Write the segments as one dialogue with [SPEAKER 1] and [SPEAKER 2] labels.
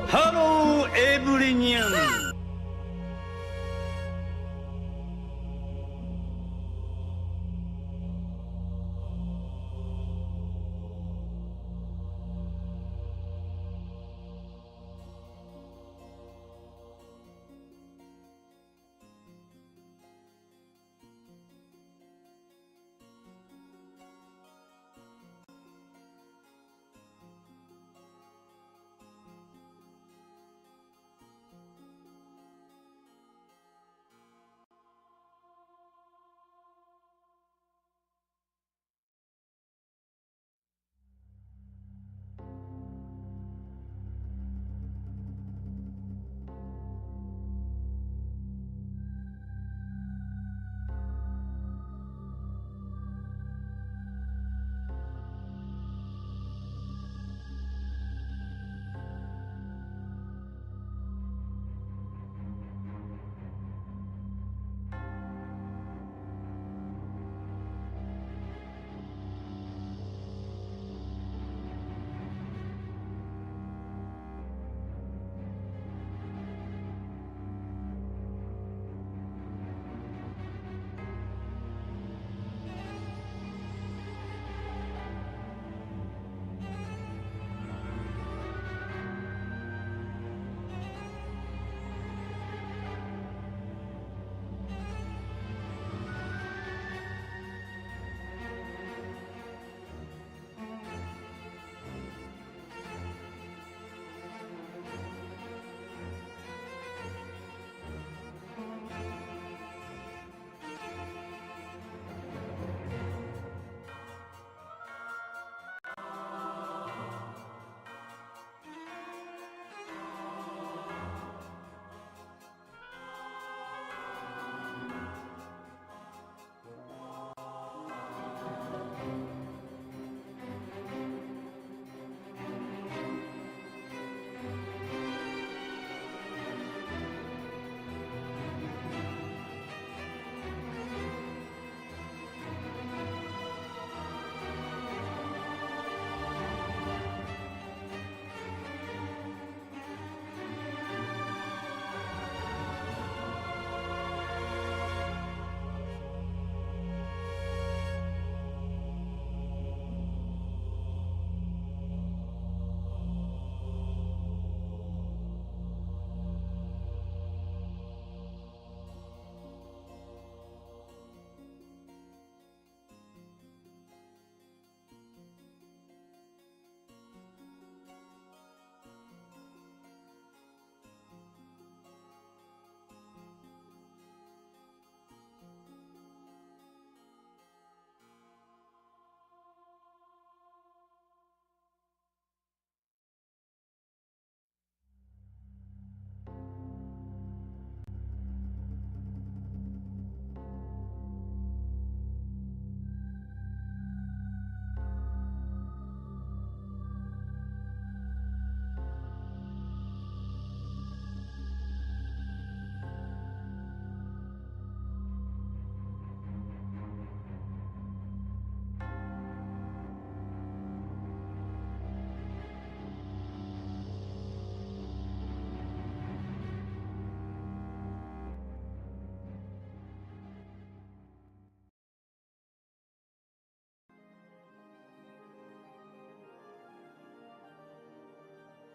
[SPEAKER 1] Hello, everyone.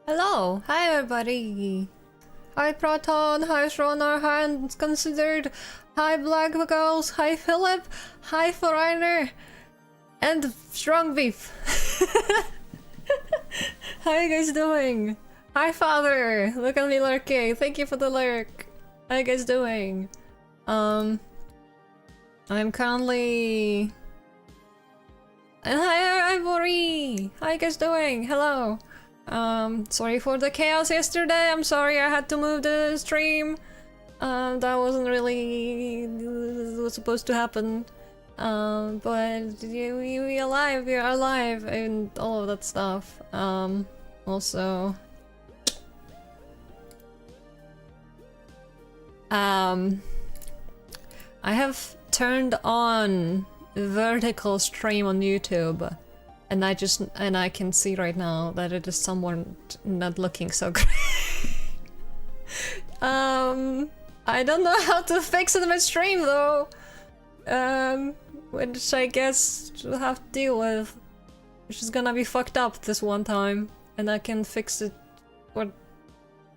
[SPEAKER 2] Hello, hi everybody. Hi Proton, hi Shronar, hi Unconsidered, hi Black Girls, hi Philip, hi Foreigner, and Strong Beef. How you guys doing? Hi Father, look at me lurking. Thank you for the lurk. How you guys doing? I'm currently... And hi Ivory! How you guys doing? Hello. Sorry for the chaos yesterday. I'm sorry I had to move the stream. That wasn't really was supposed to happen. But we alive, we are alive, and all of that stuff. Also, I have turned on vertical stream on YouTube and I can see right now that it is someone not looking so great. I don't know how to fix it midstream though. Which I guess we'll have to deal with. Which is gonna be fucked up this one time, and I can fix it for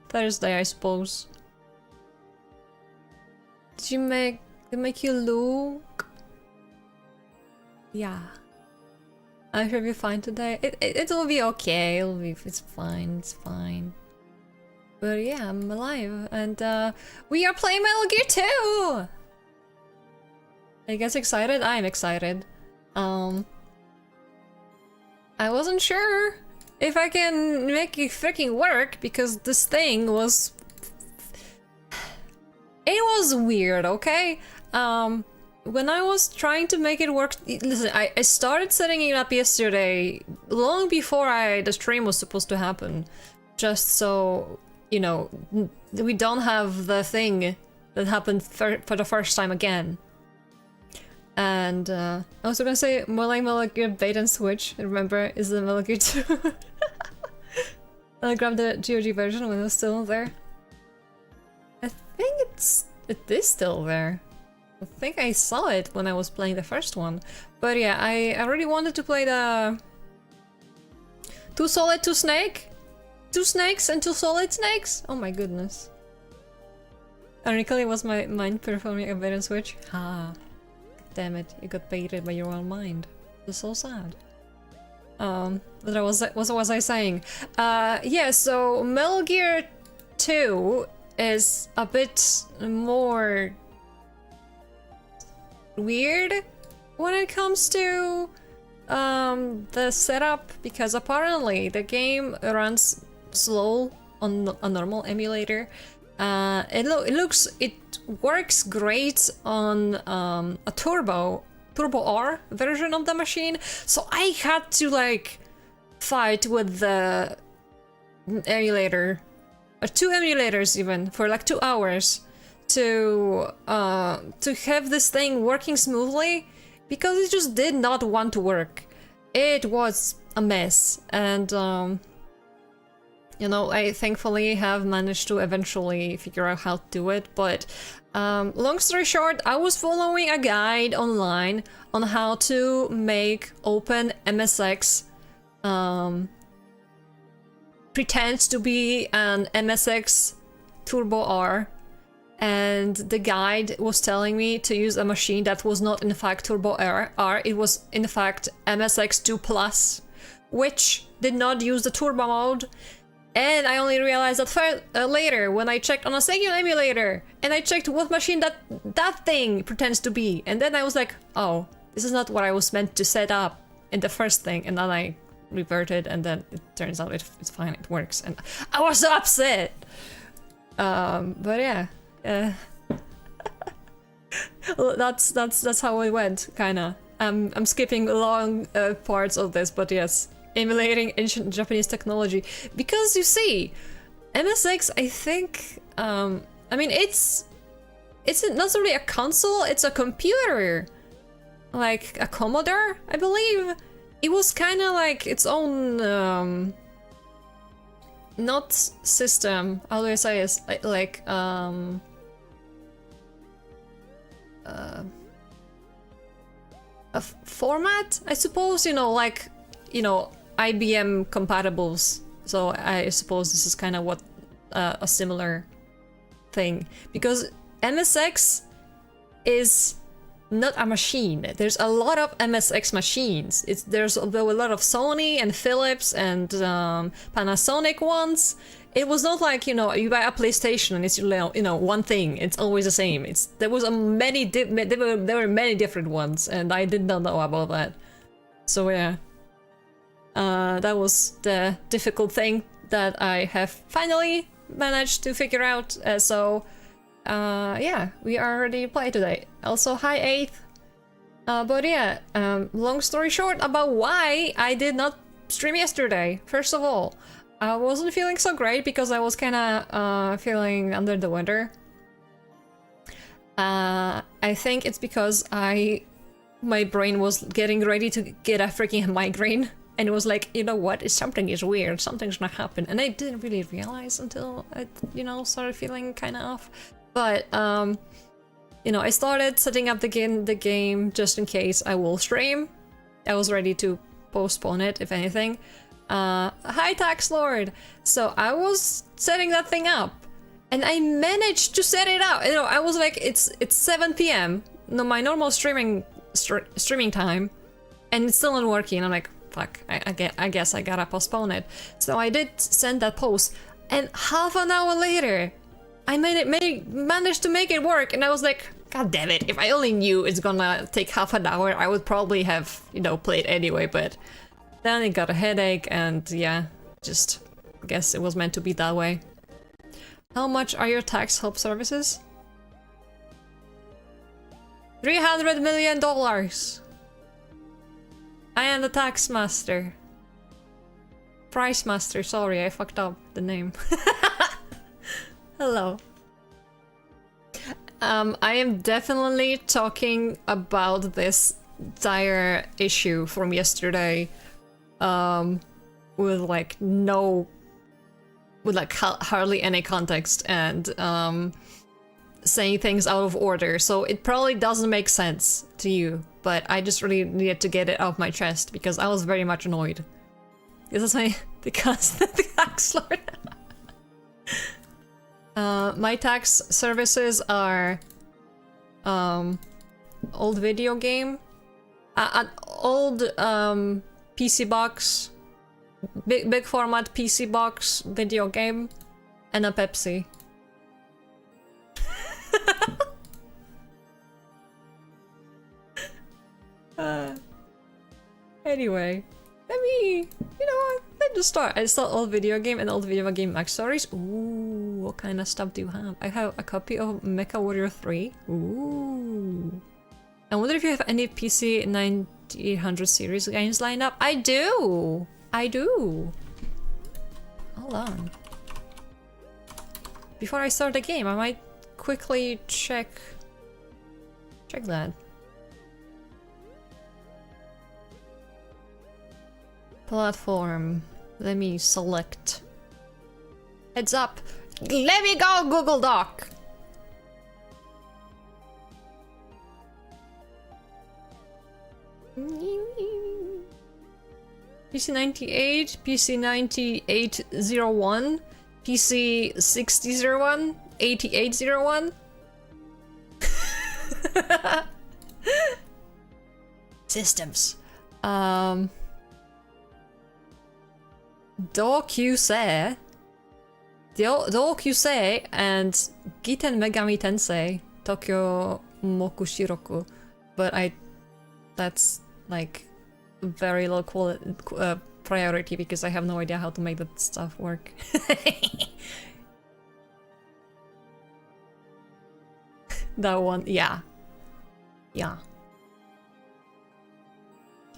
[SPEAKER 2] Thursday, I suppose. Did they make you look? Yeah. I should be fine today. It'll be okay. It's fine. But yeah, I'm alive, and we are playing Metal Gear 2. I guess excited. I'm excited. I wasn't sure if I can make it freaking work because this thing was. It was weird, okay? When I was trying to make it work, listen, I started setting it up yesterday, long before the stream was supposed to happen, just so, you know, we don't have the thing that happened for the first time again. And I was gonna say more like Metal Gear bait and switch. Remember, is the Metal Gear 2? I grabbed the GOG version when it was still there. I think it is still there. I think I saw it when I was playing the first one. But yeah, I really wanted to play the 2 solid, 2 snake? 2 snakes and 2 solid snakes? Oh my goodness. Ironically, was my mind performing a bait and switch? Ha. Damn it, you got baited by your own mind. It's so sad. What was I saying? Yeah, so Metal Gear 2 is a bit more weird when it comes to the setup, because apparently the game runs slow on a normal emulator. It works great on a Turbo R version of the machine, so I had to like fight with the emulator, or 2 emulators even, for like 2 hours to have this thing working smoothly, because it just did not want to work. It was a mess, and you know, I thankfully have managed to eventually figure out how to do it, but long story short, I was following a guide online on how to make Open MSX pretend to be an MSX Turbo R, and the guide was telling me to use a machine that was not in fact Turbo R, it was in fact MSX2 Plus, which did not use the turbo mode. And I only realized that later when I checked on a second emulator and I checked what machine that thing pretends to be, and then I was like, oh, this is not what I was meant to set up in the first thing, and then I reverted, and then it turns out it's fine, it works, and I was so upset. But yeah, well, that's how it went, kinda. I'm skipping long parts of this, but yes. Emulating ancient Japanese technology, because you see, MSX, I think, I mean, it's not really a console, it's a computer, like a Commodore, I believe. It was kind of like its own, not system, how do I say it, like, a format, I suppose, you know, like, you know, IBM compatibles, so I suppose this is kind of what a similar thing, because MSX is not a machine. There's a lot of MSX machines. There's a lot of Sony and Philips and Panasonic ones. It was not like, you know, you buy a PlayStation and it's, you know, one thing. It's always the same. There were many different ones, and I did not know about that. So yeah. That was the difficult thing that I have finally managed to figure out. Yeah, we are ready to play today. Also, hi 8th. But yeah, long story short about why I did not stream yesterday. First of all, I wasn't feeling so great because I was kind of feeling under the weather. I think it's because I my brain was getting ready to get a freaking migraine. And it was like, you know what, something is weird, something's gonna happen. And I didn't really realize until I, you know, started feeling kind of off. But, you know, I started setting up the game just in case I will stream. I was ready to postpone it, if anything. Hi, Tax Lord! So I was setting that thing up. And I managed to set it up. You know, I was like, it's 7 p.m. No, my normal streaming time. And it's still not working. I'm like, fuck, I guess I gotta postpone it. So I did send that post, and half an hour later, I managed to make it work, and I was like, god damn it, if I only knew it's gonna take half an hour, I would probably have, you know, played anyway, but then I got a headache, and yeah, just guess it was meant to be that way. How much are your tax help services? $300 million! I am the tax master. Price master, sorry, I fucked up the name. Hello. I am definitely talking about this dire issue from yesterday, with like hardly any context, and saying things out of order, so it probably doesn't make sense to you, but I just really needed to get it off my chest because I was very much annoyed. Because the tax lord. My tax services are old video game, an old PC box, big format PC box video game, and a Pepsi. Anyway, you know what? Let's just start. I saw old video game and old video game max stories. Ooh, what kind of stuff do you have? I have a copy of Mecha Warrior 3. Ooh. I wonder if you have any PC 9800 series games lined up. I do! I do! Hold on. Before I start the game, I might quickly check that. Platform. Let me select. Heads up. Let me go, Google Doc. PC 98, PC 9801, PC 6001, 8801. Systems. Dokyusei and Giten Megami Tensei Tokyo Mokushiroku, but that's like very low quality priority because I have no idea how to make that stuff work. That one, yeah.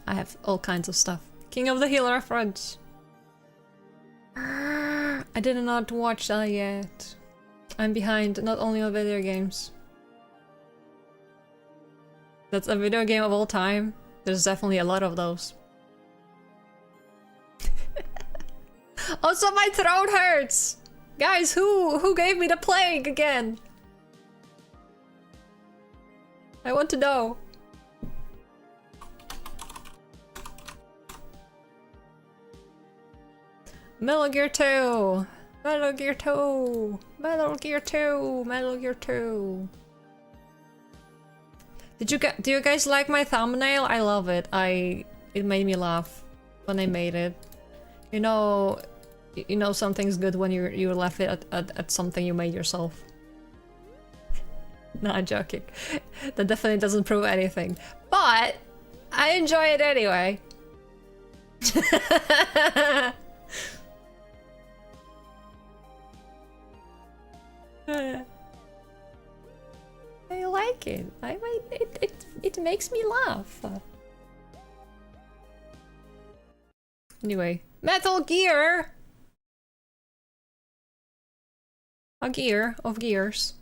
[SPEAKER 2] I have all kinds of stuff. King of the Hill reference. I did not watch that yet. I'm behind, not only on video games. That's a video game of all time. There's definitely a lot of those. Also, my throat hurts! Guys, who gave me the plague again? I want to know. Metal Gear 2! Metal Gear 2! Metal Gear 2! Metal Gear 2! Do you guys like my thumbnail? I love it. It made me laugh when I made it. You know something's good when you laugh at something you made yourself. No, I'm joking. That definitely doesn't prove anything. But I enjoy it anyway. I like it. It makes me laugh. Anyway, Metal Gear. A gear of gears.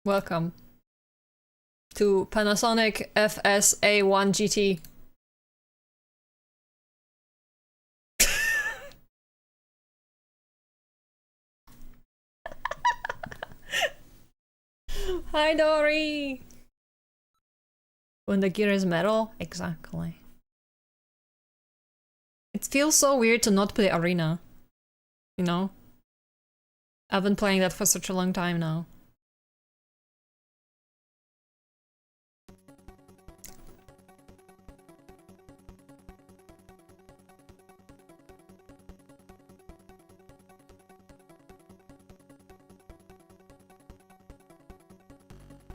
[SPEAKER 2] Welcome to Panasonic FSA1 GT. Hi, Dory! When the gear is metal? Exactly. It feels so weird to not play Arena. You know? I've been playing that for such a long time now.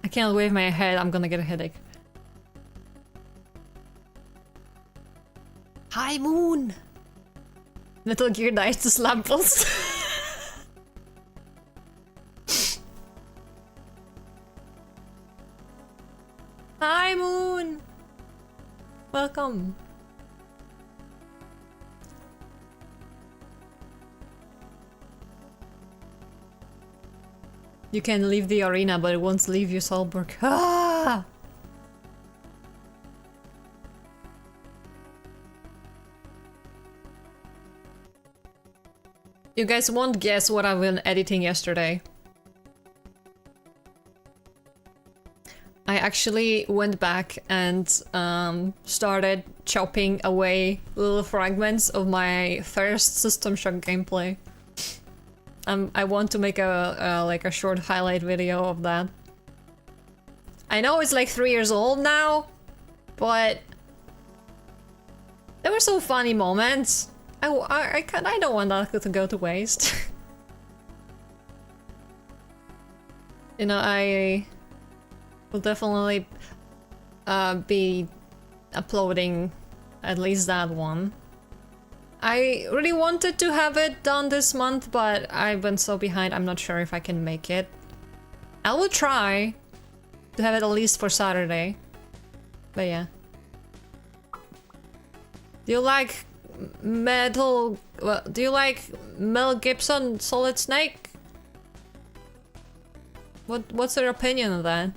[SPEAKER 2] I can't wave my head, I'm gonna get a headache. Hi, Moon! Metal Gear dies to slap balls. Hi, Moon! Welcome. You can leave the arena, but it won't leave you, Solberg. Ah! You guys won't guess what I've been editing yesterday. I actually went back and started chopping away little fragments of my first System Shock gameplay. I want to make a like a short highlight video of that. I know it's like 3 years old now, but there were some funny moments. I don't want that to go to waste. You know, I will definitely be uploading at least that one. I really wanted to have it done this month, but I've been so behind, I'm not sure if I can make it. I will try to have it at least for Saturday. But yeah. Do you like do you like Mel Gibson Solid Snake? What's your opinion of that?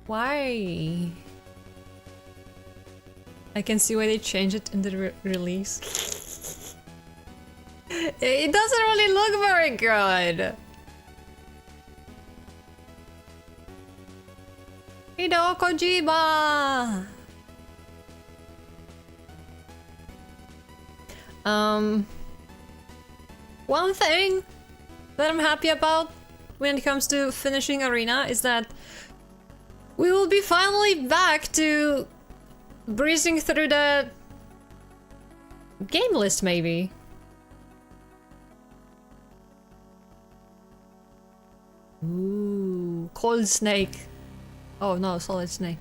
[SPEAKER 2] Why? I can see why they changed it in the release. It doesn't really look very good. Hideo Kojima! One thing that I'm happy about when it comes to finishing Arena is that we will be finally back to breezing through the game list, maybe. Ooh, Cold Snake. Oh no, Solid Snake.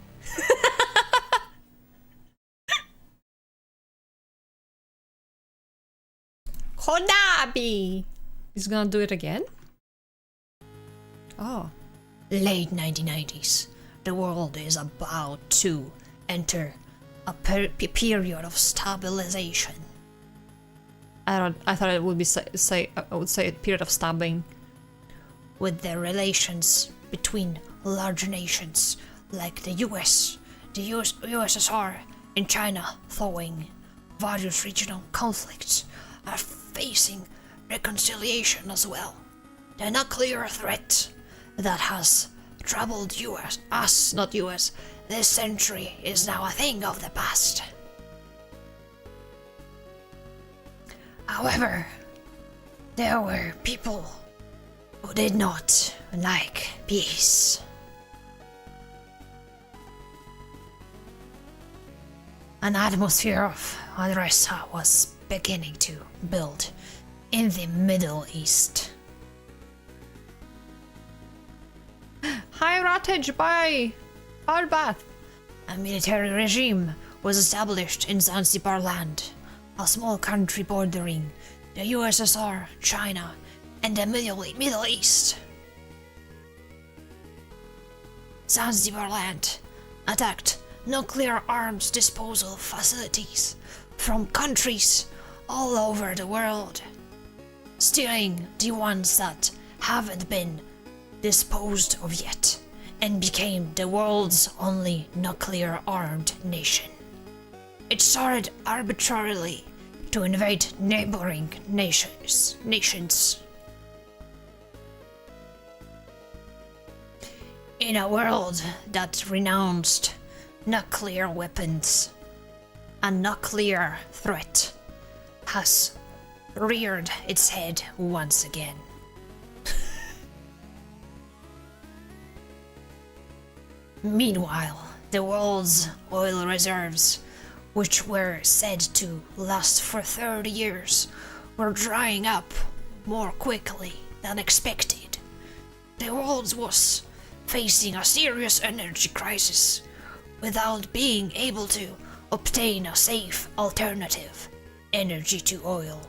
[SPEAKER 2] Konabi! He's gonna do it again? Oh.
[SPEAKER 3] Late 1990s. The world is about to enter a period of stabilization.
[SPEAKER 2] I thought it would be I would say a period of stabbing.
[SPEAKER 3] With the relations between large nations like the US, the USSR, and China thawing, various regional conflicts are facing reconciliation as well. The nuclear threat that has troubled US, this century is now a thing of the past. However, there were people who did not like peace. An atmosphere of unrest was beginning to build in the Middle East.
[SPEAKER 2] cottage by our bath.
[SPEAKER 3] A military regime was established in Zanzibar land, a small country bordering the USSR, China, and the Middle East. Zanzibar land attacked nuclear arms disposal facilities from countries all over the world, stealing the ones that haven't been disposed of yet, and became the world's only nuclear-armed nation. It started arbitrarily to invade neighboring nations. In a world that renounced nuclear weapons, a nuclear threat has reared its head once again. Meanwhile, the world's oil reserves, which were said to last for 30 years, were drying up more quickly than expected. The world was facing a serious energy crisis without being able to obtain a safe alternative energy to oil.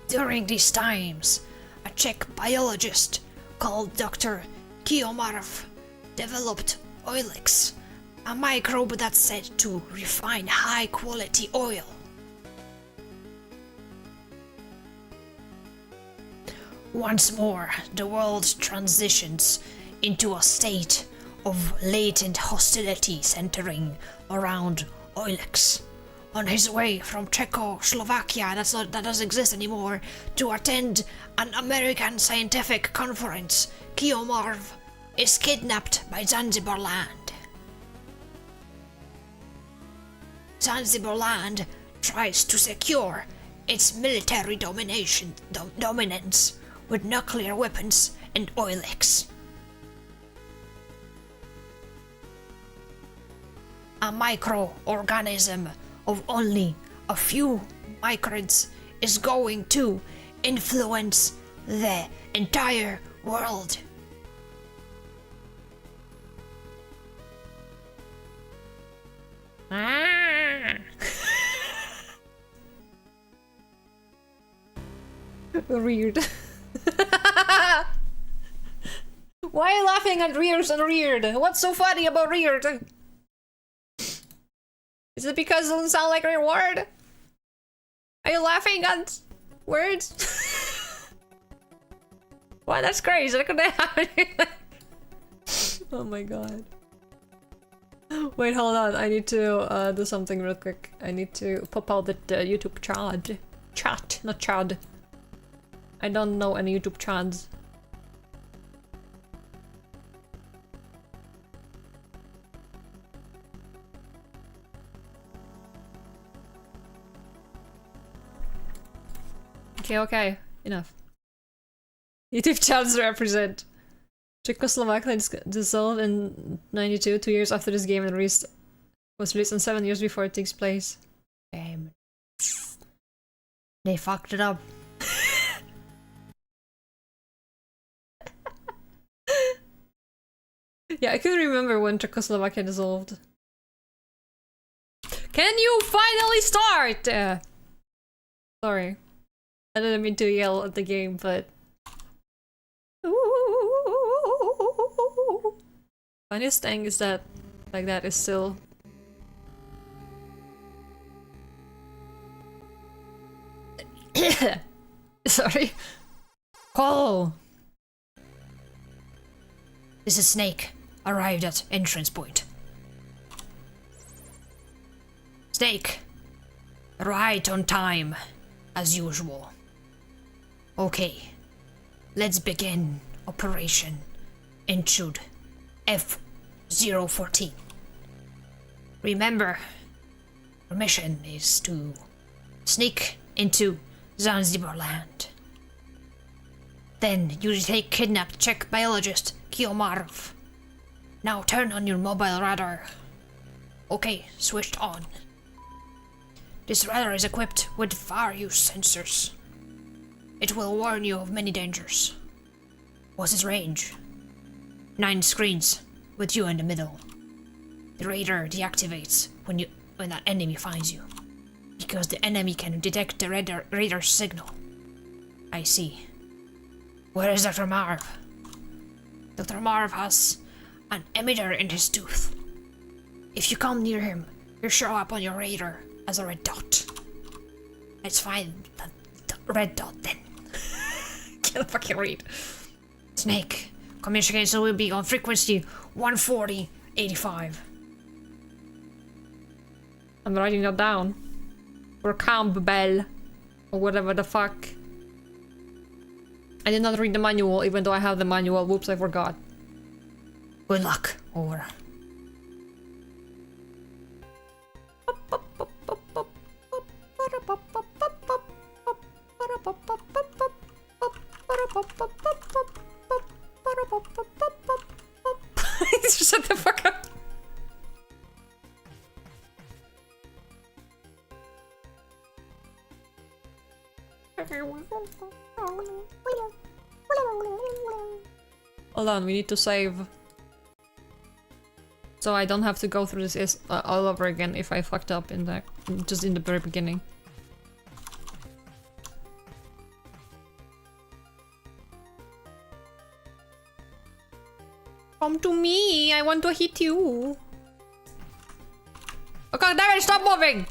[SPEAKER 3] During these times, a Czech biologist called Dr. Kiomarov developed Oilex, a microbe that's said to refine high-quality oil. Once more, the world transitions into a state of latent hostility centering around Oilex. On his way from Czechoslovakia, that doesn't exist anymore, to attend an American scientific conference, Kiomarv is kidnapped by Zanzibar land. Zanzibar land tries to secure its military dominance with nuclear weapons and Oilex. A microorganism of only a few microns is going to influence the entire world.
[SPEAKER 2] Weird. Why are you laughing at Rears and Reared? What's so funny about Reared? Is it because it doesn't sound like a reward? Are you laughing at words? Why, that's crazy. Look at that. Oh my god. Wait, hold on. I need to do something real quick. I need to pop out the YouTube chat, not chad. I don't know any YouTube chads. Okay, enough. YouTube chats represent. Czechoslovakia dissolved in 92, 2 years after this game, and was released and 7 years before it takes place.
[SPEAKER 3] They fucked it up.
[SPEAKER 2] Yeah, I couldn't remember when Czechoslovakia dissolved. Can you finally start? Sorry. I didn't mean to yell at the game, but... Funniest thing is that, like, that is still... Sorry.
[SPEAKER 3] Oh! This is Snake. Arrived at entrance point. Snake. Right on time, as usual. Okay. Let's begin Operation Intrude F-014. Remember, our mission is to sneak into Zanzibar land. Then you take kidnapped Czech biologist Kiomarov. Now turn on your mobile radar. Okay, switched on. This radar is equipped with various sensors. It will warn you of many dangers. What's its range? 9 screens, with you in the middle. The radar deactivates when that enemy finds you, because the enemy can detect the radar signal. I see. Where is Dr. Marv? Dr. Marv has an emitter in his tooth. If you come near him, he'll show up on your radar as a red dot. Let's find the red dot then.
[SPEAKER 2] Can't fucking read.
[SPEAKER 3] Snake, communication will be on frequency 140.85.
[SPEAKER 2] I'm writing that down. Or Campbell. Or whatever the fuck. I did not read the manual, even though I have the manual. Whoops, I forgot.
[SPEAKER 3] Good luck. Over.
[SPEAKER 2] Shut the fuck up. Hold on, we need to save. So I don't have to go through this all over again if I fucked up in the just in the very beginning. Come to me, I want to hit you. Okay, damn it, stop moving!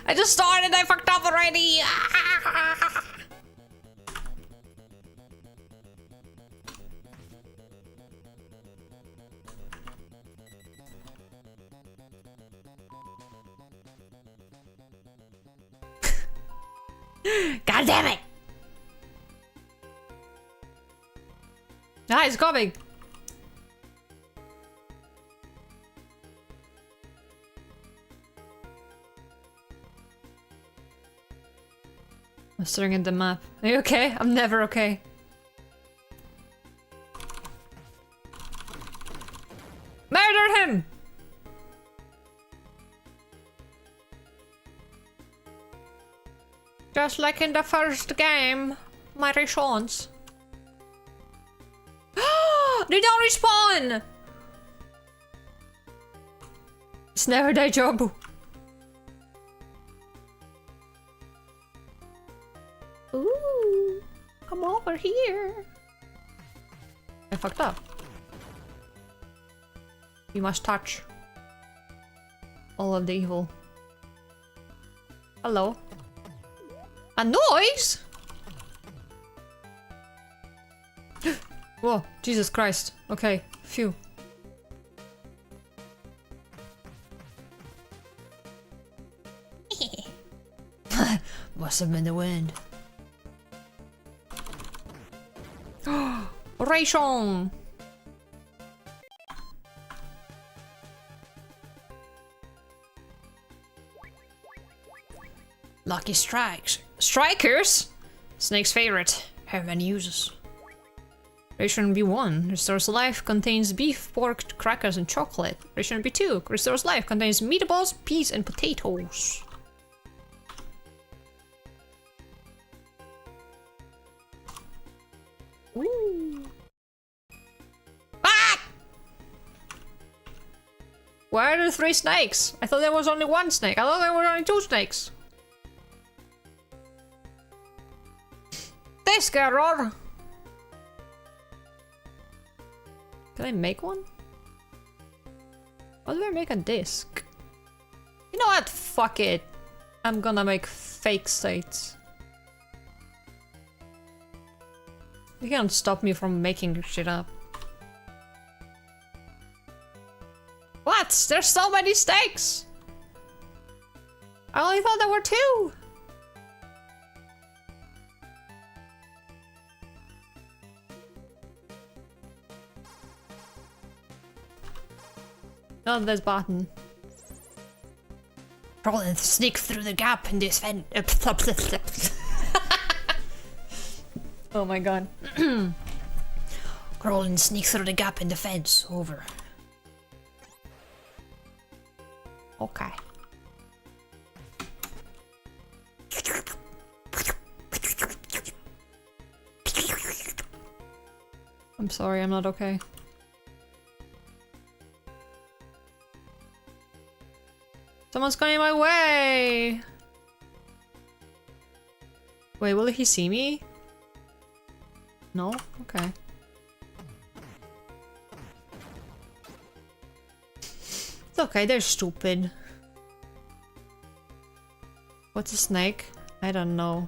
[SPEAKER 2] I just started, I fucked up already! God damn it! Ah, it's coming! I'm staring at the map. Are you okay? I'm never okay. Murdered him! Just like in the first game, my response. They don't respawn! It's never deja vu. Ooh, come over here. I fucked up. You must touch all of the evil. Hello. A noise? Whoa, Jesus Christ. Okay, phew.
[SPEAKER 3] Must have been the wind.
[SPEAKER 2] Ration!
[SPEAKER 3] Lucky strikes. Strikers? Snake's favorite. Have many uses.
[SPEAKER 2] Ration B1 restores life, contains beef, pork, crackers, and chocolate. Ration B2 restores life, contains meatballs, peas, and potatoes. Ooh. Ah! Why are there 3 snakes? I thought there was only 1 snake. I thought there were only 2 snakes. This error. Can I make one? How do I make a disc? You know what? Fuck it. I'm gonna make fake states. You can't stop me from making shit up. What? There's so many snakes! I only thought there were 2! Not this button.
[SPEAKER 3] Roll and sneak through the gap in this fence.
[SPEAKER 2] Oh my god.
[SPEAKER 3] Roll and sneak through the gap in the fence. Over.
[SPEAKER 2] Okay. I'm sorry, I'm not okay. Someone's going my way! Wait, will he see me? No? Okay. It's okay, they're stupid. What's a snake? I don't know.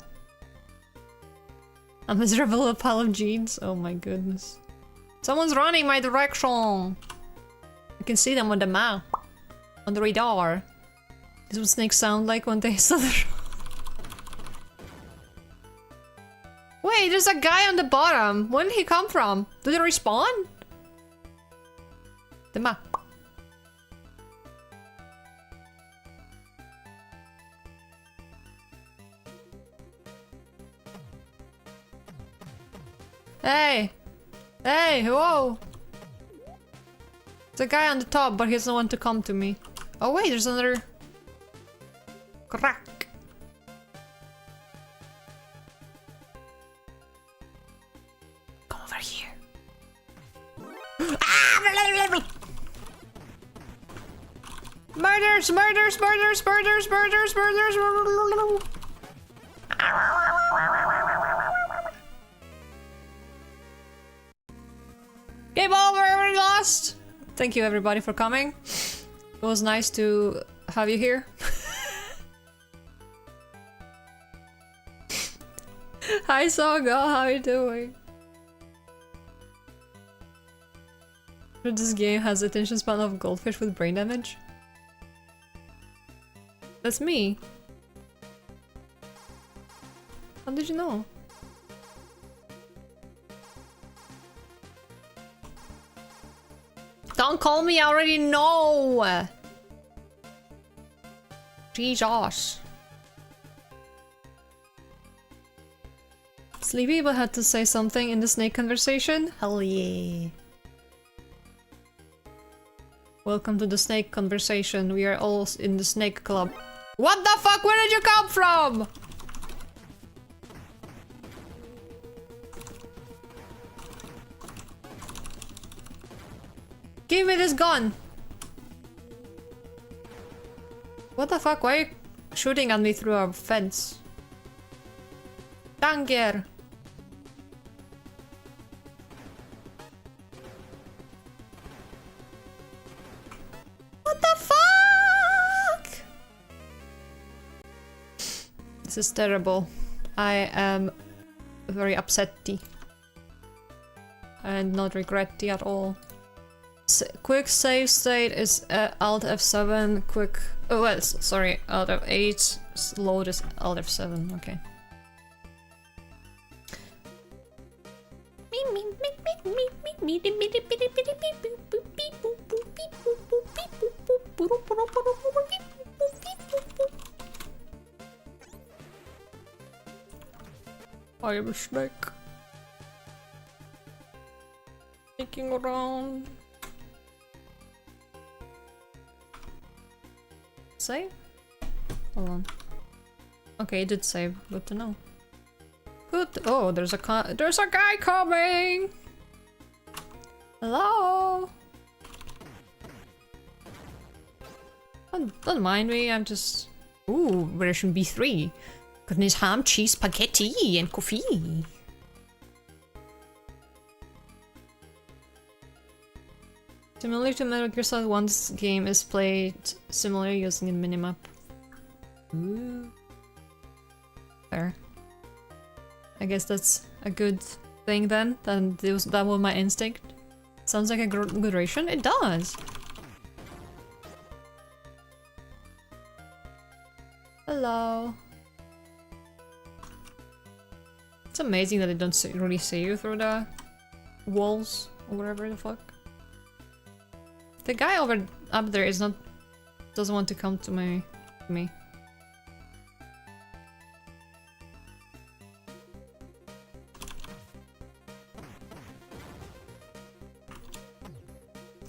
[SPEAKER 2] A miserable pile of jeans? Oh my goodness. Someone's running my direction! I can see them on the map. On the radar. This is what snakes sound like when they saw the Wait, there's a guy on the bottom. Where did he come from? Did he respawn? The map. Hey! Hey, whoa! There's a guy on the top, but he doesn't want to come to me. Oh wait, there's another... Crack! Come over here. Murders! Murders! Murders! Murders! Murders! Murders! Game over! We lost! Thank you everybody for coming. It was nice to have you here. Hi Soga, how are you doing? This game has attention span of goldfish with brain damage. That's me. How did you know? Don't call me, I already know! Jesus. Sleepy but had to say something in the snake conversation? Hell yeah. Welcome to the snake conversation. We are all in the snake club. What the fuck? Where did you come from? Give me this gun! What the fuck? Why are you shooting at me through a fence? Danger! What the fuck? This is terrible. I am very upsetty. And not regretty at all. Quick save state is Alt F7. Quick. Oh, well, sorry. Alt F8. Load is Alt F7. Okay. I am a snake. Sneaking around. Save? Hold on. Okay, it did save. Good to know. Good. Oh, there's a guy coming. Hello. Don't mind me. I'm just. Ooh, version B3. Goodness, ham, cheese, spaghetti, and coffee. Similar to Metal Gear Solid 1's game is played similarly using a minimap. Ooh. Fair. I guess that's a good thing then. That was my instinct. Sounds like a good ration. It does! Hello. It's amazing that they don't really see you through the walls or whatever the fuck. The guy up there doesn't want to come to me.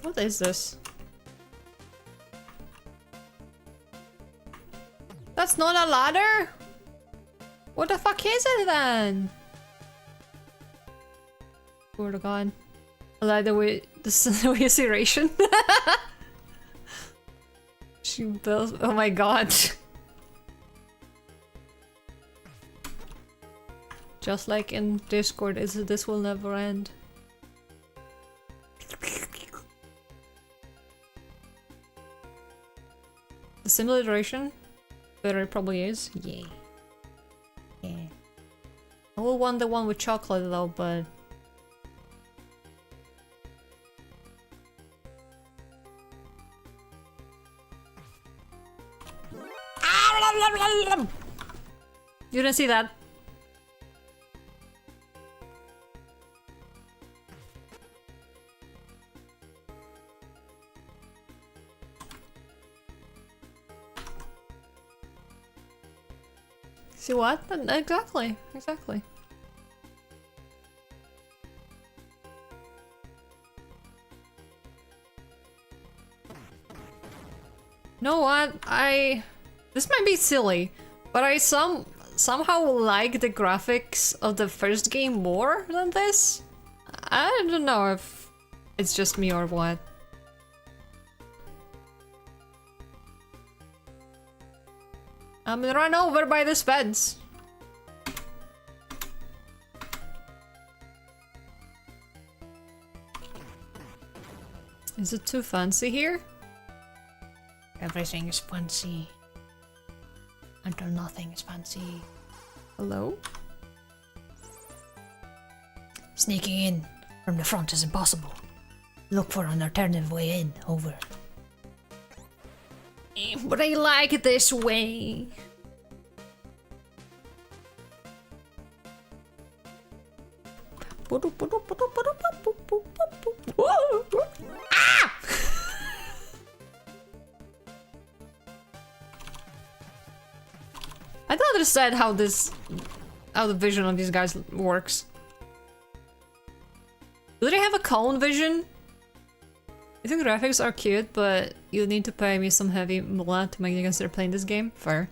[SPEAKER 2] What is this? That's not a ladder? What the fuck is it then? Swear to God. I like the way the way you see Ration. She built. Oh my god. Just like in Discord, this will never end. The similar duration? There it probably is. Yeah. Yeah. I will want the one with chocolate though, but... You didn't see that? See what? Exactly. Exactly. Know what? This might be silly, but I somehow like the graphics of the first game more than this. I don't know if it's just me or what. I'm run over by this fence. Is it too fancy here?
[SPEAKER 3] Everything is fancy. Until nothing is fancy.
[SPEAKER 2] Hello?
[SPEAKER 3] Sneaking in from the front is impossible. Look for an alternative way in. Over.
[SPEAKER 2] But I like it this way. Ah! I don't understand how the vision of these guys works. Do they have a cone vision? I think the graphics are cute, but you need to pay me some heavy moolah to make me consider playing this game. Fair.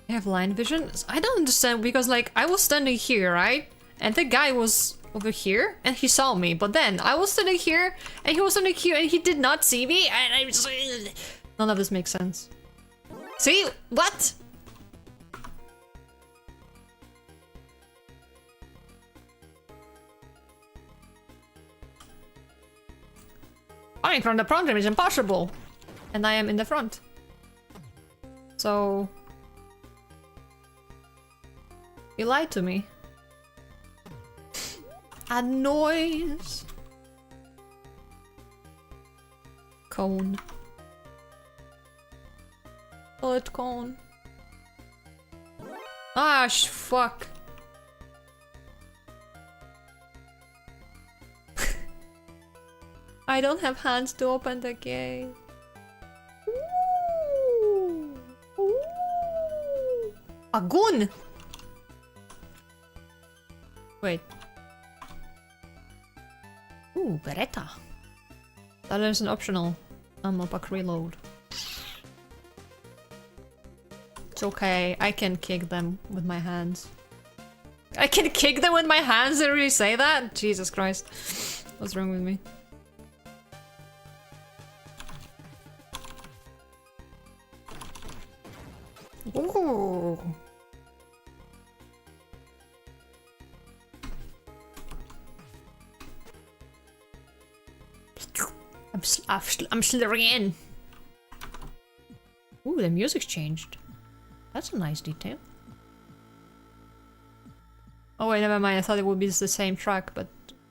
[SPEAKER 2] They have line vision? I don't understand because, like, I was standing here, right? And the guy was over here and he saw me, but then I was standing here and he was standing here and he did not see me and I just... None of this makes sense. See? What? Coming from the front is impossible! And I am in the front. So... You lied to me. A noise! Cone. Bullet cone. Ah, fuck. I don't have hands to open the gate. Ooh. Ooh. A gun! Wait. Ooh, Beretta. That is an optional ammo pack reload. It's okay, I can kick them with my hands. I can kick them with my hands? Did I really say that? Jesus Christ. What's wrong with me? Ooh. I'm slithering in. Ooh, the music's changed. That's a nice detail. Oh wait, never mind. I thought it would be the same track, but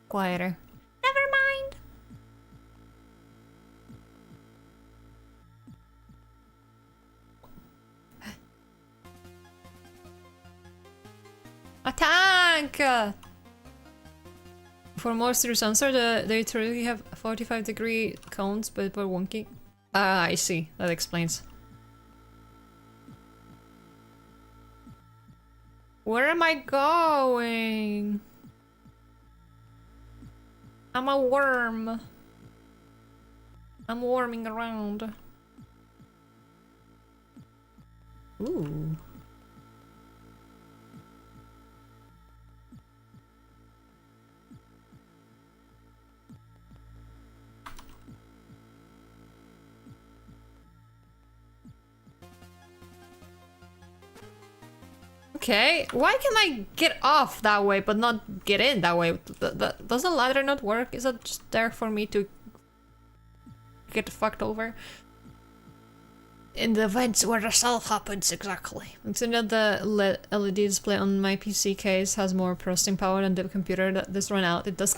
[SPEAKER 2] quieter. Never mind. Attack! For more serious answer, they truly have 45-degree cones, but they're wonky. Ah, I see. That explains. Where am I going? I'm a worm. I'm worming around. Ooh. Okay, why can I get off that way but not get in that way? Does the ladder not work? Is that just there for me to get fucked over?
[SPEAKER 3] In the events where the self happens, exactly.
[SPEAKER 2] It's that the LED display on my PC case has more processing power than the computer that this run out. It does.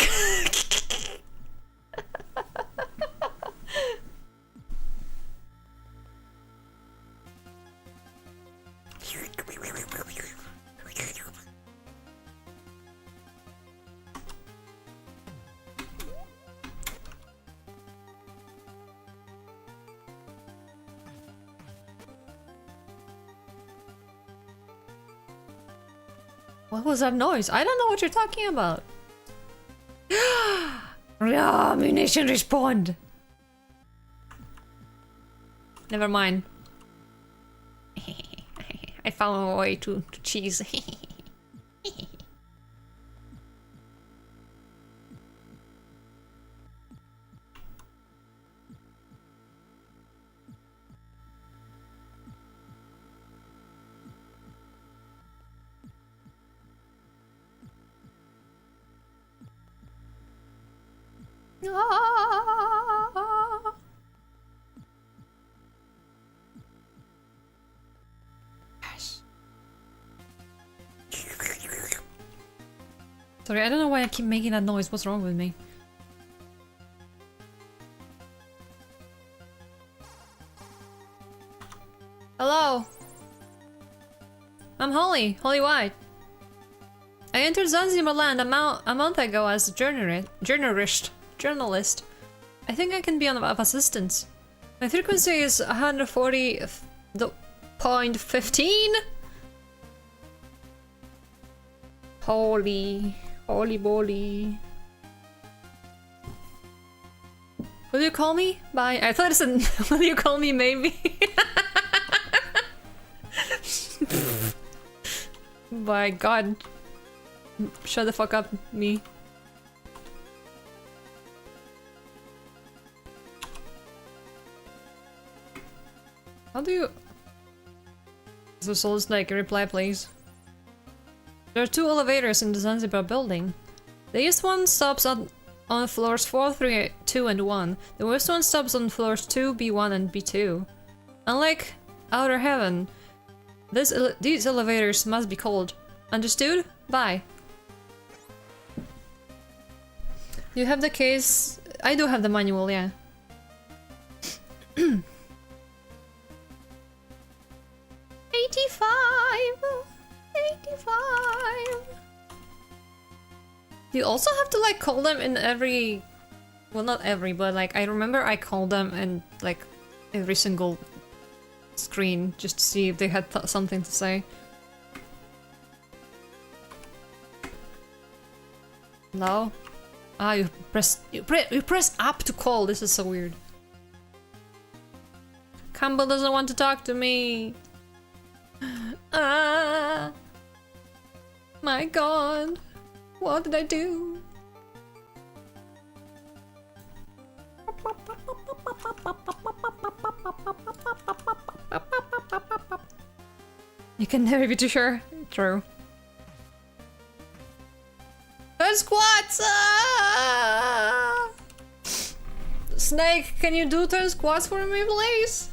[SPEAKER 2] What was that noise? I don't know what you're talking about. Yeah, ammunition respawned. Never mind. I found a way to cheese. Sorry, I don't know why I keep making that noise. What's wrong with me? Hello. I'm Holly White. I entered Zanzibar land a month ago as a journalist. I think I can be of assistance. My frequency is 140.15. Holy moly. Will you call me? Bye. I thought it said, will you call me maybe? My god. Shut the fuck up, me. How do you... So Soul Snake, reply please. There are 2 elevators in the Zanzibar building. The east one stops on floors 4, 3, 2 and 1. The west one stops on floors 2, B1 and B2. Unlike Outer Heaven, these elevators must be cold. Understood? Bye. You have the case... I do have the manual, yeah. 85. You also have to like call them in every... Well, not every, but like I remember I called them in like every single screen just to see if they had something to say. No? Ah, you press up to call. This is so weird. Campbell doesn't want to talk to me. Ah, my god, what did I do? You can never be too sure. True. Squats! Ah! Snake, can you do 10 squats for me, please?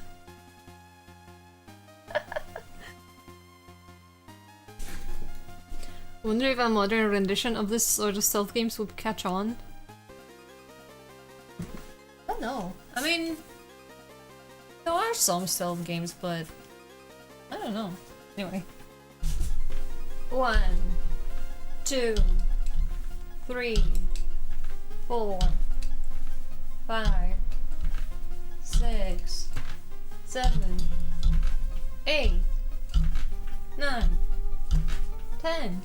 [SPEAKER 2] Wonder if a modern rendition of this sort of stealth games would catch on. I don't know. I mean, there are some stealth games, but I don't know. Anyway. 1, 2, 3, 4, 5, 6, 7, 8, 9, 10.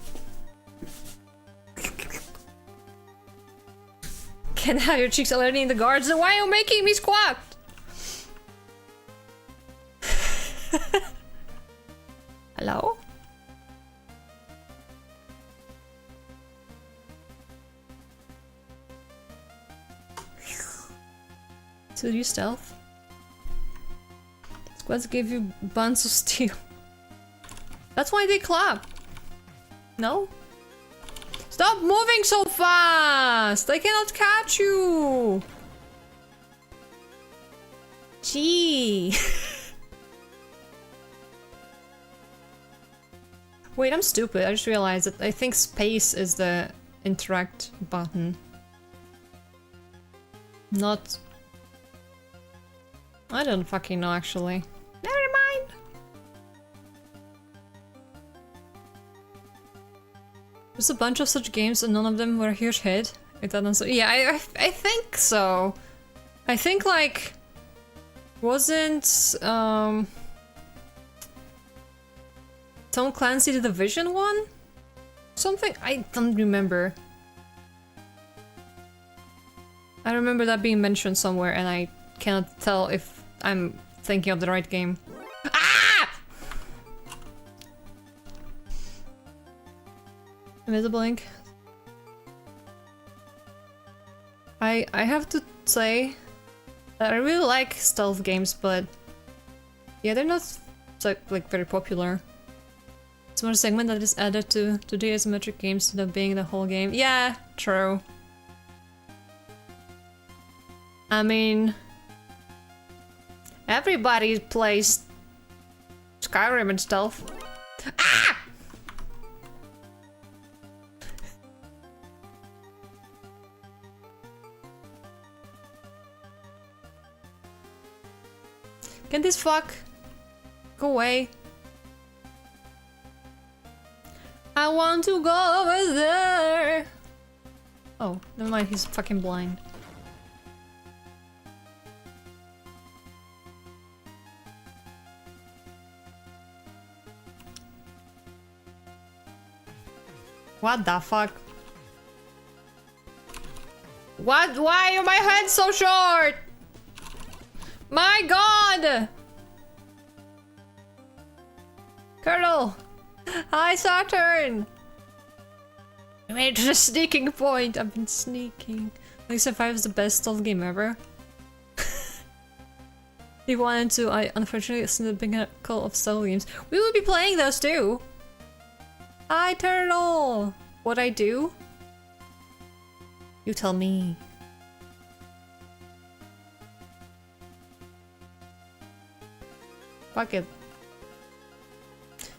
[SPEAKER 2] Can have your cheeks alerting the guards, then why are you making me squat? Hello? So do you stealth? Squads give you buns of steel. That's why they clap. No? Stop moving so fast! I cannot catch you! Gee. Wait, I'm stupid. I just realized that I think space is the interact button. Not... I don't fucking know, actually. Never mind! There's a bunch of such games and none of them were a huge hit. It doesn't so yeah, I think so. I think, like... Wasn't, Tom Clancy the Division one? Something? I don't remember. I remember that being mentioned somewhere and I cannot tell if I'm thinking of the right game. Ah! Invisible ink. I have to say that I really like stealth games, but yeah, they're not like very popular. It's more a segment that is added to the asymmetric games instead of being the whole game. Yeah, true. I mean, everybody plays Skyrim and stealth. Ah! Can this fuck go away? I want to go over there. Oh, never mind, he's fucking blind. What the fuck? What? Why are my hands so short? My god! Colonel! Hi, Saturn! I made it to the sneaking point. I've been sneaking. Lisa 5 is the best stealth game ever. If you wanted to, I unfortunately isn't the pinnacle of stealth games. We will be playing those too! Hi, Turtle! What I do? You tell me. Fuck it.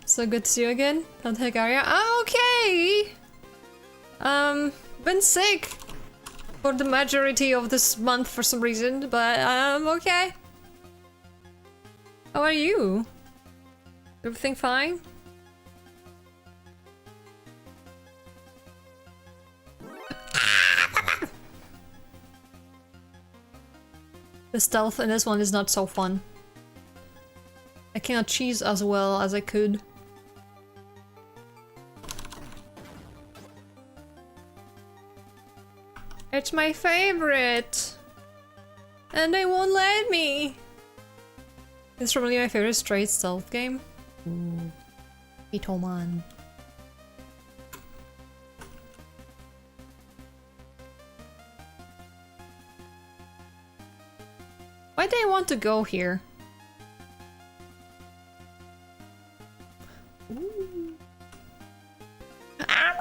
[SPEAKER 2] So good to see you again. Don't take area. Okay! Been sick for the majority of this month for some reason, but okay. How are you? Everything fine? The stealth in this one is not so fun. I cannot cheese as well as I could. It's my favorite! And they won't let me! It's probably my favorite straight stealth game. Ooh. Itoman. Why do I want to go here? Ooh. Ah.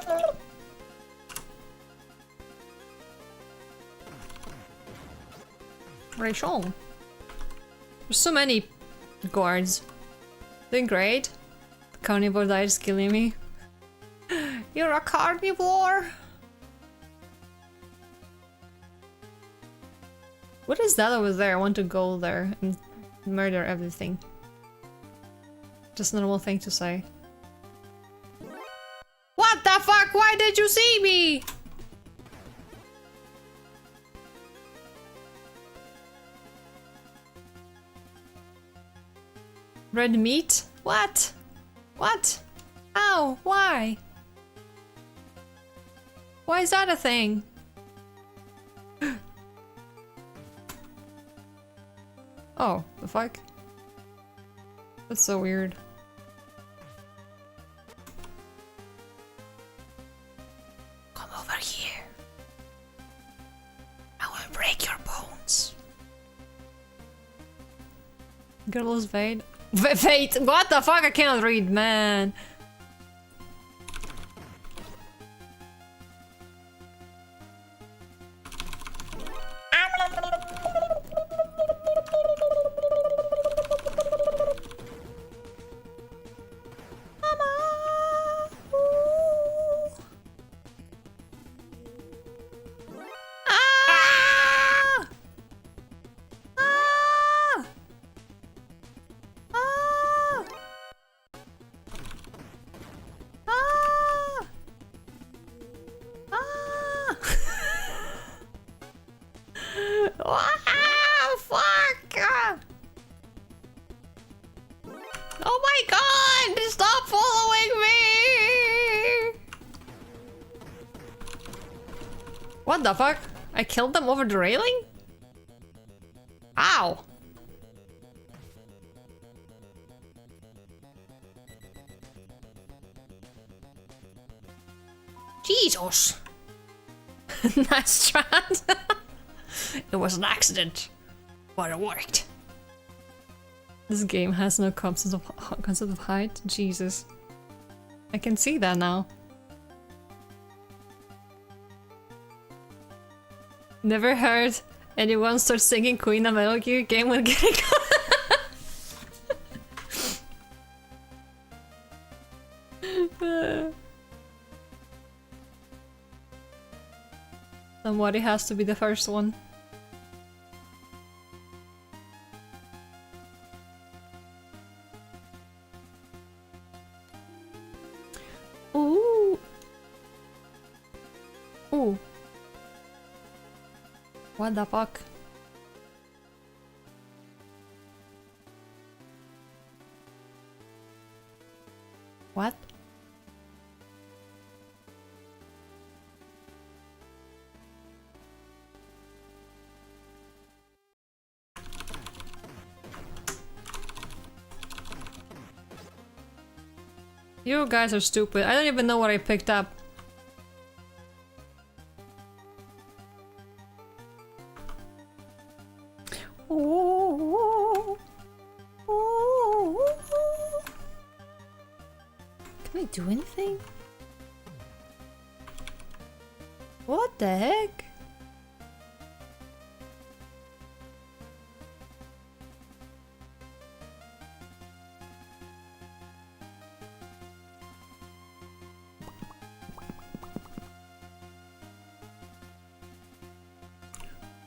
[SPEAKER 2] Rachel. There's so many guards. Doing great. The carnivore diet is killing me. You're a carnivore? What is that over there? I want to go there and murder everything. Just a normal thing to say. What the fuck? Why did you see me? Red meat? What? What? How? Why? Why is that a thing? Oh, the fuck? That's so weird.
[SPEAKER 3] Come over here. I will break your bones.
[SPEAKER 2] Girls Fate. Fate! What the fuck? I cannot read, man. What the fuck? I killed them over the railing? Ow!
[SPEAKER 3] Jesus!
[SPEAKER 2] Nice try.
[SPEAKER 3] It was an accident, but it worked.
[SPEAKER 2] This game has no concept of height. Jesus. I can see that now. Never heard anyone start singing Queen of Metal Gear game when getting Somebody has to be the first one. Ooh. Ooh. What the fuck? What? You guys are stupid. I don't even know what I picked up. Ooh. Ooh. Can I do anything? What the heck?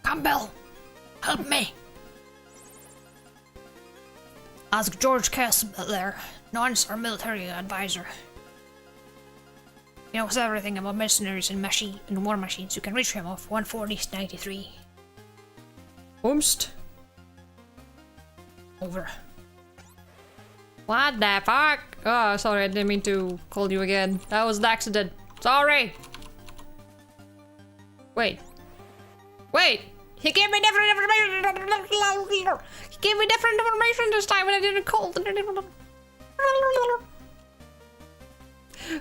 [SPEAKER 3] Campbell, help me! Ask George Kessler, Non's our military advisor. He knows everything about mercenaries and war machines. You can reach him off 140-93.
[SPEAKER 2] Oomst.
[SPEAKER 3] Over.
[SPEAKER 2] What the fuck? Oh, sorry, I didn't mean to call you again. That was an accident. Sorry! Wait. Wait! He gave me different information! He gave me different information this time and I didn't call.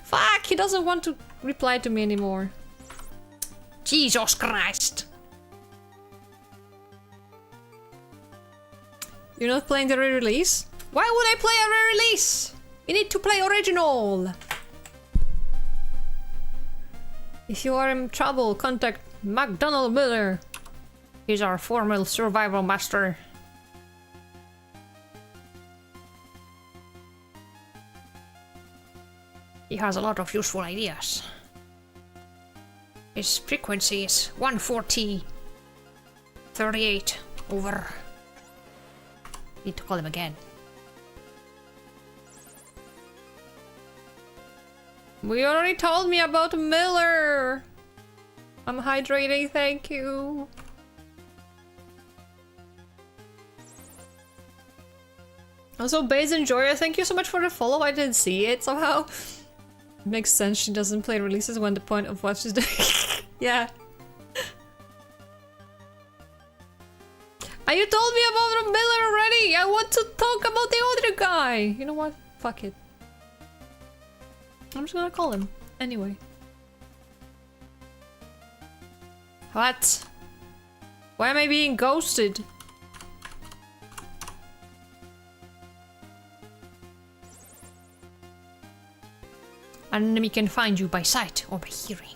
[SPEAKER 2] Fuck! He doesn't want to reply to me anymore.
[SPEAKER 3] Jesus Christ!
[SPEAKER 2] You're not playing the re-release? Why would I play a re-release? You need to play original! If you are in trouble, contact MacDonald Miller. He's our former survival master.
[SPEAKER 3] He has a lot of useful ideas. His frequency is 140-38. Over. Need to call him again.
[SPEAKER 2] We already told me about Miller. I'm hydrating, thank you. Also, Baze Enjoyer, thank you so much for the follow. I didn't see it somehow. Makes sense she doesn't play releases when the point of what she's doing. Yeah. You told me about Miller already! I want to talk about the other guy! You know what? Fuck it. I'm just gonna call him. Anyway. What? Why am I being ghosted?
[SPEAKER 3] An enemy can find you by sight or by hearing.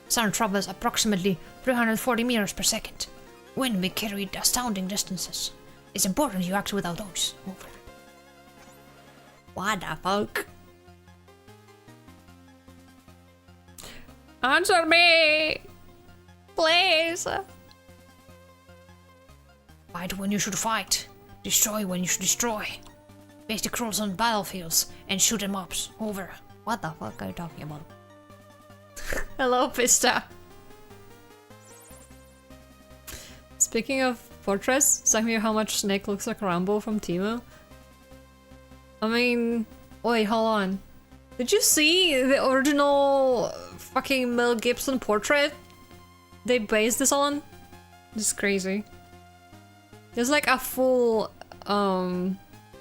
[SPEAKER 3] Sound travels approximately 340 meters per second. Wind may carry astounding distances. It's important you act without noise. Over.
[SPEAKER 2] What the fuck? Answer me! Please!
[SPEAKER 3] Fight when you should fight. Destroy when you should destroy. Face the crawls on battlefields and shoot them up. Over.
[SPEAKER 2] What the fuck are you talking about? Hello, Pista. Speaking of portraits, tell me how much Snake looks like Rambo from Timo. I mean, wait, hold on. Did you see the original fucking Mel Gibson portrait? they based this on? This is crazy. There's like a full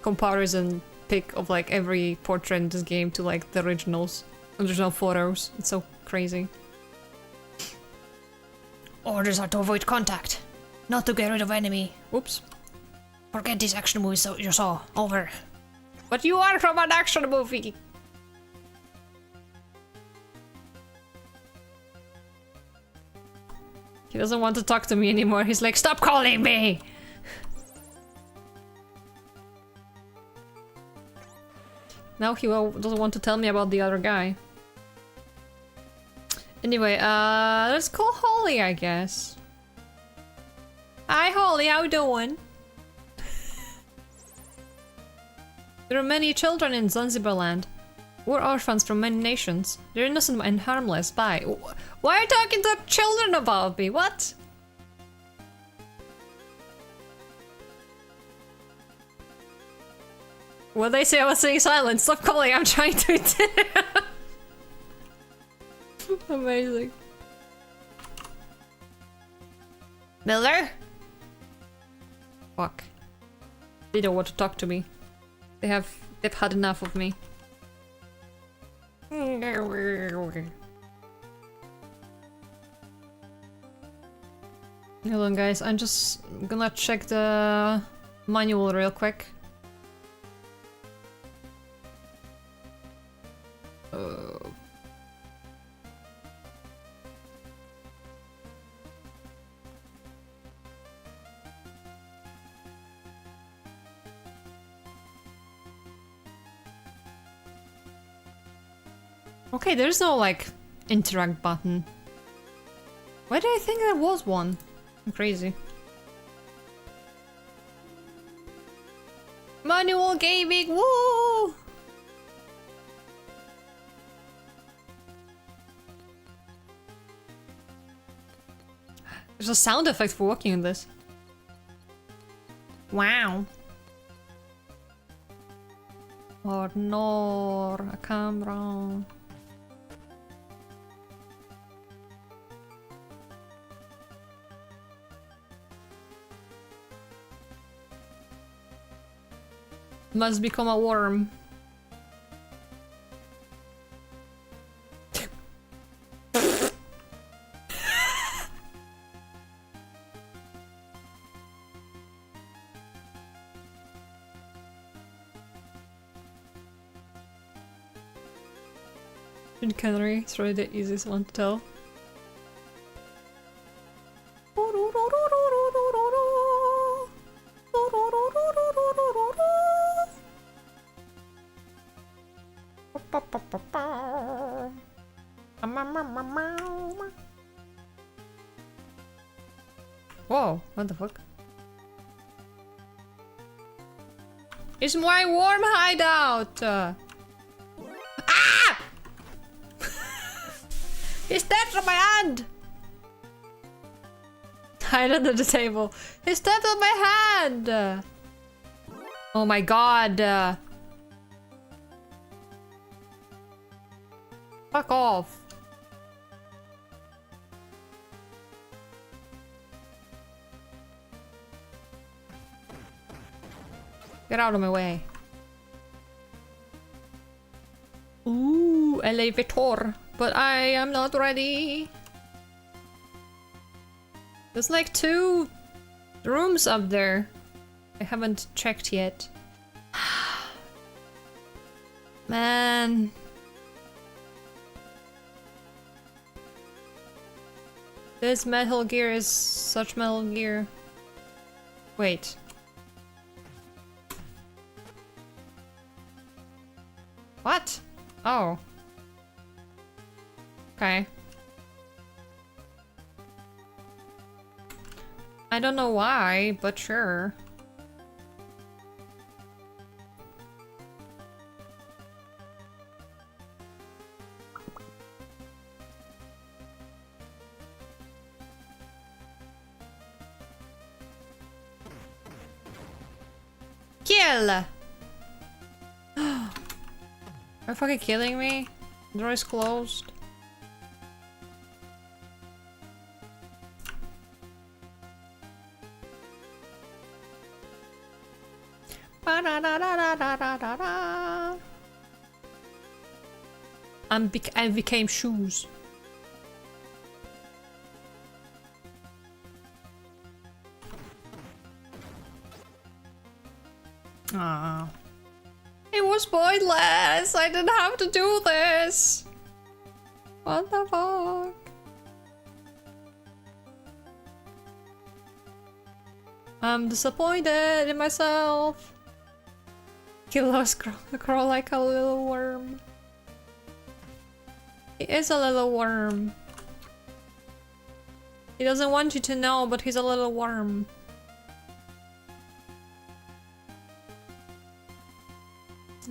[SPEAKER 2] comparison pic of like every portrait in this game to like the original photos. It's so crazy.
[SPEAKER 3] Orders are to avoid contact, not to get rid of enemy.
[SPEAKER 2] Oops.
[SPEAKER 3] Forget these action movies that you saw. Over.
[SPEAKER 2] But you are from an action movie! He doesn't want to talk to me anymore. He's like, stop calling me! Now he doesn't want to tell me about the other guy. Anyway, let's call Holly, I guess. Hi Holly, how you doing? There are many children in Zanzibar land. We're orphans from many nations. They're innocent and harmless. Bye. Why are you talking to children about me? What? Well, they say I was saying silence. Stop calling. I'm trying to. Amazing. Miller? Fuck. They don't want to talk to me. They've had enough of me. Hold on, guys. I'm just gonna check the manual real quick. Okay, there's no, like, interact button. Why did I think there was one? I'm crazy. Manual gaming, woo! There's a sound effect for working on this. Wow. Or no, a camera. Must become a worm. In Canary, it's really the easiest one to tell. Whoa, what the fuck? It's my worm hideout! Ah! He stepped on my hand! Hide under the table. He stepped on my hand! Oh my god! Fuck off. Get out of my way. Ooh, elevator. But I am not ready. There's like 2 rooms up there. I haven't checked yet. Man. This Metal Gear is such Metal Gear. Wait. What? Oh. Okay. I don't know why, but sure. Kill! Are you fucking killing me? The door is closed. And became shoes. Ah. It was pointless. I didn't have to do this. What the fuck? I'm disappointed in myself. He loves crawl like a little worm. He is a little worm. He doesn't want you to know, but he's a little worm.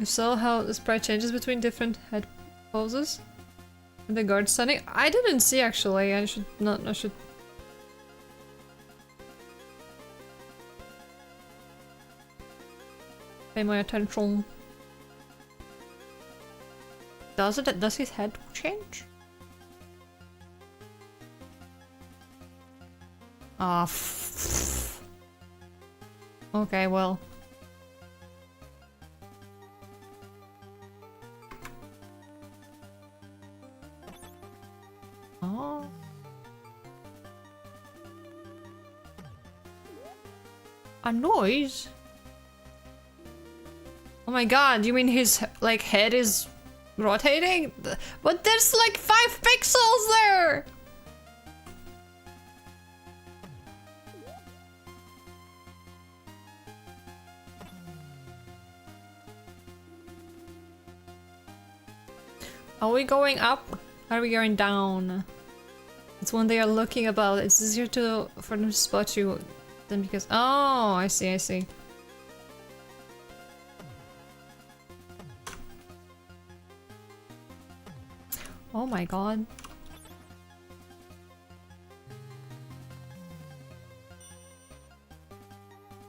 [SPEAKER 2] If so, how the sprite changes between different head poses? The guard standing? I didn't see actually. I should pay my attention. Does his head change? Ah, okay, well. Oh. A noise? Oh my god, you mean his, like, head is rotating? But there's like 5 pixels there! Are we going up? Are we going down? It's when they are looking about. It's easier for them to spot you than because. Oh, I see, I see. Oh my god.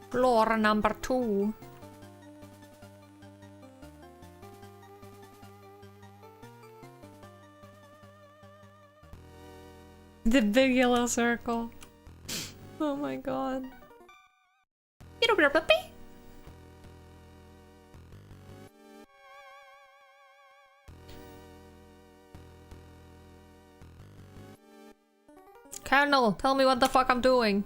[SPEAKER 2] Floor number 2. The big yellow circle. Oh my god. You know, puppy? Colonel, tell me what the fuck I'm doing.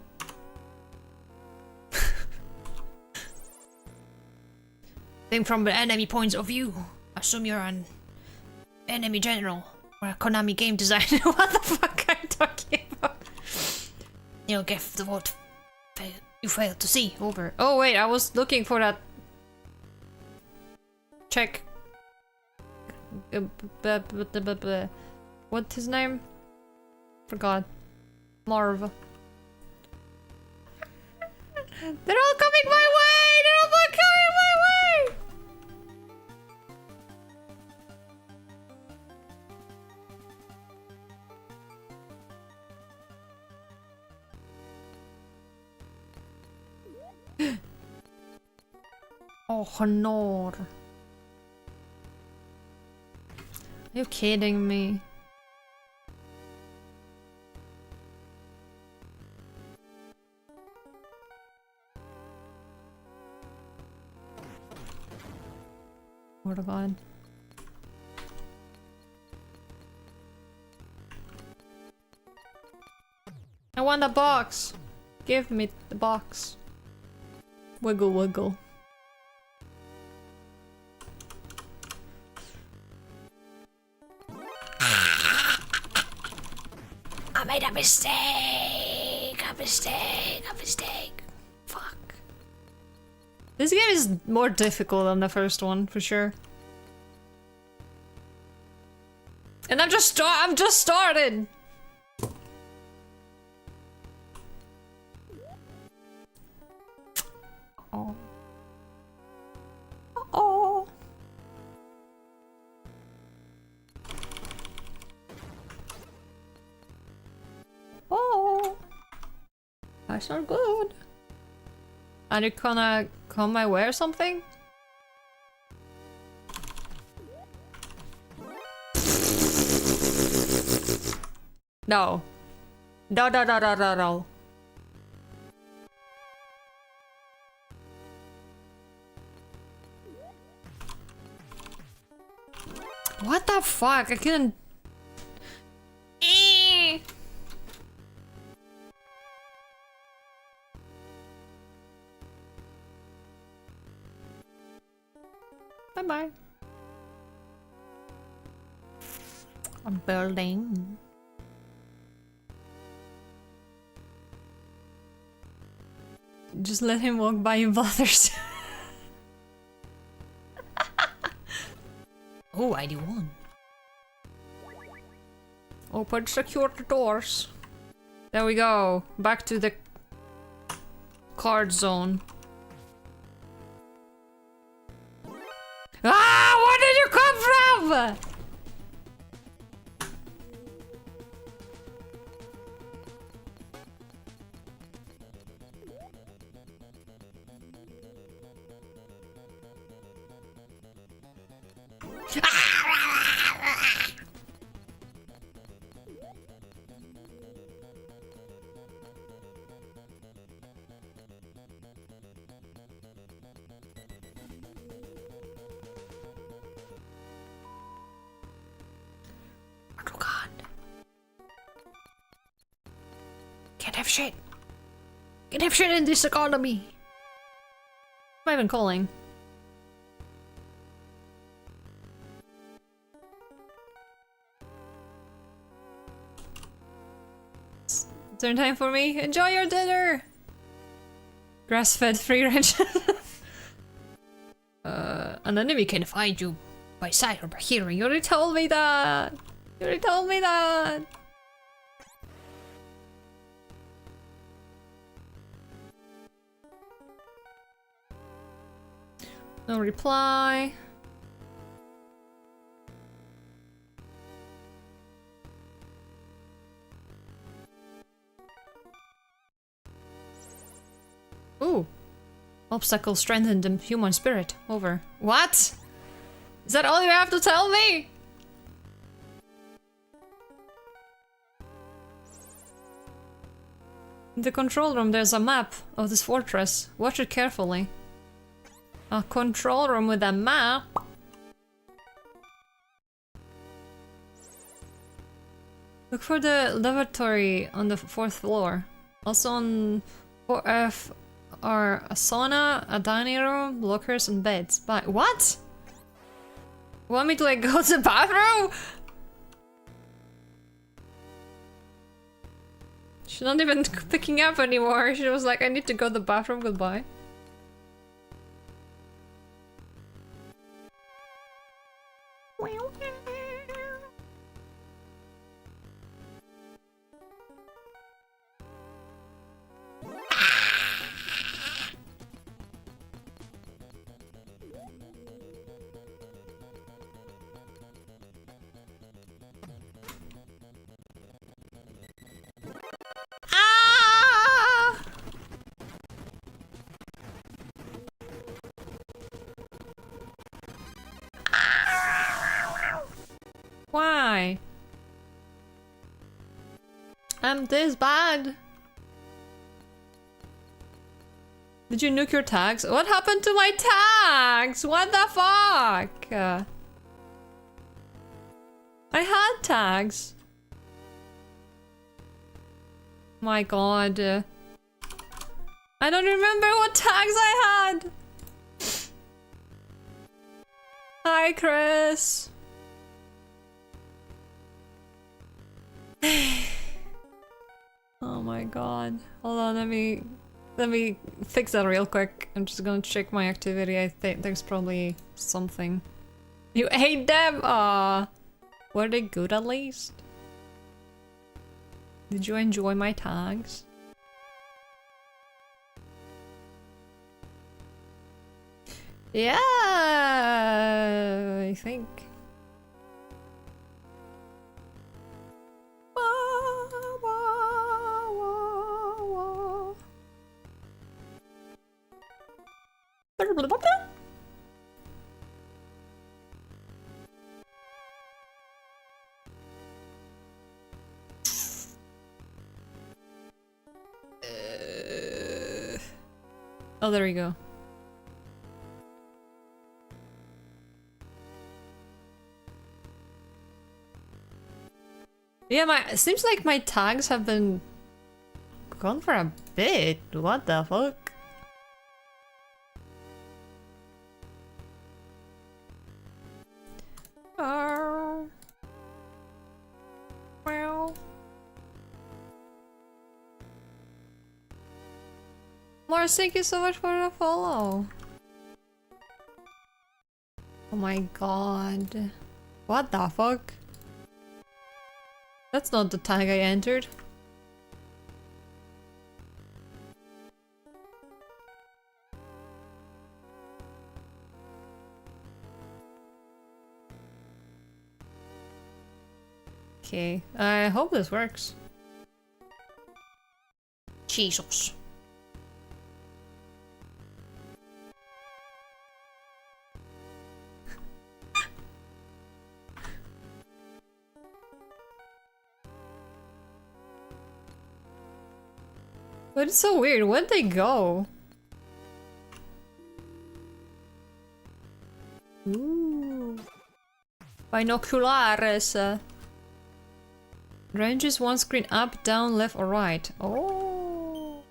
[SPEAKER 3] Think from the enemy points of view. Assume you're an enemy general or a Konami game designer.
[SPEAKER 2] What the fuck are you talking about?
[SPEAKER 3] You'll get the what you failed to see.
[SPEAKER 2] Over. Oh wait, I was looking for that. Check. What's his name? Forgot. Marv. They're all coming my way! They're all coming my way! Oh, honor. Are you kidding me? Word of God. I want the box! Give me the box. Wiggle wiggle.
[SPEAKER 3] I made a mistake! A mistake! A mistake! Fuck.
[SPEAKER 2] This game is more difficult than the first one, for sure. And I'm just started! Oh. Oh. Oh. That's not good. Are you gonna come my way or something? No. No, no, no, no, no, no. What the fuck? I couldn't. Bye bye. A building. Just let him walk by you, brothers.
[SPEAKER 3] Oh, ID1.
[SPEAKER 2] Open secure the doors. There we go. Back to the card zone. Ah! Where did you come from?
[SPEAKER 3] Can't have shit. Can't have shit in this economy.
[SPEAKER 2] Am I even calling? Turn time for me. Enjoy your dinner. Grass-fed free range.
[SPEAKER 3] An enemy can find you by sight or by hearing.
[SPEAKER 2] You already told me that. You already told me that. No reply. Ooh. Obstacle strengthened the human spirit. Over. What? Is that all you have to tell me? In the control room there's a map of this fortress. Watch it carefully. A control room with a map? Look for the lavatory on the 4th floor. Also on 4F are a sauna, a dining room, lockers, and beds. But what? Want me to like go to the bathroom? She's not even picking up anymore. She was like, I need to go to the bathroom, goodbye. Why? I'm this bad. Did you nuke your tags? What happened to my tags? What the fuck? I had tags. My god. I don't remember what tags I had. Hi, Chris. Oh my god. Hold on, let me fix that real quick. I'm just gonna check my activity. I think there's probably something. You ate them? Aw. Were they good at least? Did you enjoy my tags? Yeah, I think. Oh, there we go. Yeah, it seems like my tags have been gone for a bit. What the fuck? Well. Mars, thank you so much for the follow. Oh my god. What the fuck? That's not the tag I entered. Okay, I hope this works.
[SPEAKER 3] Jesus.
[SPEAKER 2] But it's so weird. Where'd they go? Ooh. Binoculares. Ranges one screen up, down, left, or right. Oh.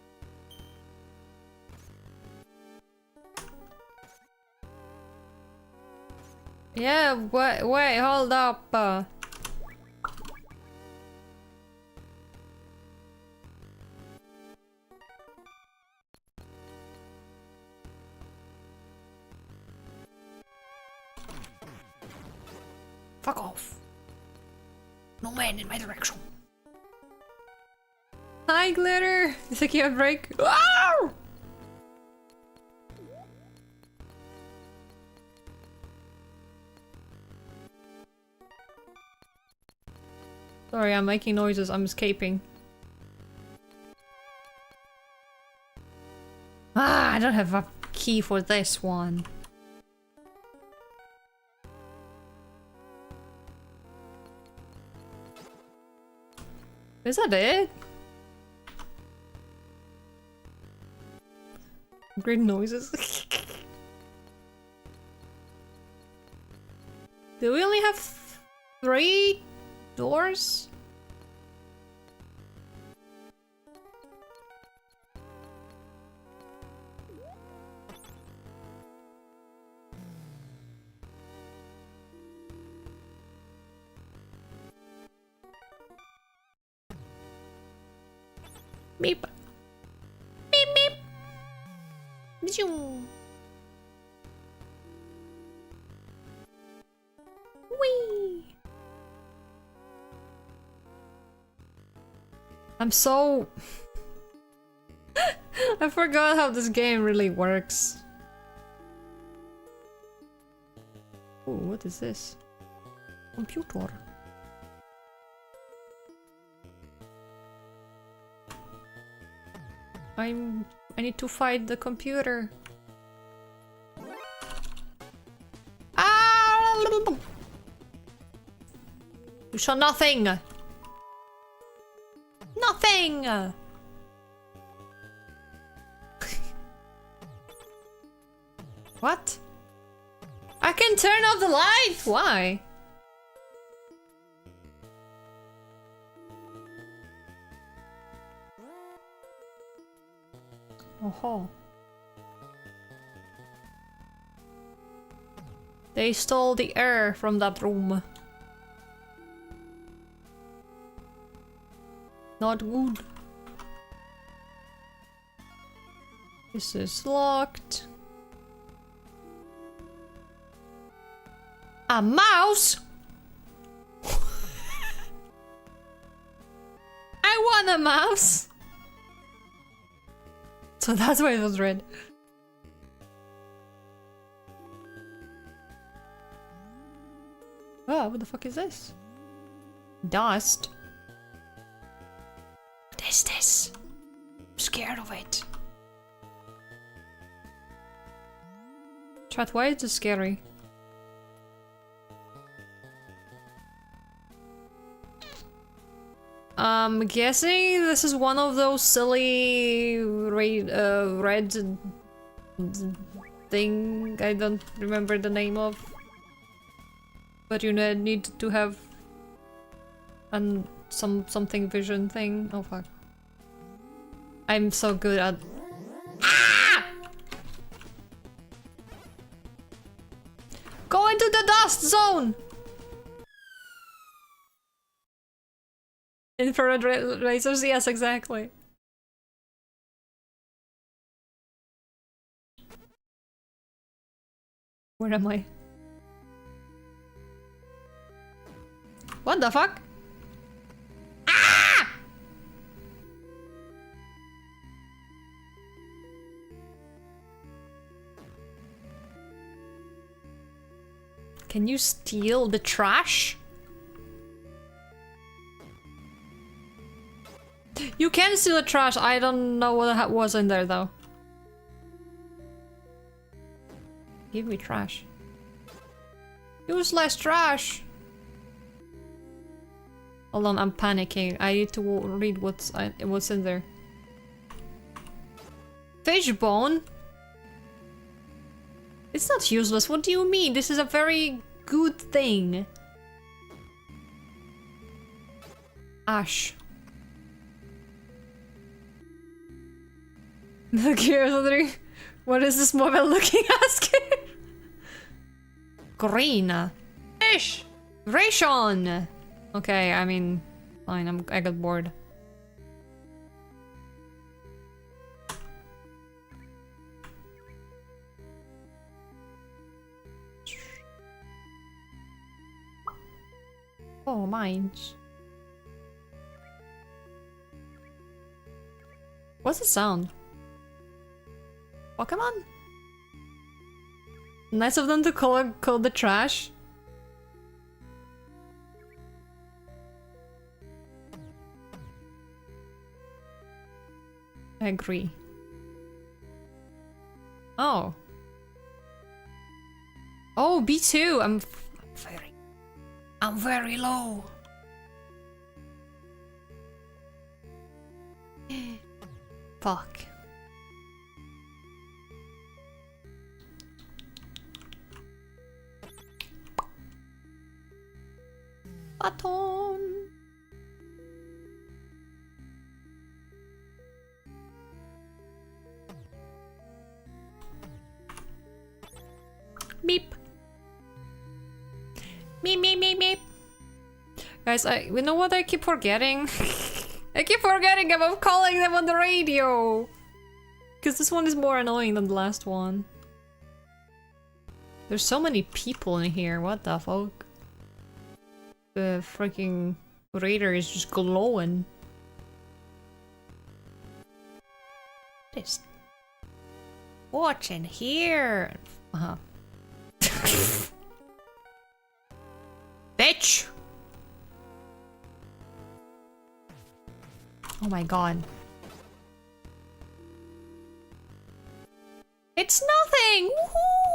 [SPEAKER 2] Yeah, wait, hold up.
[SPEAKER 3] Fuck off. No man in my direction.
[SPEAKER 2] Hi, Glitter! You think you have a break? Wow! Sorry, I'm making noises. I'm escaping. Ah, I don't have a key for this one. Is that it? Great noises. Do we only have 3 doors? Beep. Beep beep. Zoom. Whee. I'm so... I forgot how this game really works. Oh, what is this? Computer. I need to fight the computer. Ah! You shall nothing. Nothing. What? I can turn off the light. Why? Oh. They stole the air from that room. Not good. This is locked. A mouse? I want a mouse! So that's why it was red. Oh, what the fuck is this? Dust?
[SPEAKER 3] What is this? I'm scared of it.
[SPEAKER 2] Chat, why is this scary? I'm guessing this is one of those silly red thing I don't remember the name of. But you need to have an something vision thing. Oh fuck. I'm so good at... Go into the dust zone! Infrared lasers, yes, exactly. Where am I? What the fuck? Ah! Can you steal the trash? You can steal the trash. I don't know what was in there though. Give me trash. Use less trash. Hold on, I'm panicking. I need to read what's in there. Fish bone? It's not useless. What do you mean? This is a very good thing. Ash. Curiosity. What is this mobile looking asking? Green. Fish. Ration. Okay, I mean, fine. I got bored. Oh, mines. What's the sound? Pokemon? Nice of them to call the trash. I agree. Oh. Oh, B2.
[SPEAKER 3] I'm very low.
[SPEAKER 2] Fuck. Baton. Beep. Meep, meep, meep, meep. Guys, you know what I keep forgetting? I keep forgetting about calling them on the radio! Because this one is more annoying than the last one. There's so many people in here, what the fuck? The freaking radar is just glowing. What is... What's in here? Uh-huh. Bitch! Oh my god. It's nothing!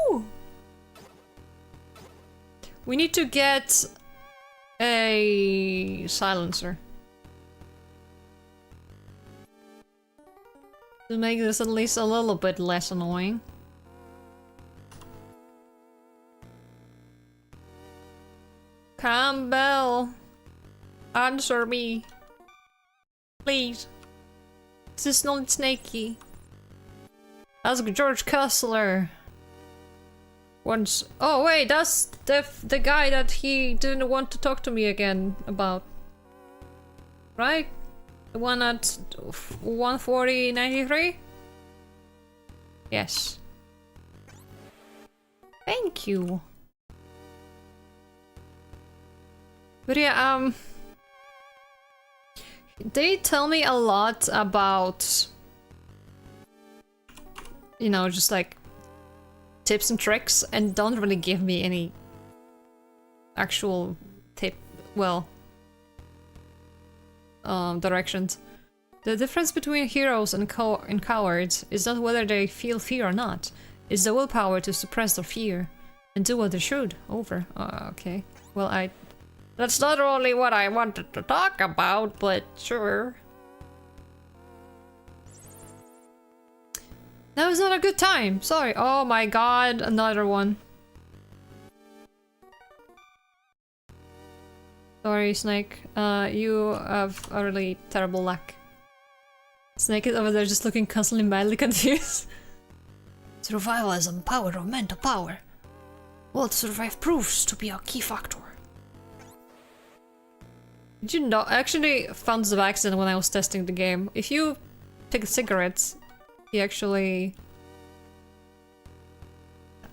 [SPEAKER 2] Woohoo! We need to get a silencer. To make this at least a little bit less annoying. Campbell, answer me. Please. This is not snaky. Ask George Kessler. Once. Oh wait, that's the guy that he didn't want to talk to me again about. Right? The one at 140.93? Yes. Thank you. But yeah, they tell me a lot about, you know, just like tips and tricks, and don't really give me any actual directions. The difference between heroes and cowards is not whether they feel fear or not. It's the willpower to suppress their fear and do what they should. Over. Okay. Well, that's not really what I wanted to talk about, but sure. That was not a good time. Sorry. Oh my god, another one. Sorry, Snake. You have a really terrible luck. Snake is over there just looking constantly mildly confused.
[SPEAKER 3] Survival is the power of mental power. Will to survive proves to be a key factor.
[SPEAKER 2] Did you know? I actually found this by accident when I was testing the game. If you take cigarettes, he actually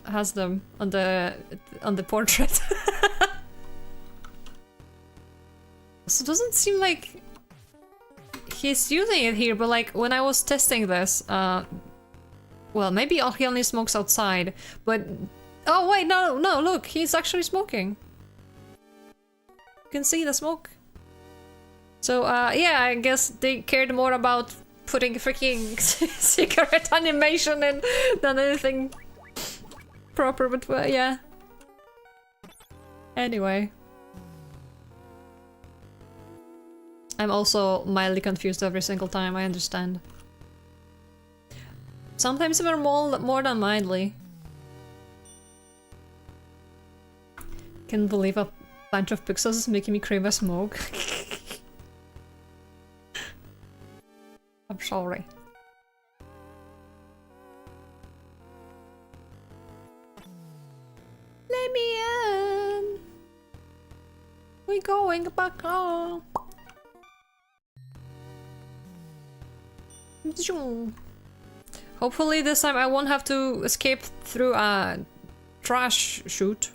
[SPEAKER 2] has them on the portrait. So it doesn't seem like he's using it here, but like when I was testing this, well, maybe he only smokes outside, but oh wait, no, look, he's actually smoking. You can see the smoke. So yeah, I guess they cared more about putting freaking cigarette animation in than anything proper, but yeah. Anyway. I'm also mildly confused every single time, I understand. Sometimes even more than mildly. Can't believe a bunch of pixels is making me crave a smoke. I'm sorry. Let me in! We're going back home! Hopefully this time I won't have to escape through a trash chute.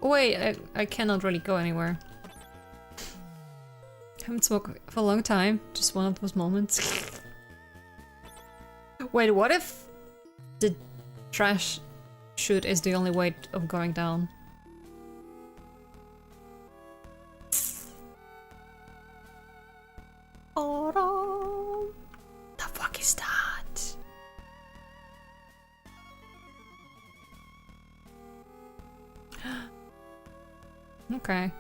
[SPEAKER 2] Wait, I cannot really go anywhere. Haven't smoked for a long time. Just one of those moments. Wait, what if the trash chute is the only way of going down?
[SPEAKER 3] Oh, the fuck is that?
[SPEAKER 2] Okay.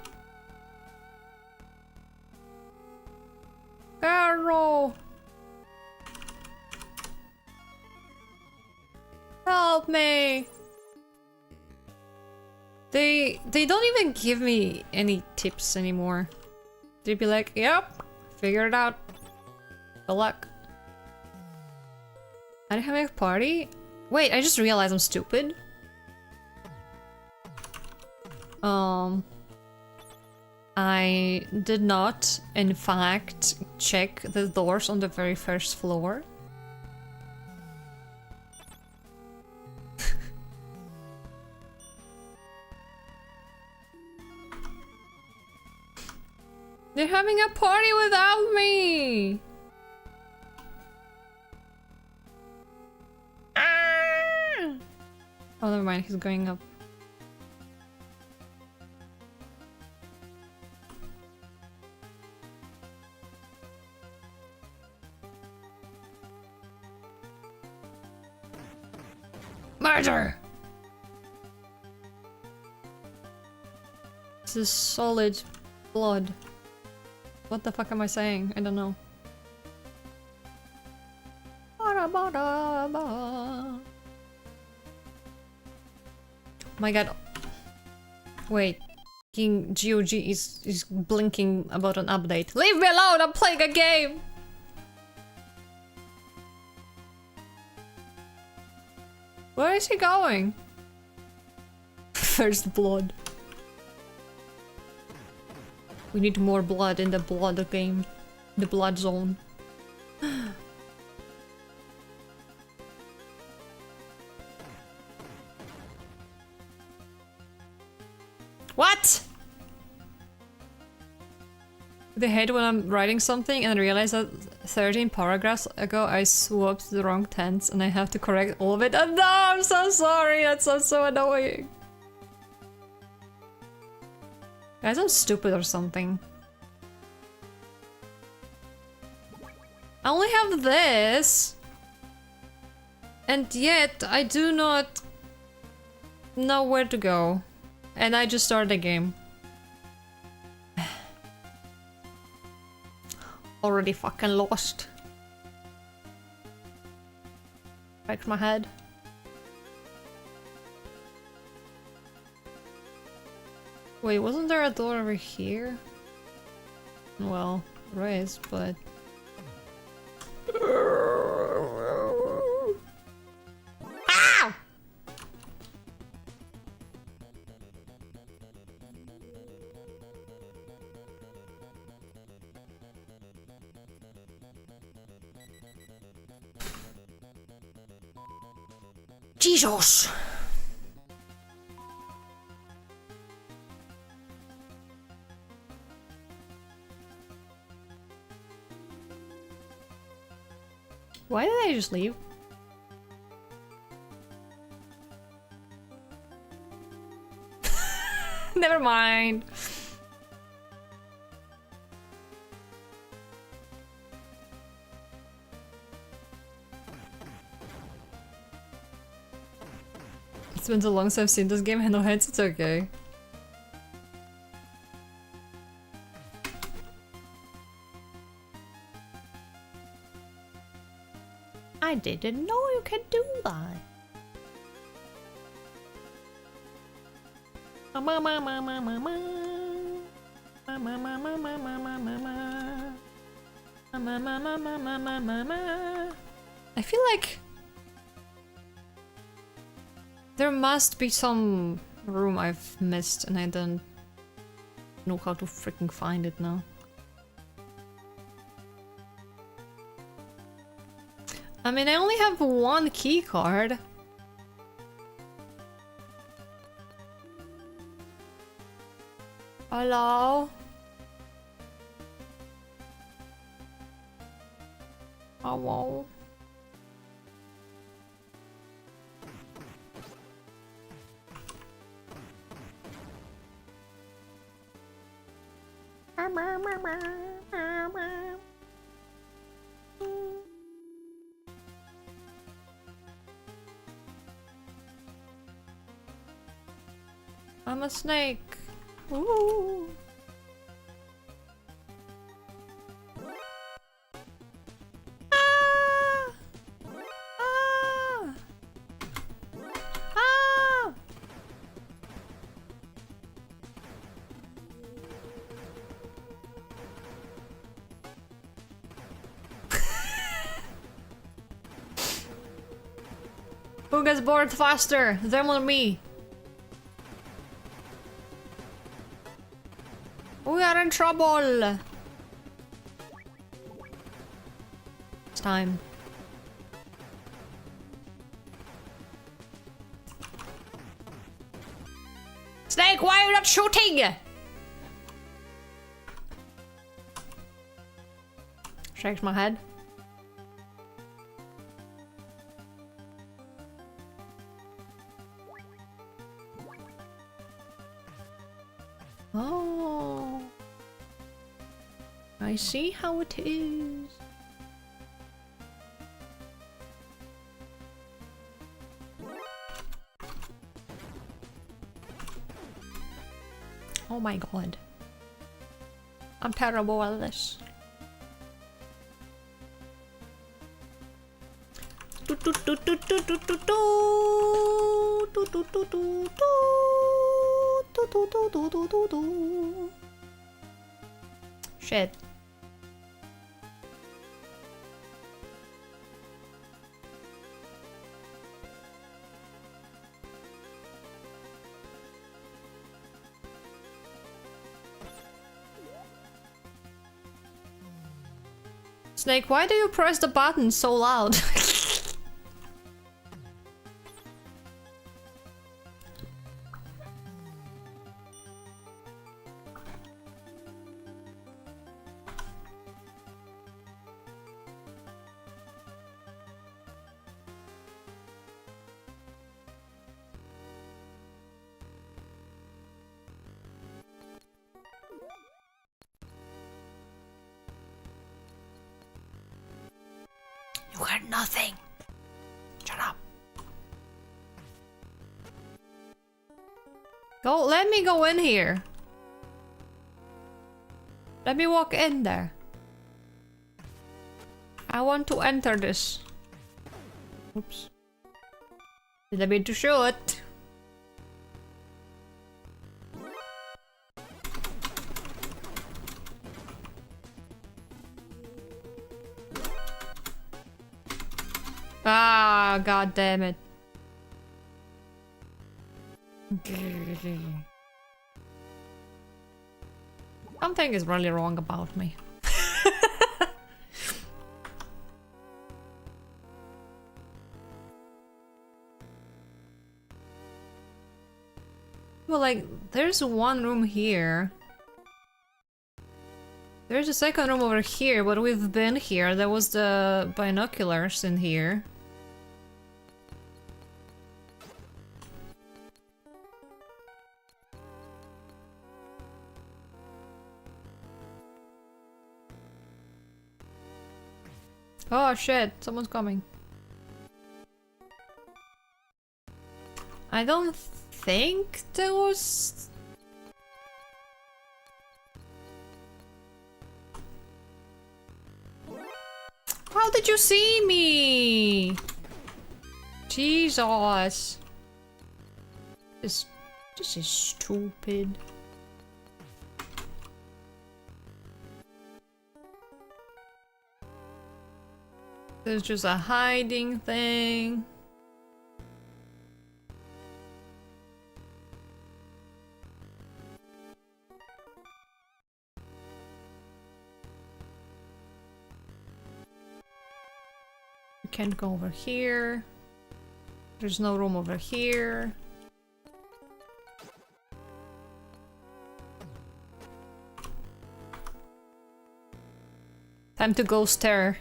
[SPEAKER 2] Arrow! Help me! They don't even give me any tips anymore. They'd be like, yep, figure it out. Good luck. I didn't have a party? Wait, I just realized I'm stupid. I did not, in fact, check the doors on the very first floor. They're having a party without me! Ah! Oh, never mind, he's going up. Murder! This is solid blood. What the fuck am I saying? I don't know. My god. Wait. King GOG is blinking about an update. Leave me alone! I'm playing a game! Where is he going? First blood. We need more blood in the blood game. The blood zone. What? They hate when I'm writing something and realize that 13 paragraphs ago I swapped the wrong tense and I have to correct all of it. Oh, no, I'm so sorry. That sounds so annoying. Guys, I'm stupid or something. I only have this. And yet, I do not know where to go. And I just started the game. Already fucking lost. Scratch my head. Wait, wasn't there a door over here? Well, there is, but... Ow!
[SPEAKER 3] Jesus!
[SPEAKER 2] Why did I just leave? Never mind. It's been so long since I've seen this game, and no heads, it's okay. I didn't know you could do that. I feel like there must be some room I've missed and I don't know how to freaking find it now. I mean, I only have one key card. Hello? Hello? I'm a snake. Ooh. Ah! Ah! Ah! Who gets bored faster? Them or me? We are in trouble! It's time. Snake, why are you not shooting? Shakes my head. Oh, I see how it is. Oh my god. I'm terrible at this. Shit. Snake, why do you press the button so loud?
[SPEAKER 3] You heard nothing. Shut up.
[SPEAKER 2] Go, let me go in here. Let me walk in there. I want to enter this. Oops. Did I mean to shoot? Ah, god damn it. Something is really wrong about me. Well, like, there's one room here. There's a second room over here, but we've been here. There was the binoculars in here. Oh shit, someone's coming. I don't think there was... How did you see me? Jesus. This is stupid. There's just a hiding thing. We can't go over here. There's no room over here. Time to go stare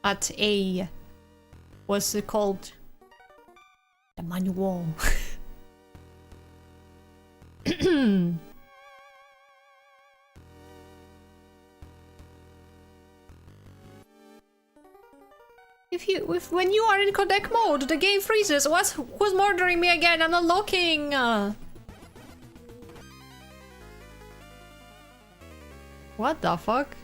[SPEAKER 2] at a... what's it called? The manual. When you are in codec mode, the game freezes. Who's murdering me again? I'm not looking. What the fuck?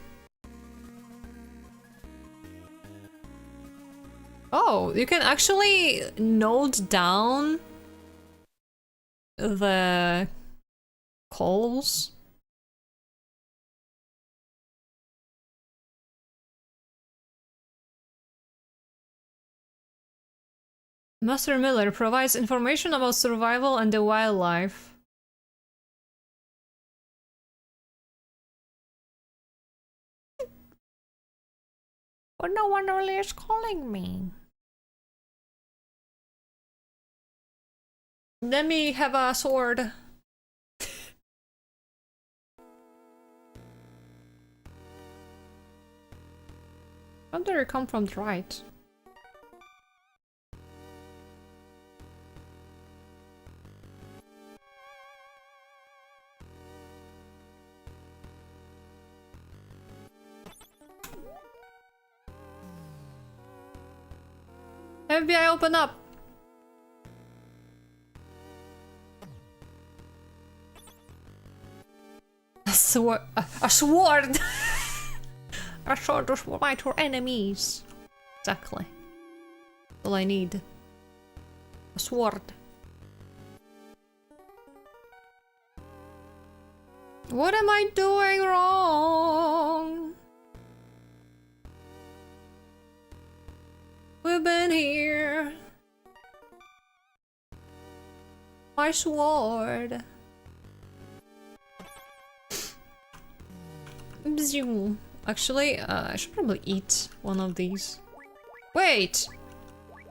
[SPEAKER 2] Oh, you can actually note down the calls. Master Miller provides information about survival and the wildlife. But no one really is calling me. Let me have a sword. Where did it come from? Right. FBI, open up! A sword! A sword! A sword to fight our enemies! Exactly. All I need. A sword. What am I doing wrong? We've been here. My sword. Actually, I should probably eat one of these. Wait!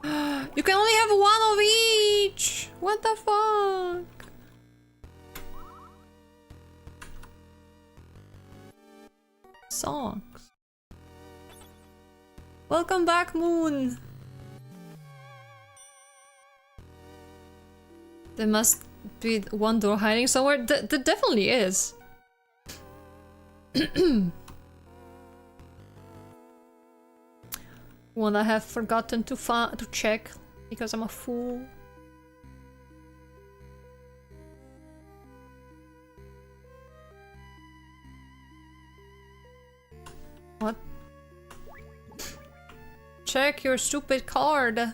[SPEAKER 2] You can only have one of each! What the fuck? Sucks. Welcome back, Moon! There must be one door hiding somewhere. There definitely is. One I have forgotten to check because I'm a fool. What? Check your stupid card.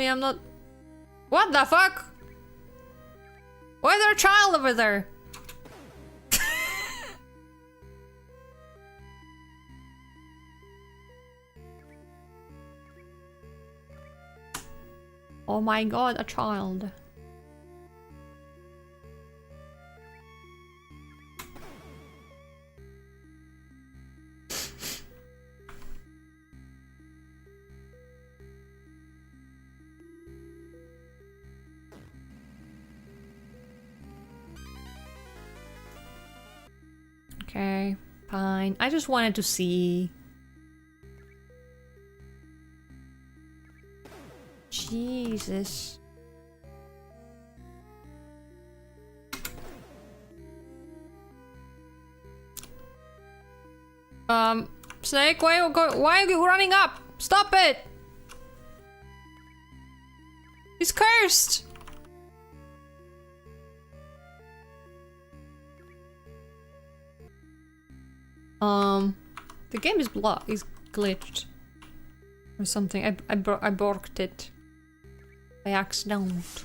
[SPEAKER 2] me I'm not... What the fuck? Why is there a child over there? Oh my god, a child. Okay, fine. I just wanted to see. Jesus. Snake, why are you running up? Stop it! He's cursed! The game is glitched. Or something. I borked it. By accident.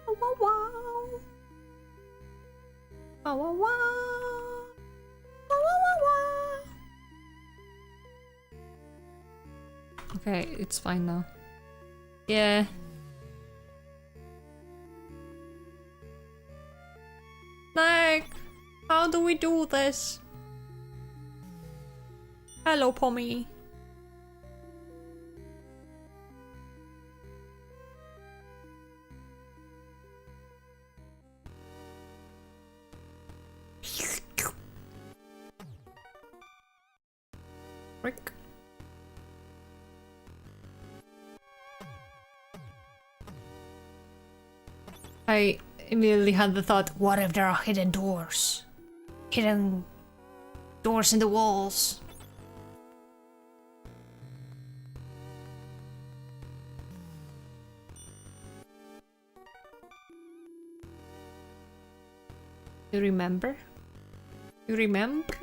[SPEAKER 2] Wow, wow. Wow, wow, wow. Wow, wow, wow. Okay, it's fine now. Yeah. Like, how do we do this? Hello, Pommy. Rick. I immediately had the thought,
[SPEAKER 3] What if there are hidden doors? Hidden doors in the walls.
[SPEAKER 2] you remember? You remember?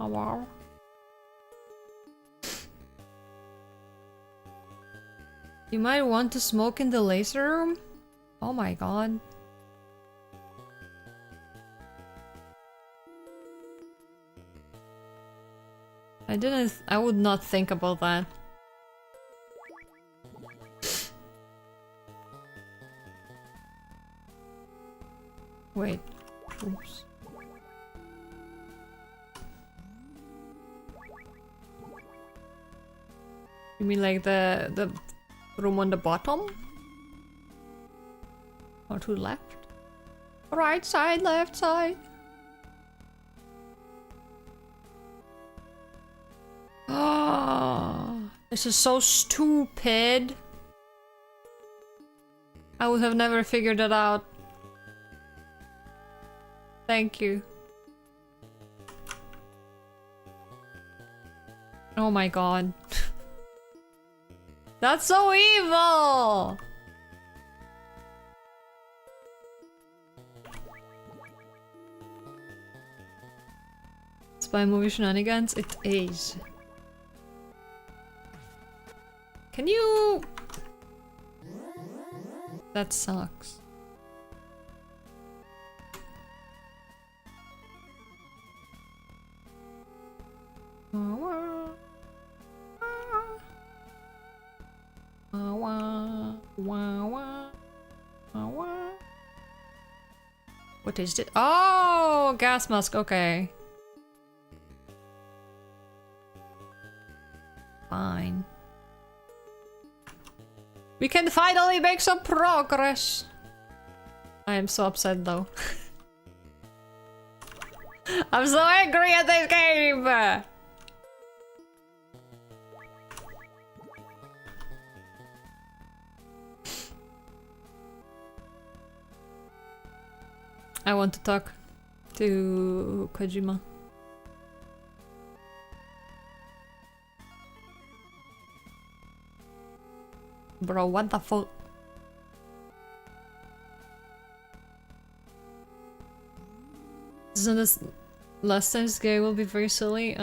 [SPEAKER 2] Oh wow. You might want to smoke in the laser room? Oh my god. I would not think about that. Wait. Oops. You mean like the room on the bottom? Or to the left? Right side, left side. Oh, this is so stupid. I would have never figured it out. Thank you. Oh my god. That's so evil! Spy movie shenanigans? It is. Can you... That sucks. What is it? Oh, gas mask. Okay. Fine. We can finally make some progress. I am so upset though. I'm so angry at this game. I want to talk to Kojima. Bro, what the fuck? So this last time's game will be very silly.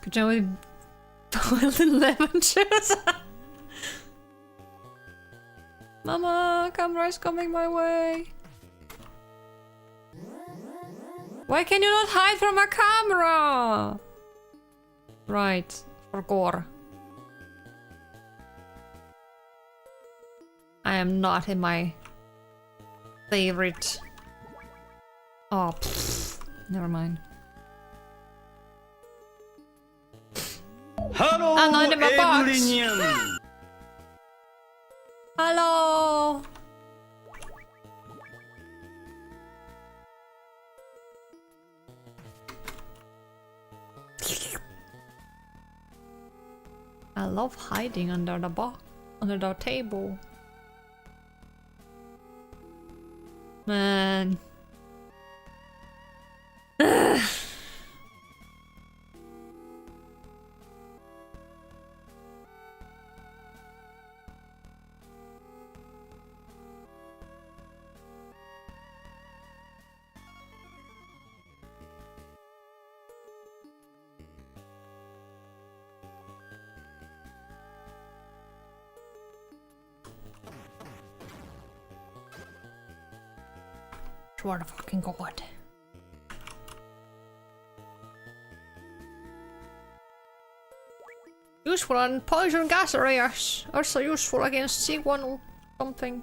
[SPEAKER 2] Good job with lemon juice. Mama, camera is coming my way. Why can you not hide from a camera? Right, for gore. I am not in my favorite. Oh, pfft. Never mind.
[SPEAKER 1] Hello,
[SPEAKER 2] I'm not in my box.
[SPEAKER 1] everyone.
[SPEAKER 2] Hello. I love hiding under the box, under the table. Man.
[SPEAKER 3] Swear to fucking God.
[SPEAKER 2] Useful on poison gas areas. Also useful against C1 or something.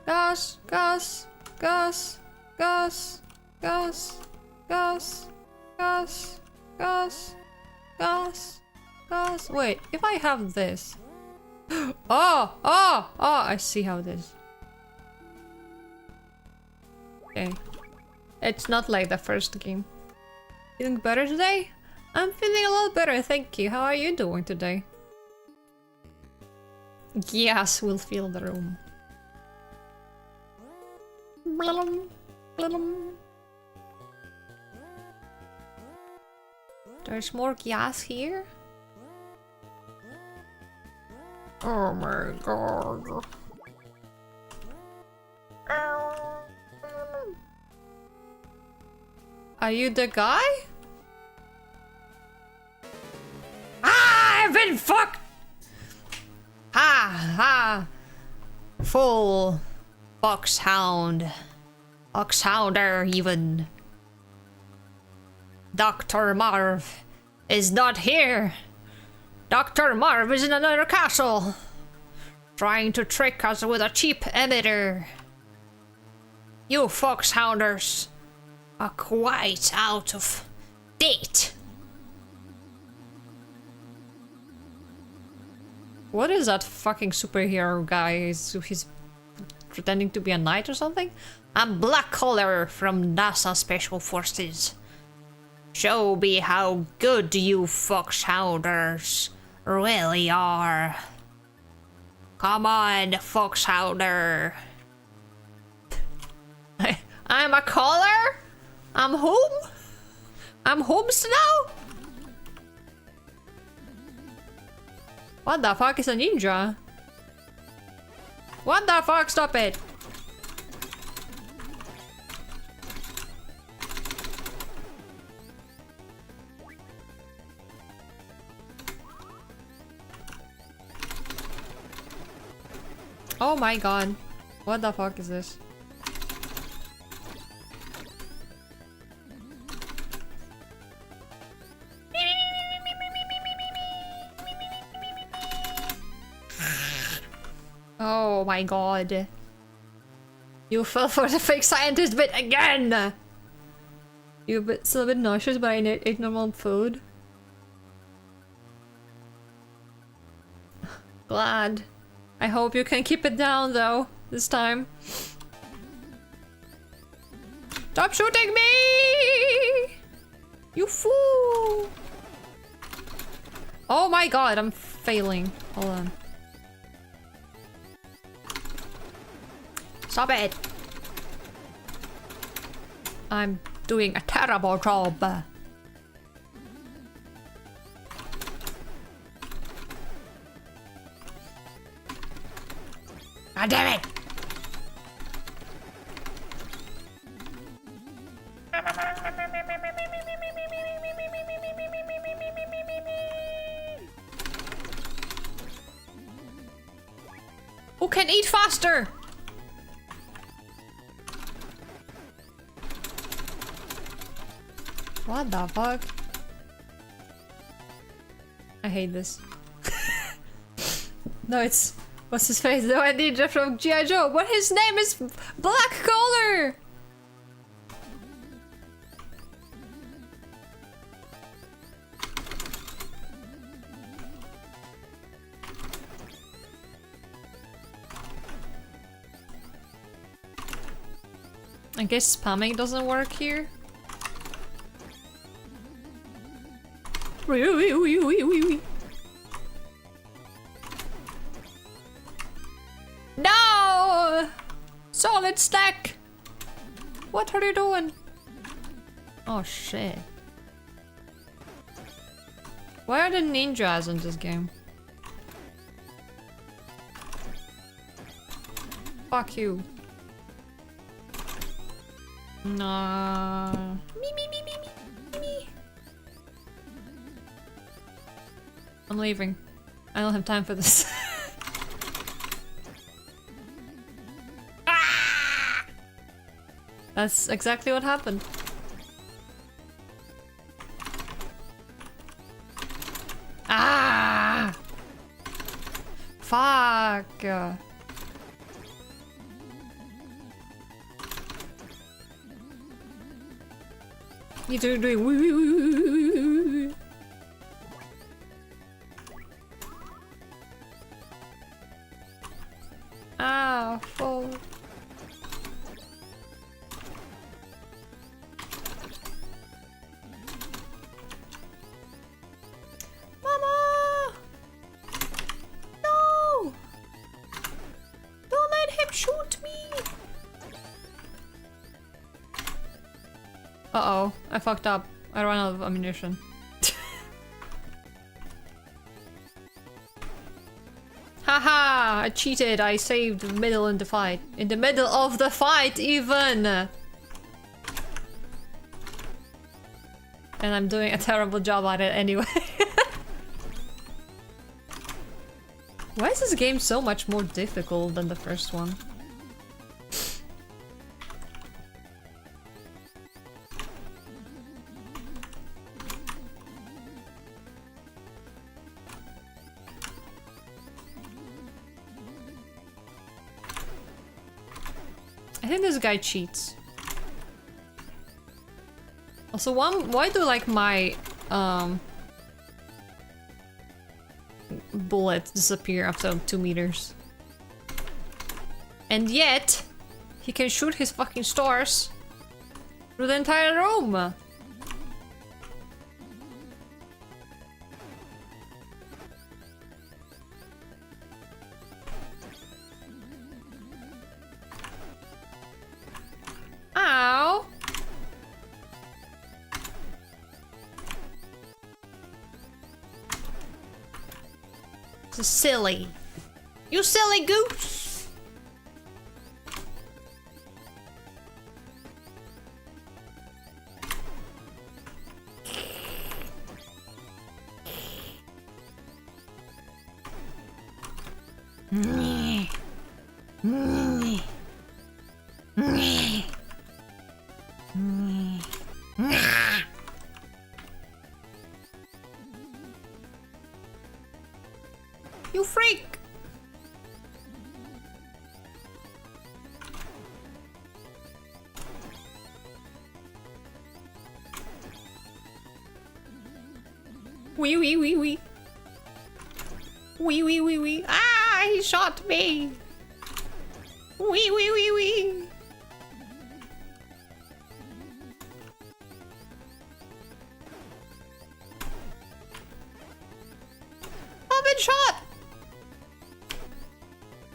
[SPEAKER 2] Gas, gas, gas, gas, gas, gas, gas, gas, gas, gas. Wait, if I have this. Oh, I see how it is. Okay. It's not like the first game. Feeling better today? I'm feeling a lot better, thank you. How are you doing today? Yes, we'll fill the room. Blum, blum. There's more gas here? Oh my god. Are you the guy? Ah, I've been fucked! Ha! Full foxhound. Foxhounder, even. Dr. Marv is not here. Dr. Marv is in another castle. Trying to trick us with a cheap emitter. You foxhounders are quite out of date. What is that fucking superhero guy? He's pretending to be a knight or something? I'm Black Collar from NASA Special Forces. Show me how good you foxhounders really are. Come on, foxhounder. I'm a collar? I'm home? I'm homes now? What the fuck is a ninja? What the fuck? Stop it. Oh my god. What the fuck is this? Oh my god. You fell for the fake scientist bit again! You're still a bit nauseous, but I ate normal food. Glad. I hope you can keep it down though, this time. Stop shooting me! You fool! Oh my god, I'm failing. Hold on. Stop it! I'm doing a terrible job.
[SPEAKER 3] God damn it!
[SPEAKER 2] Who can eat faster? What the fuck? I hate this. No, it's... What's his face? The white ninja from G.I. Joe. But his name is Black Collar! I guess spamming doesn't work here. No! Solid stack! What are you doing? Oh shit. Why are the ninjas in this game? Fuck you. No. Me. I'm leaving. I don't have time for this. Ah! That's exactly what happened. Ah! Fuck. You're doing. Ah, full. Mama! No! Don't let him shoot me! Uh-oh, I fucked up. I ran out of ammunition. Haha! I cheated. I saved the middle in the fight. In the middle of the fight, even! And I'm doing a terrible job at it anyway. Why is this game so much more difficult than the first one? I think this guy cheats. Also, why do like my bullets disappear after 2 meters? And yet, he can shoot his fucking stars through the entire room. Ow! This is silly. You silly goose! You freak! Wee. Ah! he shot me! Wee wee wee wee! I've been shot!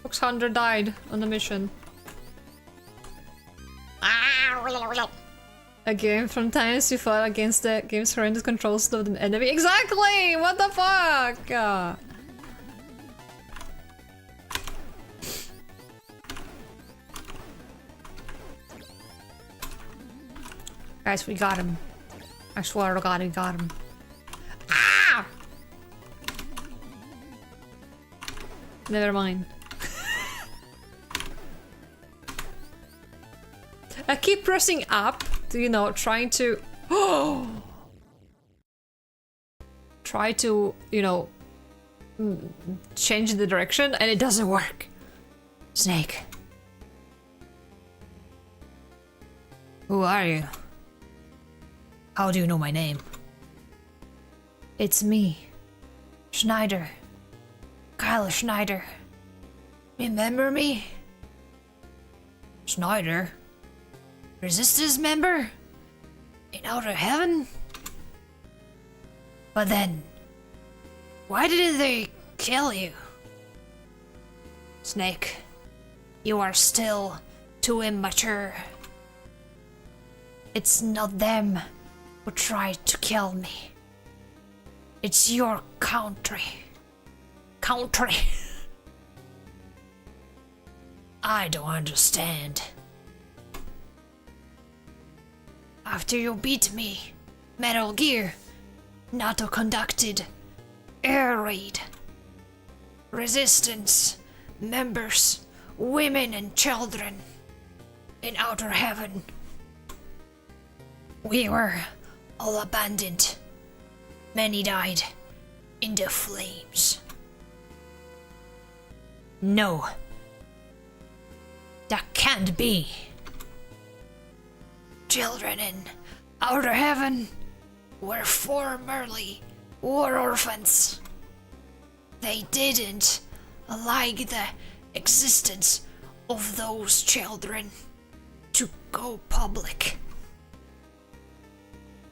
[SPEAKER 2] 600 died on the mission. A game from times you fought against the game's horrendous controls of the enemy. Exactly! What the fuck? Guys, we got him. I swear to God, we got him. Ah! Never mind. I keep pressing up to, you know, trying to... try to, you know, change the direction, and it doesn't work. Snake. Who are you? How do you know my name? It's me. Schneider. Kyle Schneider. Remember me? Schneider? Resistance member? In outer heaven? But then, why didn't they kill you? Snake, you are still too immature. It's not them who tried to kill me. It's your country. Country. I don't understand. After you beat me, Metal Gear, NATO conducted air raid. Resistance members, women and children in outer heaven. We were all abandoned. Many died in the flames. No. That can't be. Children in outer heaven were formerly war orphans. They didn't like the existence of those children to go public.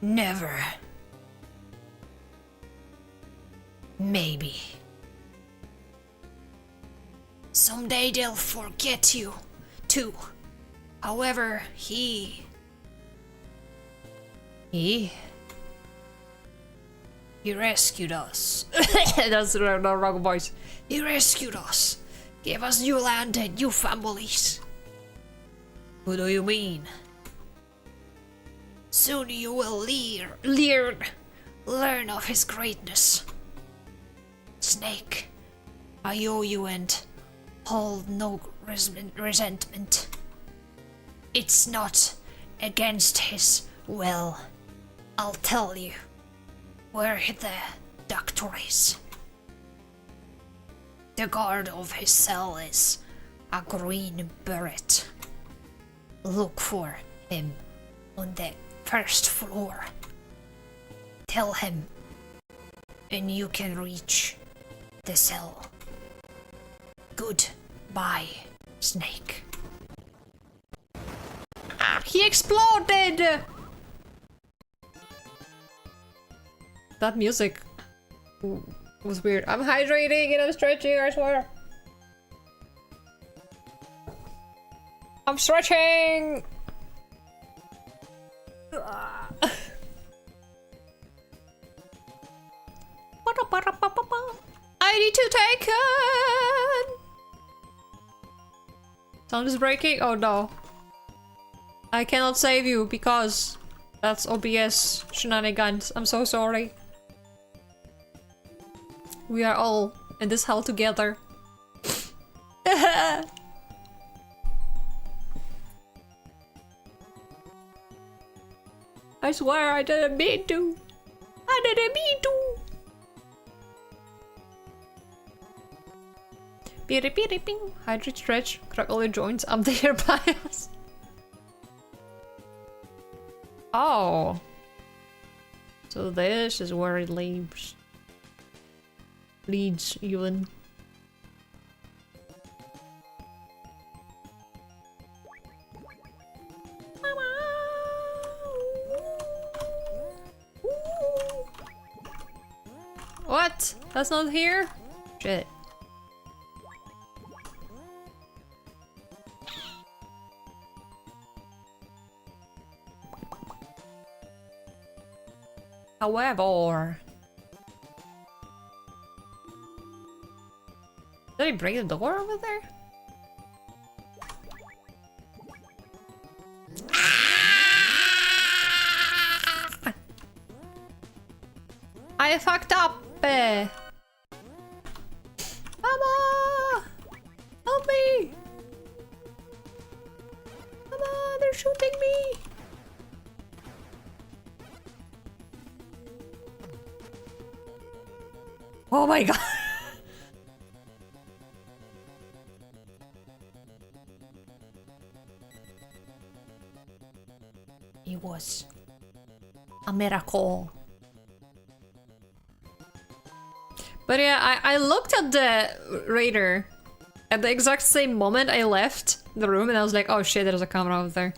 [SPEAKER 2] Never. Maybe. Someday they'll forget you, too. However, he... He rescued us. That's the wrong voice. He rescued us. Gave us new land and new families. Who do you mean? Soon you will learn of his greatness. Snake, I owe you and hold no resentment. It's not against his will. I'll tell you where the doctor is. The guard of his cell is a green beret. Look for him on the first floor. Tell him, and you can reach the cell. Goodbye, Snake. He exploded! That music was weird. I'm hydrating and I'm stretching, I swear. I'm stretching! I need to take it! Sound is breaking? Oh no. I cannot save you because that's OBS shenanigans. I'm so sorry. We are all in this hell together. I swear I didn't mean to. I didn't mean to. Beep beep ping. Hydrate, stretch, crack all your joints. I'm there by us. Oh. So this is where it leads even. What? That's not here? Shit. However... Did he break the door over there? I fucked up! Mama! Help me! Mama, they're shooting me! Oh my god!
[SPEAKER 3] It was
[SPEAKER 2] A miracle. But yeah, I looked at the radar at the exact same moment I left the room and I was like, oh shit, there's a camera over there.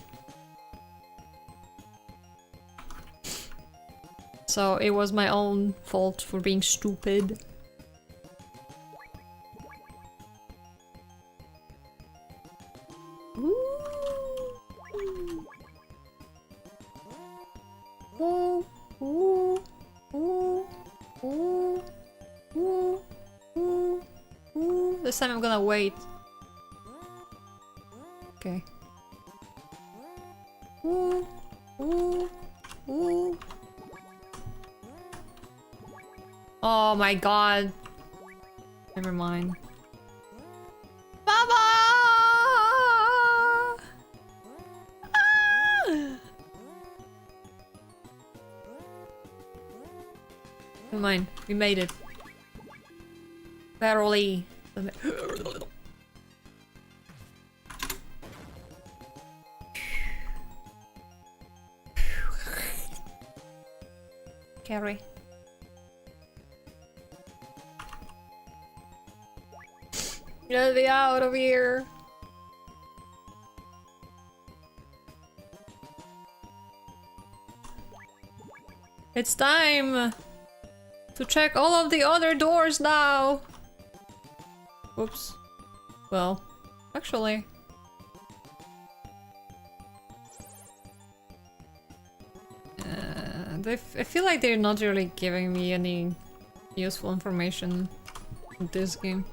[SPEAKER 2] So it was my own fault for being stupid. Ooh. Ooh. Ooh. Ooh. Ooh. Ooh. Ooh. This time I'm gonna wait. Okay. Ooh. Ooh. Ooh. Oh my god. Never mind. Baba! Ah! Never mind. We made it. Barely. Carry. Get me out of here. It's time to check all of the other doors now. Whoops. Well, actually. I feel like they're not really giving me any useful information in this game.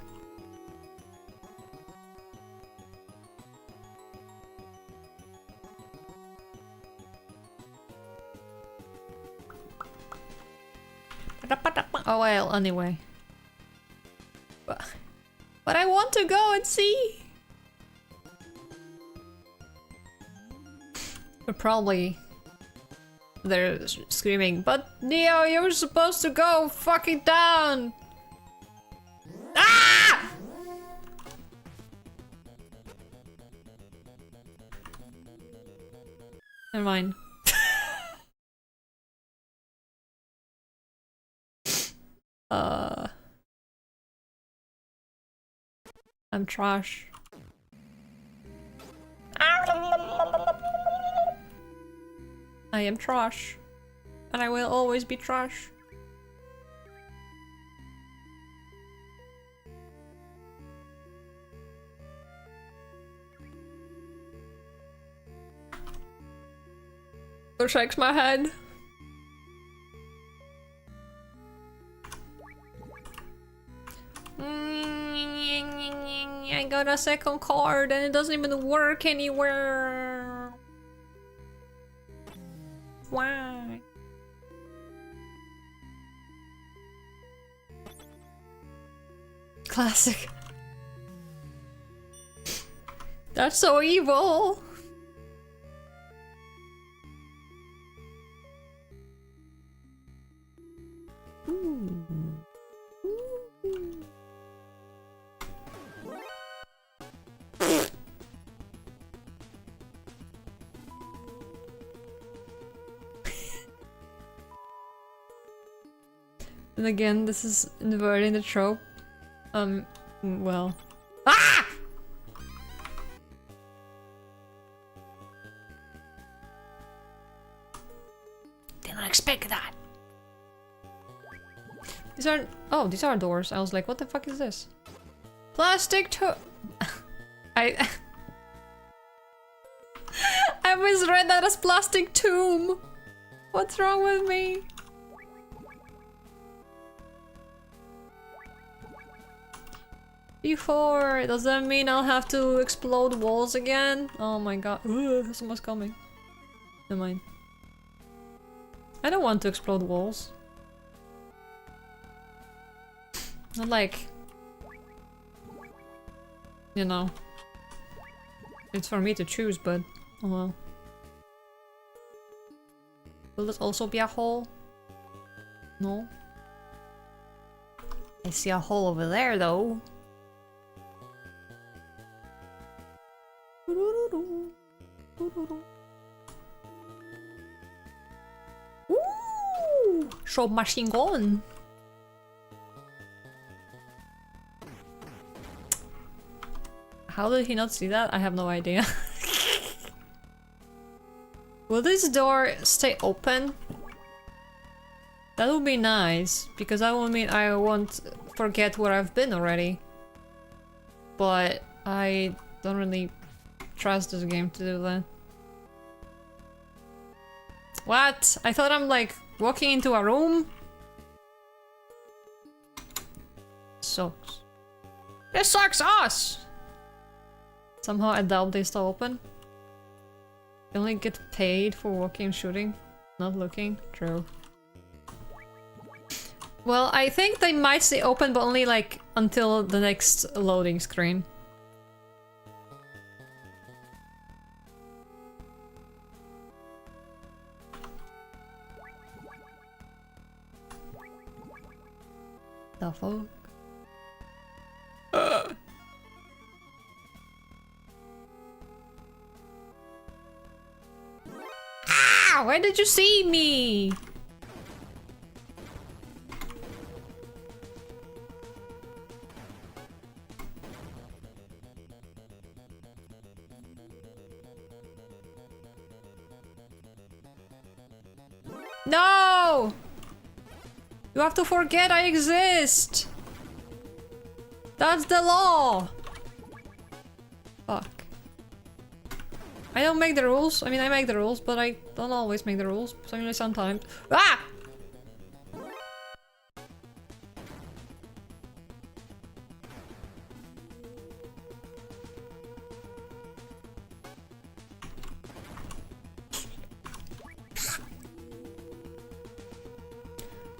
[SPEAKER 2] Oh well, anyway. But I want to go and see! Probably they're screaming, but Neo, you were supposed to go fucking down! Ah! Never mind. I'm trash. I am trash. And I will always be trash. Or shakes my head. I got a second card and it doesn't even work anywhere. Why? Classic. That's so evil. Ooh. And again, this is inverting the trope. Well. Ah!
[SPEAKER 3] Didn't expect that.
[SPEAKER 2] These aren't... Oh, these are doors. I was like, what the fuck is this? Plastic to... I... I misread that as plastic tomb. What's wrong with me? Before, does that mean I'll have to explode walls again? Oh my god. Ugh, someone's coming. Never mind. I don't want to explode walls. Not like... You know. It's for me to choose, but... Oh well. Will this also be a hole? No? I see a hole over there, though. Ooh! Submachine gun! How did he not see that? I have no idea. Will this door stay open? That would be nice, because that would mean I won't forget where I've been already. But I don't really trust this game to do that. What? I thought I'm like walking into a room? Sucks. This sucks us! Somehow I doubt they still open. You only get paid for walking and shooting, not looking. True. Well, I think they might stay open, but only like until the next loading screen. The fuck? Ah! Why did you see me? No! You have to forget I exist! That's the law! Fuck. I don't make the rules. I mean, I make the rules, but I don't always make the rules. Only sometimes. Ah!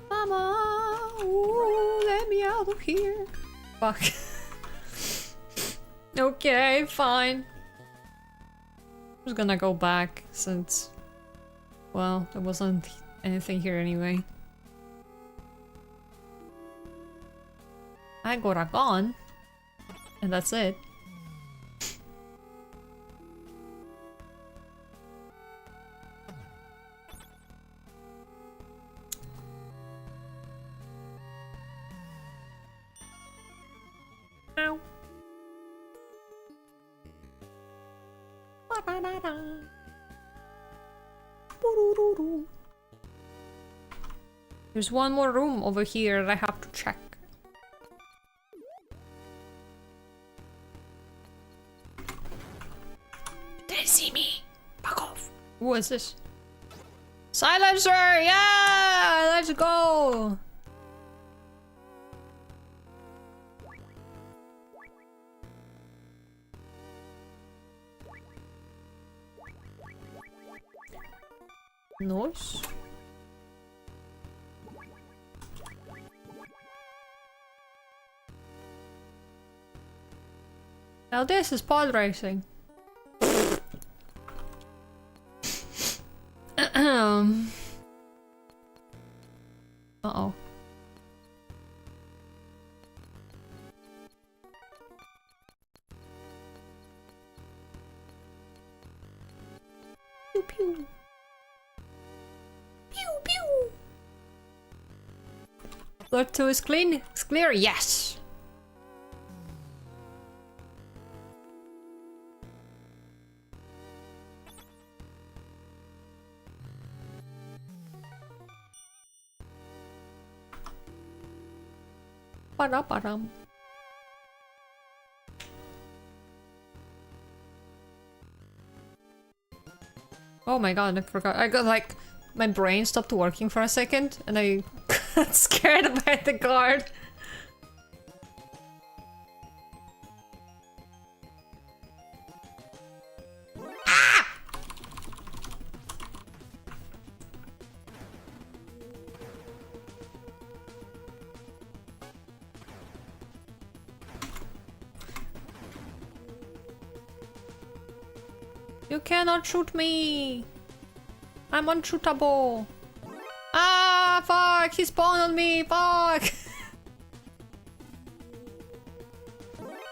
[SPEAKER 2] Mama, ooh, let me out of here. Fuck. Okay, fine. I'm just gonna go back since, well, there wasn't anything here anyway. I got a gun, and that's it. Ow. There's one more room over here that I have to check.
[SPEAKER 3] Didn't see me. Back off.
[SPEAKER 2] What is this? Silencer! Yeah! Let's go! Nice. Now this is pod racing. Uh-oh. Pew pew. Pew pew. Floor 2 is clean. It's clear. Yes. Ba-da-ba-dum. Oh my god, I forgot. I got like... My brain stopped working for a second and I got scared by the guard. You cannot shoot me! I'm unshootable! Ah, fuck! He spawned on me! Fuck!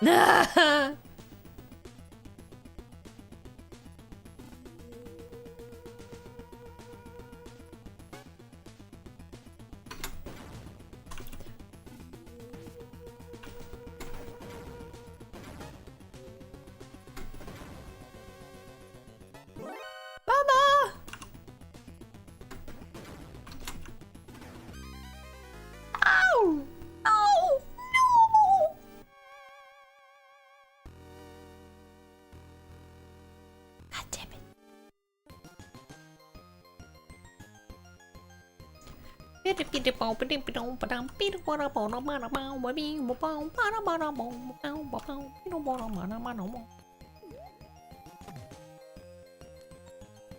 [SPEAKER 2] Nah! Mama! Ow! Oh! No! God damn it.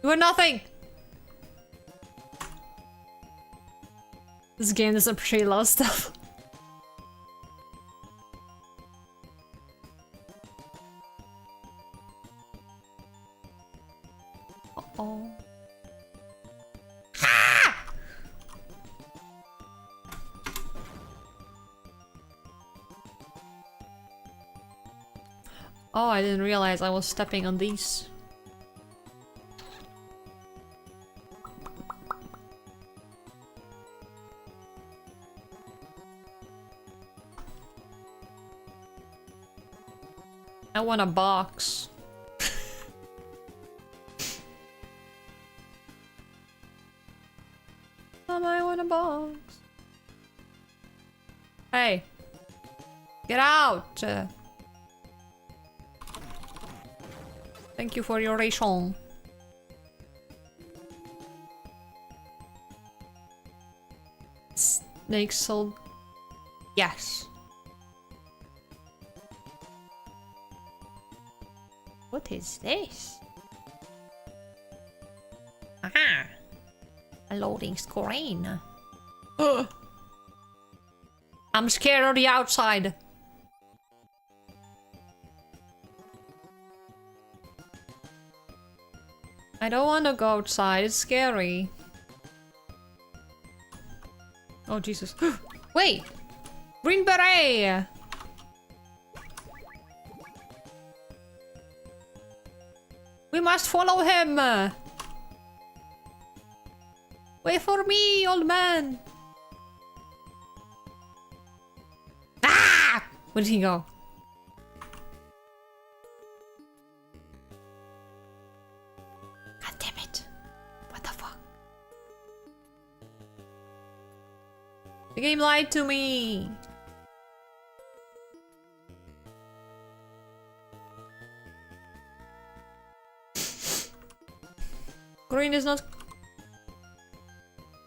[SPEAKER 2] You are nothing! This game doesn't appreciate a lot of stuff. Uh-oh. Ah! Oh, I didn't realize I was stepping on these. I want a box. I want a box. Hey. Get out! Thank you for your ration. Snake sold. Yes. What is this? Aha! A loading screen. I'm scared of the outside. I don't want to go outside, it's scary. Oh Jesus. Wait! Green beret! We must follow him! Wait for me, old man! Ah! Where did he go? God damn it. What the fuck? The game lied to me! Green is not...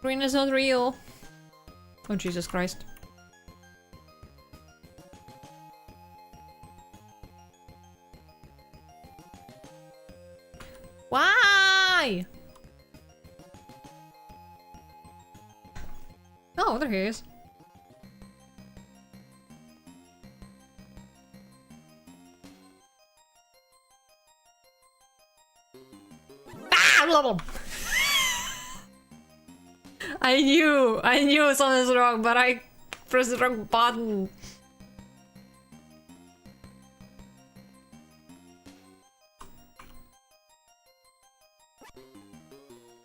[SPEAKER 2] Green is not real. Oh, Jesus Christ. Why? Oh, there he is. Ah, love him. I knew something's wrong, but I pressed the wrong button.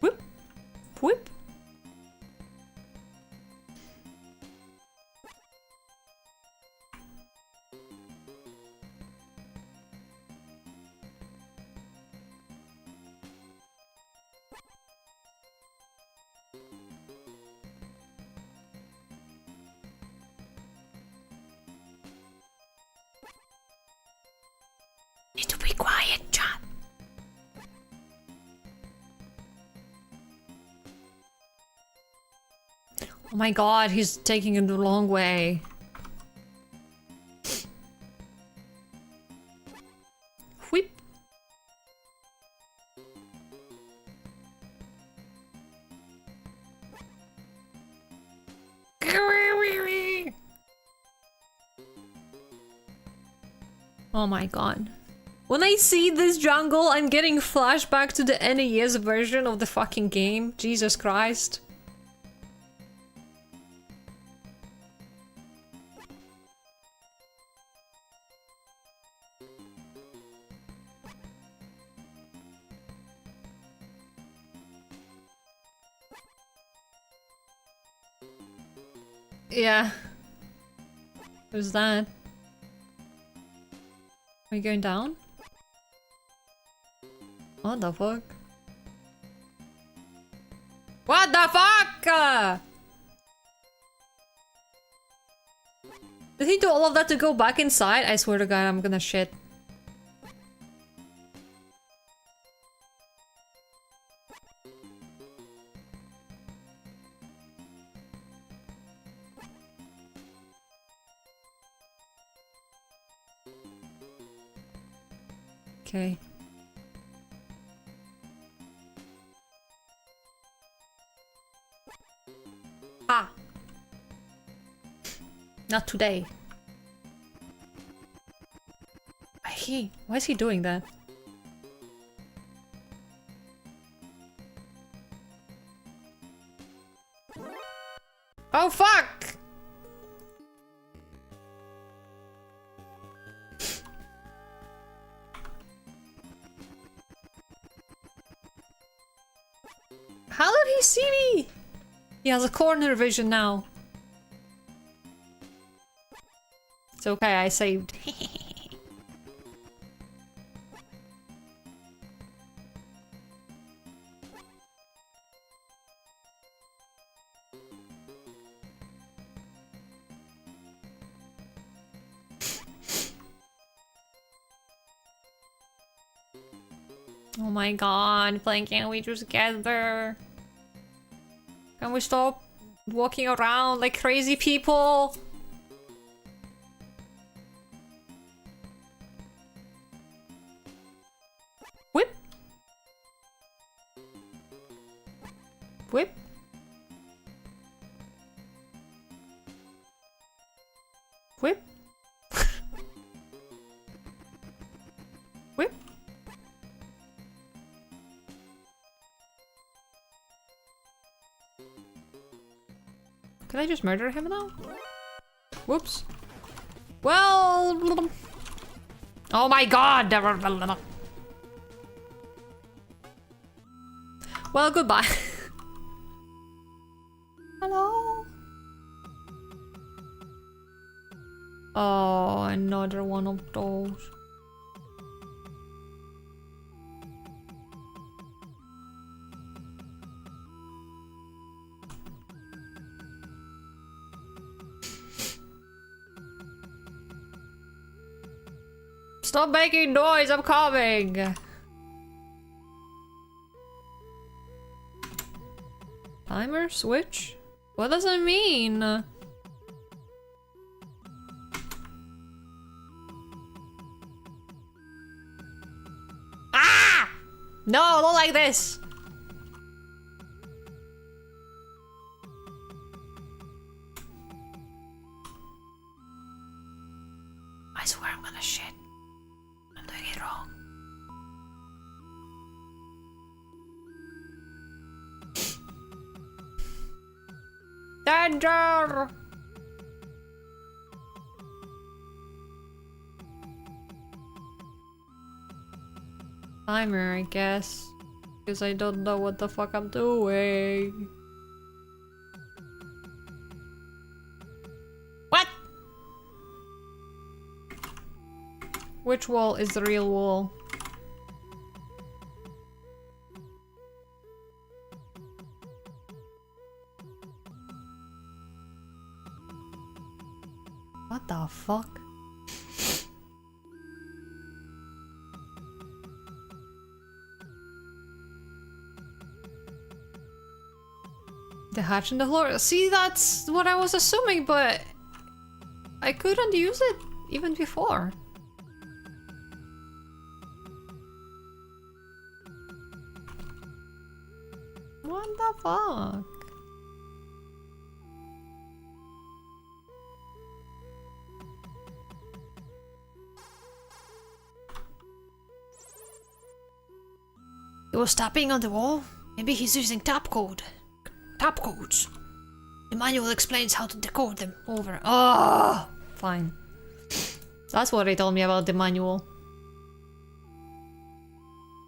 [SPEAKER 2] Whoop, whoop. Oh my god, he's taking it the long way. Whip. Oh my god. When I see this jungle, I'm getting flashback to the NES version of the fucking game. Jesus Christ. Yeah. Who's that? Are you going down? What the fuck? What the fuck? Did he do all of that to go back inside? I swear to god, I'm gonna shit. Okay. Ah! Not today. Why is he doing that? Oh fuck! How did he see me? He has a corner vision now. It's okay, I saved. Oh my god, playing Can We Just Together? Can we stop walking around like crazy people? Whip! Whip! Whip! Whip! Can I just murder him now? Whoops. Well... Oh my god! Well, goodbye. Hello? Oh, another one of those. Stop making noise, I'm coming! Timer switch? What does it mean? Ah! No, not like this! I swear I'm gonna shit. I'm doing it wrong. Danger! Timer, I guess. Because I don't know what the fuck I'm doing. What? Which wall is the real wall? What the fuck? The hatch in the floor. See, that's what I was assuming, but I couldn't use it even before. What the fuck?
[SPEAKER 3] He was tapping on the wall. Maybe he's using tap code. Tap codes. The manual explains how to decode them. Over.
[SPEAKER 2] Oh, fine. That's what they told me about the manual.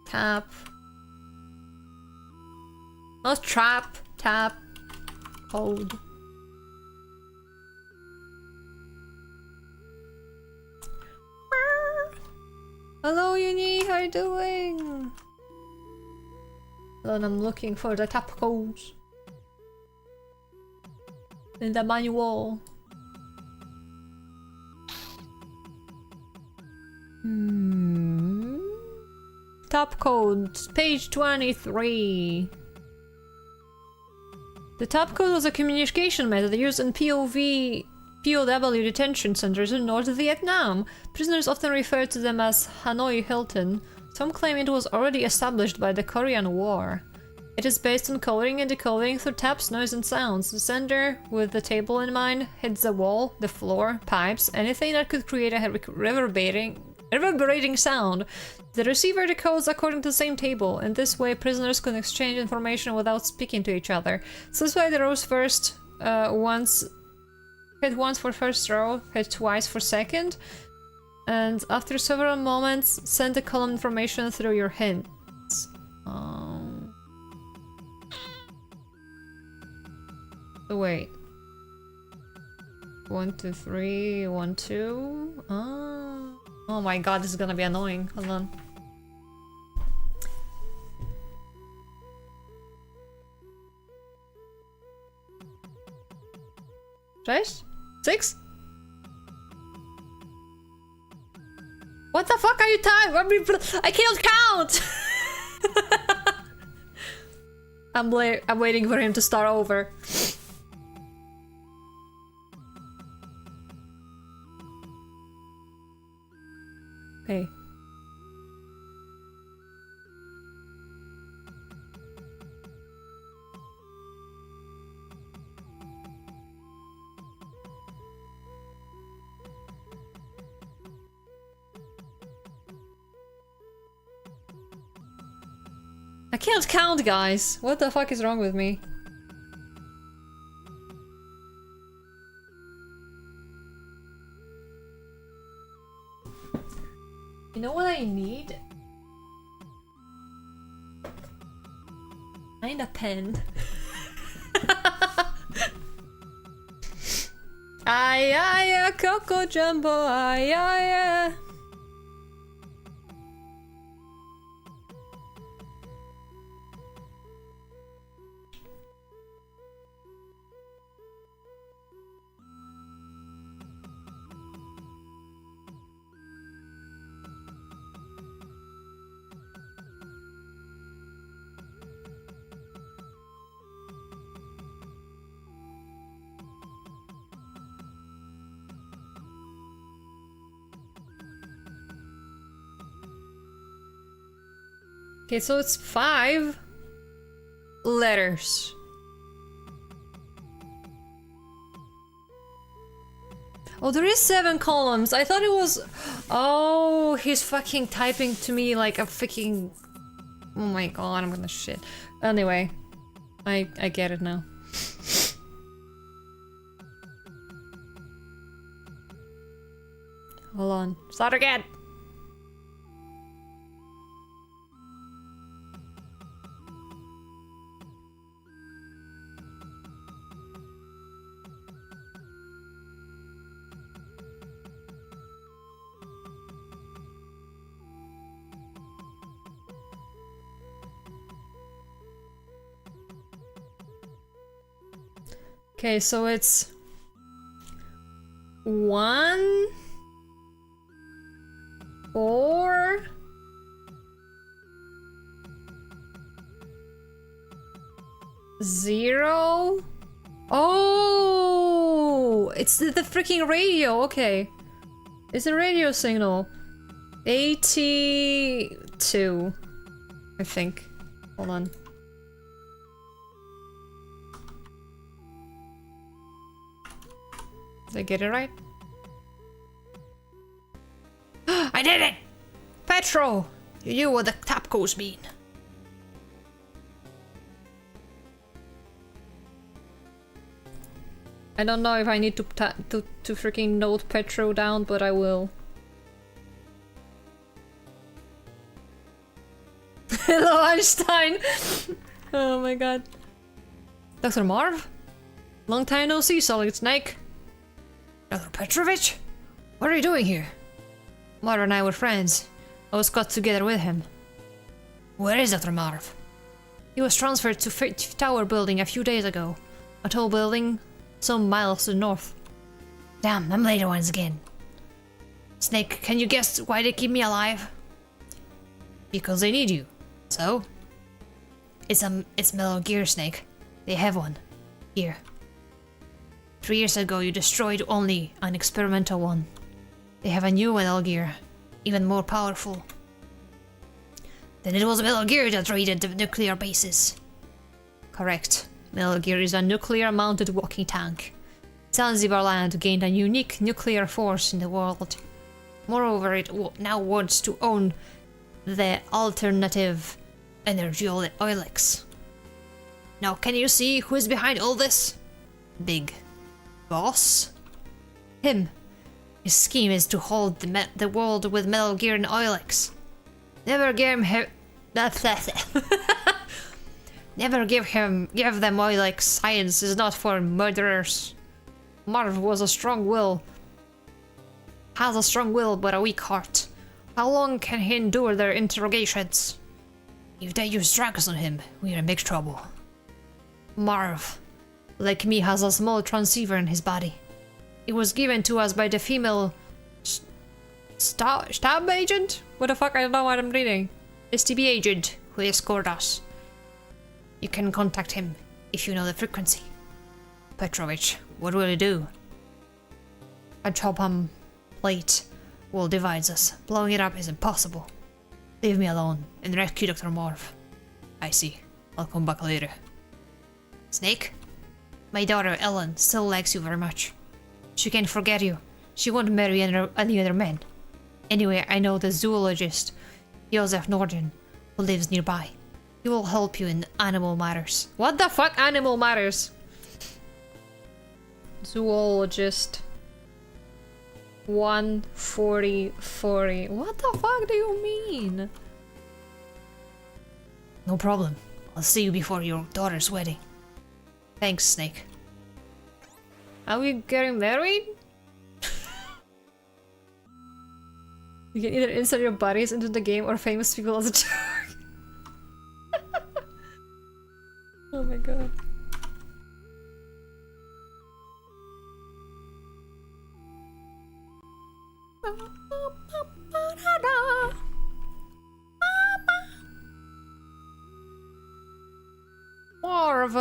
[SPEAKER 2] Tap. Not trap. Tap. Code. Hello, Uni. How you doing? Then I'm looking for the tap codes in the manual. Tap codes, page 23. The tap code was a communication method used in POW detention centers in North Vietnam. Prisoners often referred to them as Hanoi Hilton. Some claim it was already established by the Korean War. It is based on coding and decoding through taps, noise, and sounds. The sender, with the table in mind, hits the wall, the floor, pipes, anything that could create a reverberating sound. The receiver decodes according to the same table. In this way, prisoners can exchange information without speaking to each other. So this way, the rows first hit once for first row, hit twice for second, and after several moments, send the column information through your hints. So wait. 1, 2, 3, 1, 2. Oh my god, this is gonna be annoying. Hold on. Cześć? 6? What the fuck are you typing? I can't count! I'm waiting for him to start over. Okay. I can't count, guys. What the fuck is wrong with me? You know what I need? I need a pen. Ay, ay, Coco Jumbo, ay, ay, ay. Okay, so it's 5 letters. Oh, there is 7 columns. I thought it was... Oh, he's fucking typing to me like a freaking... Oh my god, I'm gonna shit. Anyway, I get it now. Hold on. Start again! Okay, so it's 1, 4, 5, 0. Oh, it's the freaking radio. Okay, it's a radio signal. 82, I think. Hold on. Did I get it right?
[SPEAKER 3] I did it! Petro! You knew what the tap codes mean.
[SPEAKER 2] I don't know if I need to freaking note Petro down, but I will. Hello, Einstein! Oh my god. Dr. Marv? Long time no see, Solid Snake.
[SPEAKER 3] Dr. Petrovich?
[SPEAKER 2] What are you doing here? Marv and I were friends. I was got together with him.
[SPEAKER 3] Where is Dr. Marv?
[SPEAKER 2] He was transferred to Tower Building a few days ago. A tall building some miles to the north.
[SPEAKER 3] Damn, I'm late once again. Snake, can you guess why they keep me alive?
[SPEAKER 2] Because they need you. So?
[SPEAKER 3] It's Metal Gear, Snake. They have one. Here. 3 years ago you destroyed only an experimental one. They have a new Metal Gear, even more powerful. Then it was Metal Gear that raided the nuclear bases.
[SPEAKER 2] Correct. Metal Gear is a nuclear-mounted walking tank. Zanzibar land gained a unique nuclear force in the world. Moreover, it now wants to own the alternative energy oilex. Now, can you see who is behind all this?
[SPEAKER 3] Big boss?
[SPEAKER 2] Him.
[SPEAKER 3] His scheme is to hold the world with Metal Gear and oilex.
[SPEAKER 2] Never give them oilex. Science is not for murderers. Marv was a strong will. Has a strong will but a weak heart. How long can he endure their interrogations?
[SPEAKER 3] If they use drugs on him, we're in big trouble.
[SPEAKER 2] Marv, like me, has a small transceiver in his body. It was given to us by the female stab agent? What the fuck? I don't know what I'm reading. STB agent who escorted us. You can contact him if you know the frequency.
[SPEAKER 3] Petrovich, what will you do?
[SPEAKER 2] A chop plate will divide us. Blowing it up is impossible. Leave me alone and rescue Dr. Marv.
[SPEAKER 3] I see. I'll come back later.
[SPEAKER 2] Snake? My daughter Ellen still likes you very much. She can't forget you. She won't marry any other men. Anyway, I know the zoologist, Joseph Norden, who lives nearby. He will help you in animal matters. What the fuck, animal matters? Zoologist. 14040. What the fuck do you mean?
[SPEAKER 3] No problem. I'll see you before your daughter's wedding.
[SPEAKER 2] Thanks, Snake. Are we getting married? You can either insert your bodies into the game or famous people as a joke. Oh my god. Marv.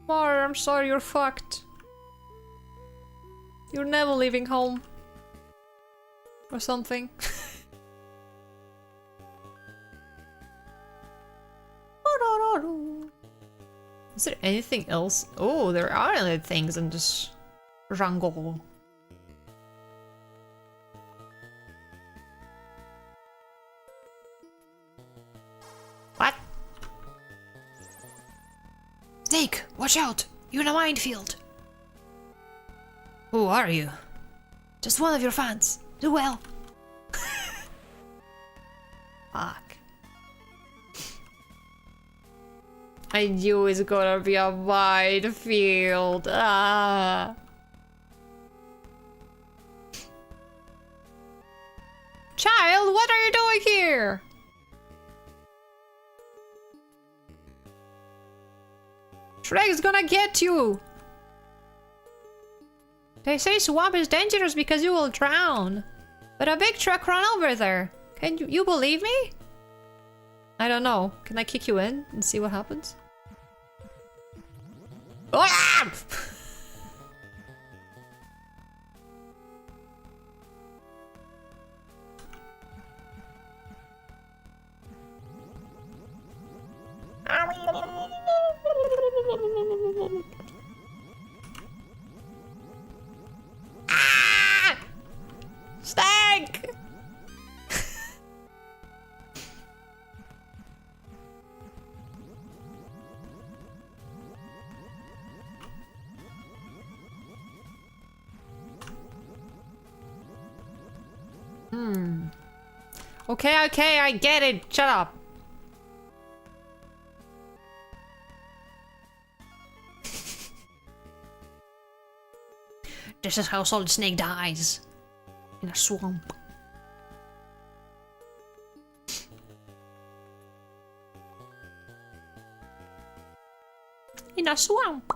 [SPEAKER 2] Marv, I'm sorry you're fucked. You're never leaving home. Or something. Is there anything else? Oh, there are other things in this jungle. What?
[SPEAKER 3] Snake, watch out! You're in a minefield!
[SPEAKER 2] Who are you?
[SPEAKER 3] Just one of your fans. Do well.
[SPEAKER 2] Fuck. I knew it's gonna be a wide field. Ah. Child, what are you doing here? Shrek's gonna get you. They say swamp is dangerous because you will drown. But a big truck ran over there. Can you believe me? I don't know. Can I kick you in and see what happens? Ah! Ah! Stank! Okay, okay, I get it. Shut up.
[SPEAKER 3] This is how Solid Snake dies. In a swamp. In a swamp.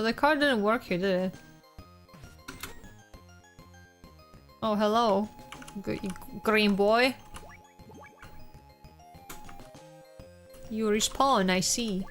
[SPEAKER 2] The car didn't work here, did it? Oh, hello. Green boy. You respawn, I see.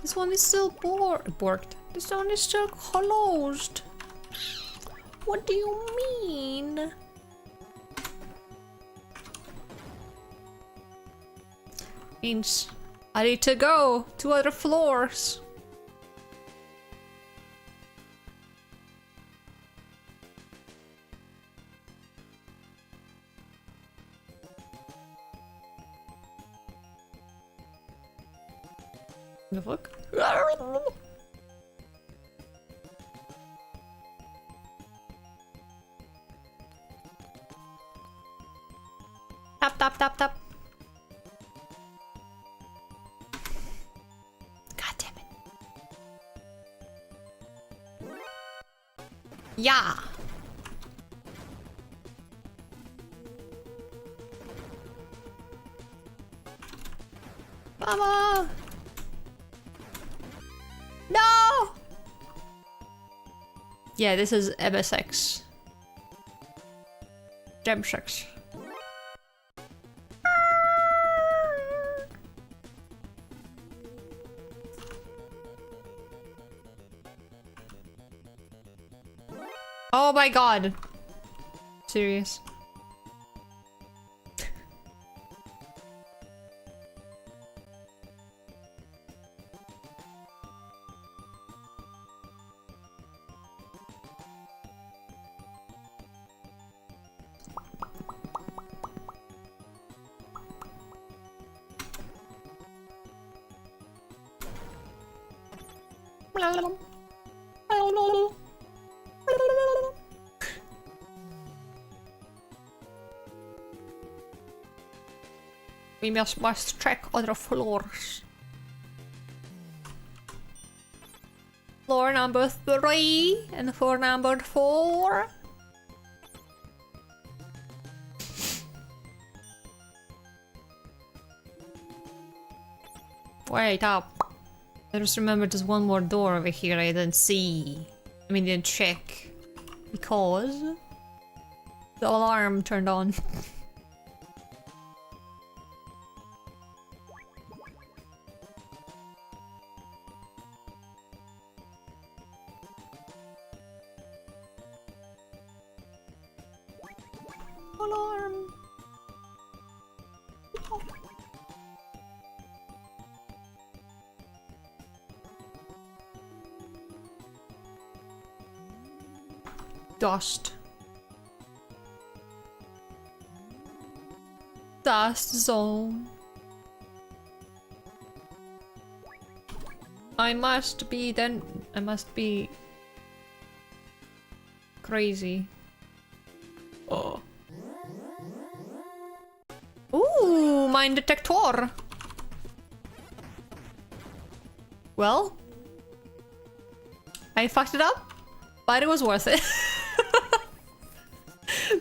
[SPEAKER 2] This one is still borked. This one is still closed. What do you mean? Means I need to go to other floors. The fuck? Tap tap tap tap. God damn it. Yeah. Mama. No! Yeah, this is MSX. Gemsex. Oh my god. Serious. We must check other floors. Floor number 3 and floor number 4. Wait up. I just remember there's one more door over here I didn't see. I mean, didn't check. Because the alarm turned on. Alarm. Dust. Dust zone. I must be crazy. Oh. mine detector. Well, I fucked it up, but it was worth it.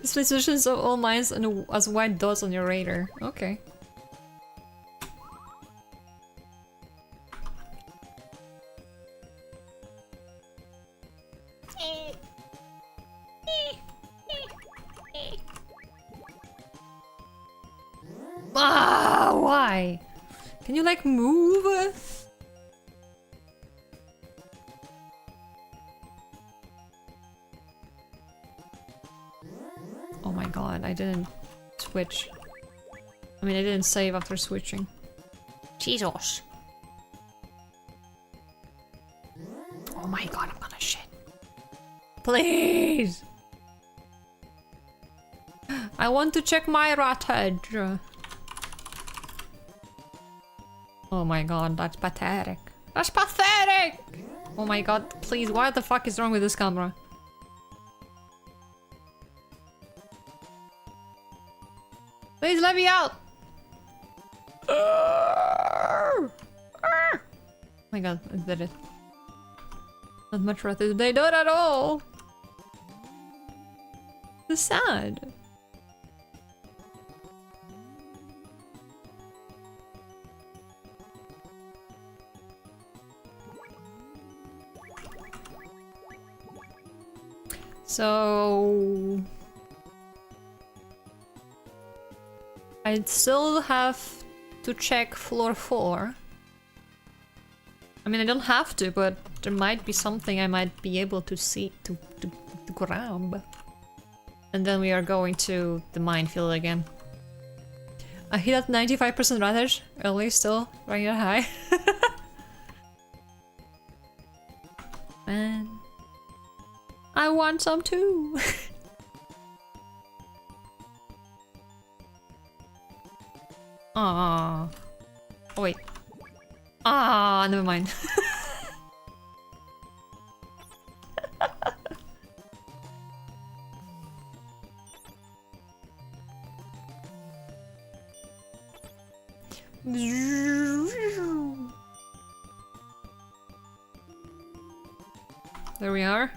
[SPEAKER 2] Display solutions of all mines and as white dots on your radar. Okay. Ah, why? Can you like move? Oh my god, I didn't switch. I mean, I didn't save after switching. Jesus. Oh my god, I'm gonna shit. Please! I want to check my rottage. Oh my god, that's pathetic. That's pathetic! Oh my god, please, what the fuck is wrong with this camera? Please let me out! Oh my god, I did it. Not much rather they do it at all. It's sad. So I'd still have to check floor 4. I mean, I don't have to, but there might be something I might be able to see, to grab. And then we are going to the minefield again. I hit at 95% rottage early, still running at high. Man, I want some too. Ah. Oh wait. Ah, never mind. There we are.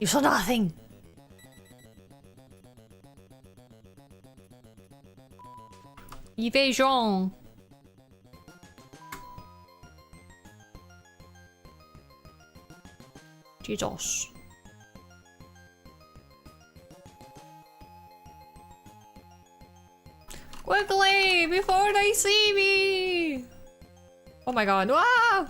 [SPEAKER 2] You saw nothing! Evasion! Jesus. Quickly! Before they see me! Oh my god, wow!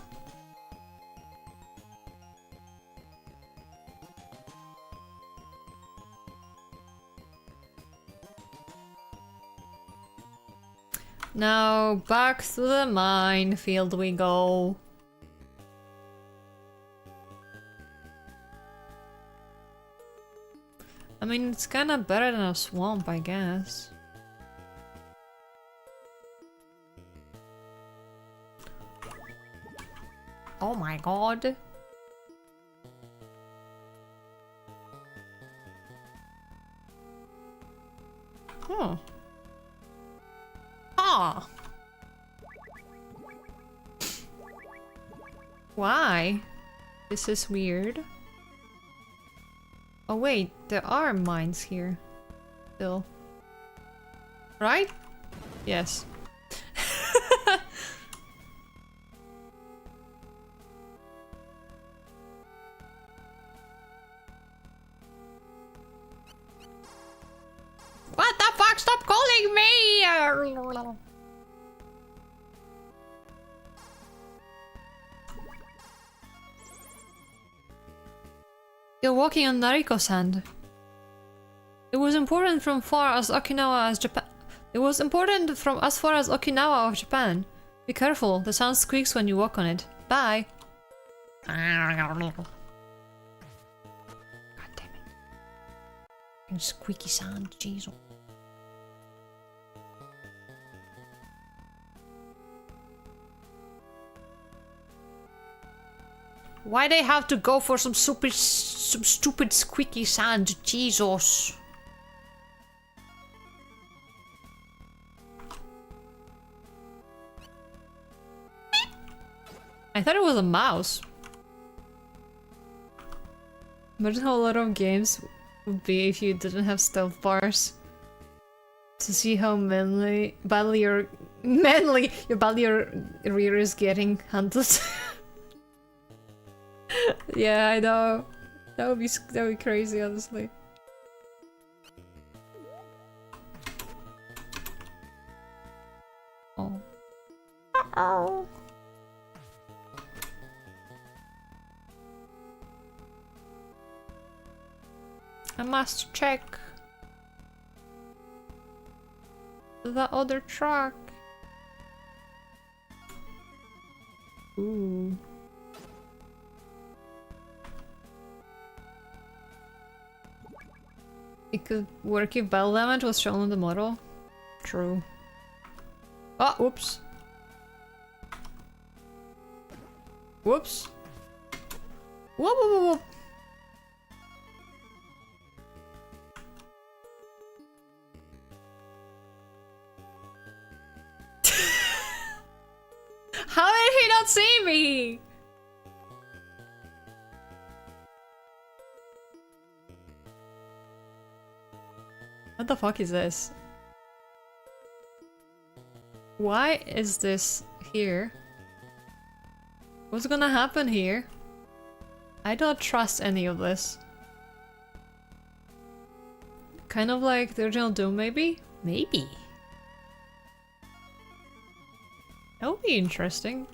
[SPEAKER 2] Now back to the minefield we go. I mean, it's kinda better than a swamp, I guess. Oh my god. Huh. Ah. Why? This is weird. Oh wait, there are mines here. Still. Right? Yes. What the fuck? Stop calling me! You're walking on Nariko sand. It was important from far as Okinawa as Japan. It was important from as far as Okinawa of Japan. Be careful, the sound squeaks when you walk on it. Bye. God damn it. And squeaky sound, jeez. Why they have to go for some stupid squeaky sound, Jesus? I thought it was a mouse. Imagine how a lot of games would be if you didn't have stealth bars. To see how badly your rear is getting hunted. Yeah, I know. That would be crazy, honestly. Oh. Uh-oh. I must check the other truck. Ooh. It could work if battle damage was shown on the model. True. Oh, whoops. Whoops. Whoop, whoop, whoop, whoop. How did he not see me? What the fuck is this? Why is this here? What's gonna happen here? I don't trust any of this. Kind of like the original Doom, maybe? Maybe. That would be interesting.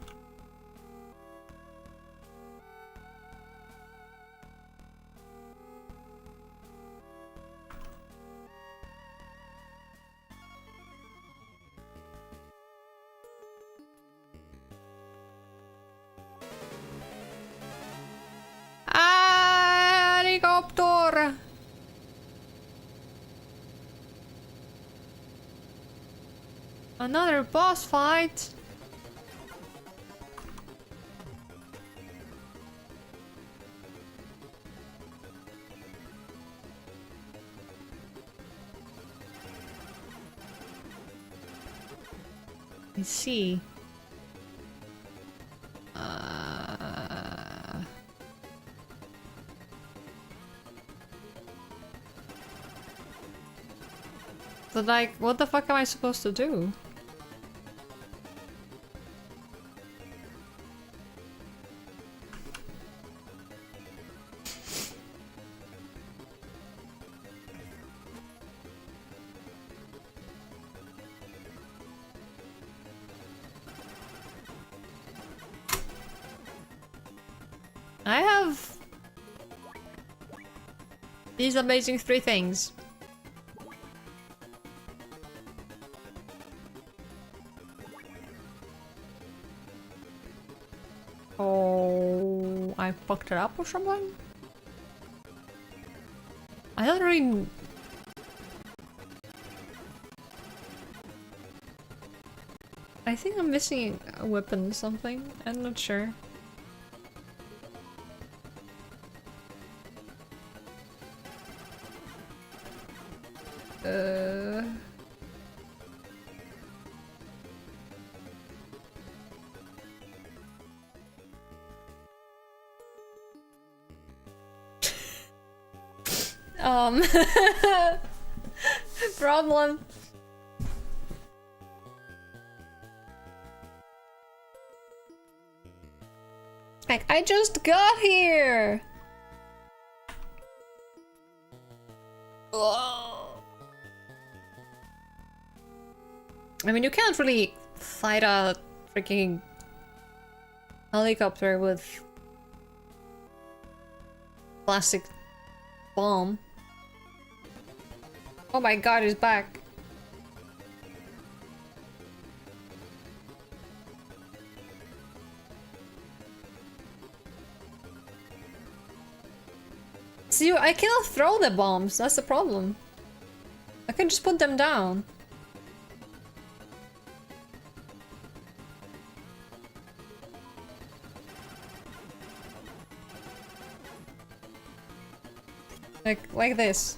[SPEAKER 2] Helicopter! Another boss fight! I see. But like, what the fuck am I supposed to do? I have these amazing 3 things. Oh, I fucked it up or something? I don't really... I think I'm missing a weapon or something. I'm not sure. Problem. Like, I just got here! Oh. I mean, you can't really fight a freaking helicopter with plastic bomb. Oh my god, he's back. See, I cannot throw the bombs, that's the problem. I can just put them down. Like this.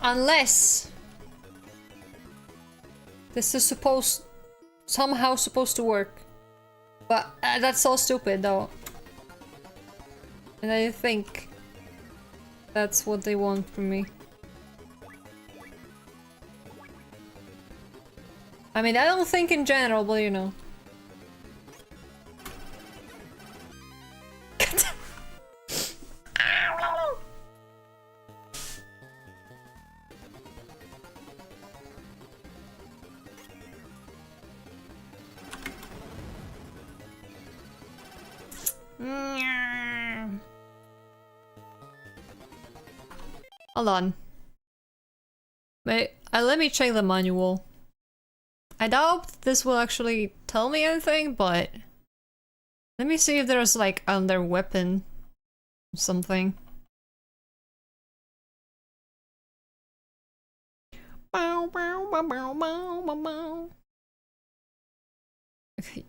[SPEAKER 2] Unless this is somehow supposed to work. But that's so stupid though. And I think that's what they want from me. I mean, I don't think in general, but you know. Hold on. Wait, let me check the manual. I doubt this will actually tell me anything, but let me see if there's like under weapon something. Bow, bow, bow, bow, bow, bow, bow. Okay,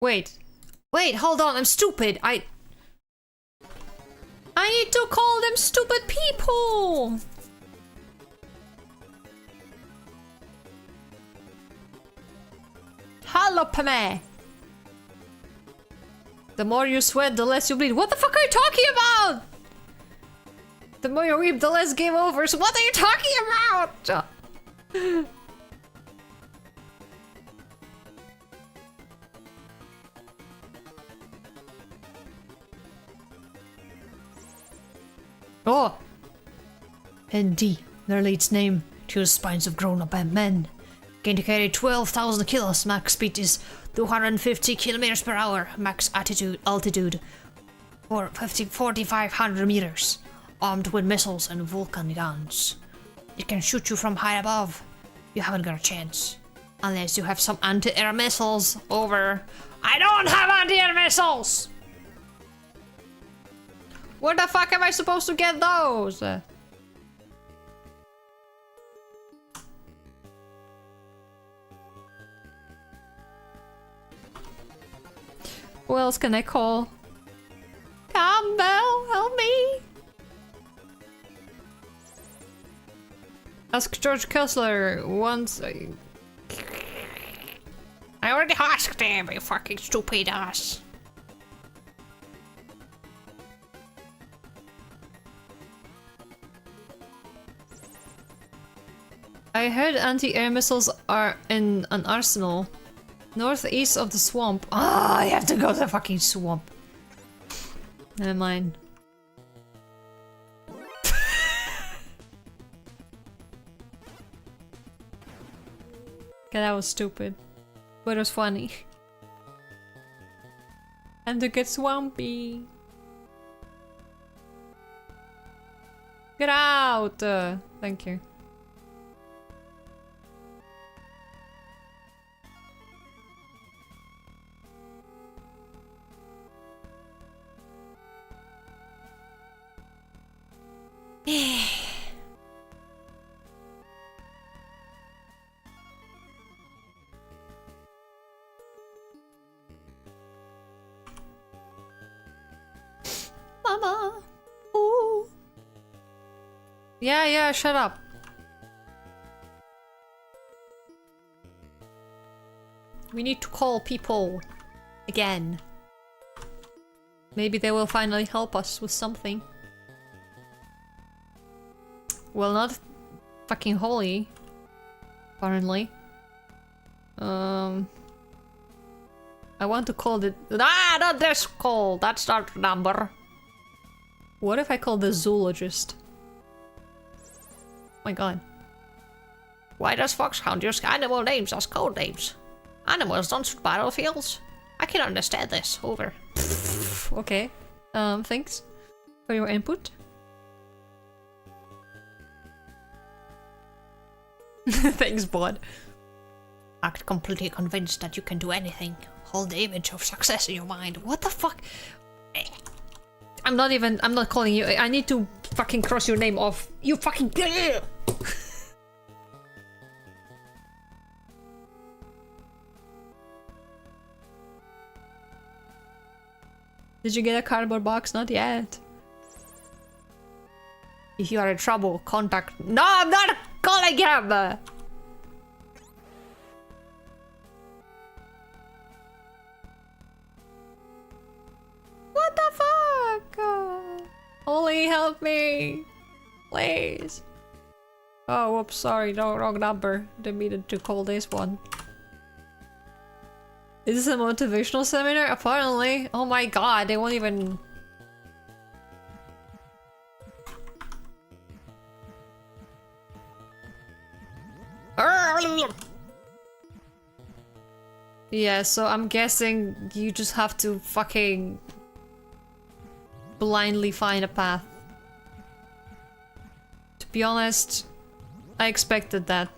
[SPEAKER 2] wait, hold on, I'm stupid. I need to call them stupid people. Hello, Pame. The more you sweat, the less you bleed. What the fuck are you talking about? The more you weep, the less game over. So what are you talking about? Oh! ND, nearly its name. Two spines of grown-up men. Can carry 12,000 kilos. Max speed is 250 kilometers per hour. Max altitude for 4,500 meters. Armed with missiles and Vulcan guns. It can shoot you from high above. You haven't got a chance. Unless you have some anti-air missiles. Over. I don't have anti-air missiles! Where the fuck am I supposed to get those? Who else can I call? Campbell, help me! Ask George Kessler once. I already asked him, you fucking stupid ass. I heard anti-air missiles are in an arsenal northeast of the swamp. Ah, I have to go to the fucking swamp. Never mind. Okay, that was stupid, but it was funny. And to get swampy. Get out! Thank you. Mama! Ooh! Yeah, shut up. We need to call people again. Maybe they will finally help us with something. Well, not fucking holy, apparently. I want to call the— not this call! That's not the number. What if I call the zoologist? Oh my god.
[SPEAKER 3] Why does Foxhound use animal names as code names? Animals don't shoot battlefields. I can understand this. Over.
[SPEAKER 2] Okay. Thanks for your input. Thanks, bud.
[SPEAKER 3] Act completely convinced that you can do anything. Hold the image of success in your mind. What the fuck?
[SPEAKER 2] I'm not calling you. I need to fucking cross your name off. You fucking. Did you get a cardboard box? Not yet.
[SPEAKER 3] If you are in trouble, contact. No, I'm not calling him!
[SPEAKER 2] What the fuck? Holy, help me. Please. Oh, whoops, sorry. No, wrong number. Didn't mean to call this one. Is this a motivational seminar? Apparently. Oh my god, they won't even... Yeah, so I'm guessing you just have to fucking blindly find a path. To be honest, I expected that.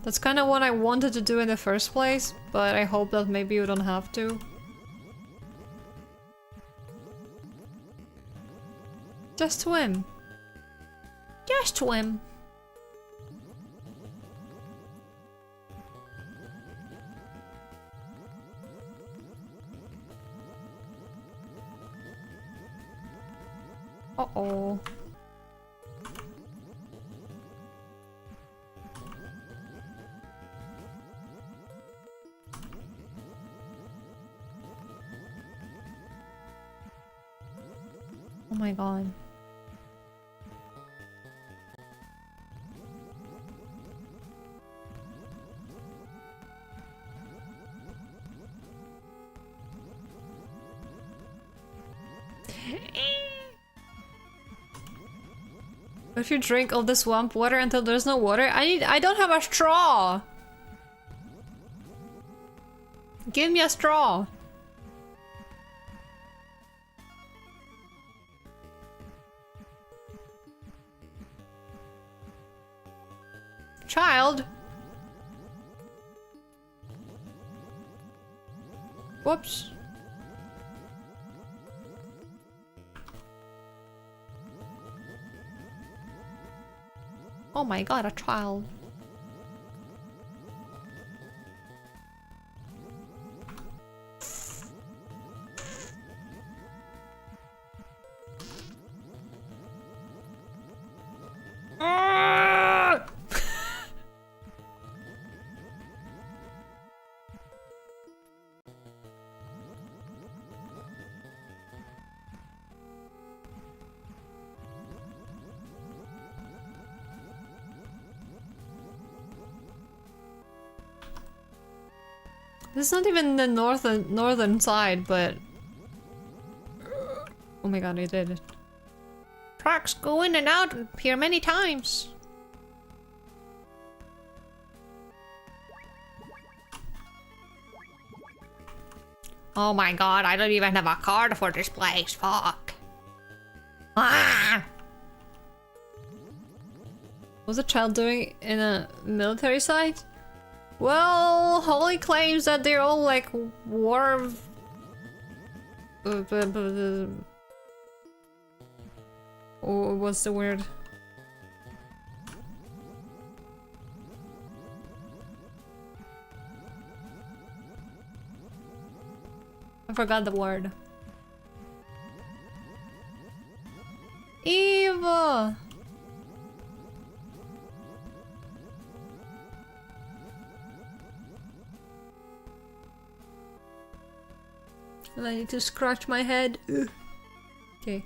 [SPEAKER 2] That's kind of what I wanted to do in the first place, but I hope that maybe you don't have to. Just swim. Just swim. Uh-oh. Oh my god. What if you drink all the swamp water until there's no water? I don't have a straw! Give me a straw! Child! Whoops. Oh my god, a child. This is not even the northern side, but... Oh my god, I did it.
[SPEAKER 3] Trucks go in and out here many times. Oh my god, I don't even have a card for this place. Fuck. Ah!
[SPEAKER 2] What's a child doing in a military site? Well, Holly claims that they're all like war... Oh, what's the word? I forgot the word. Eva! I need to scratch my head. Ugh. Okay.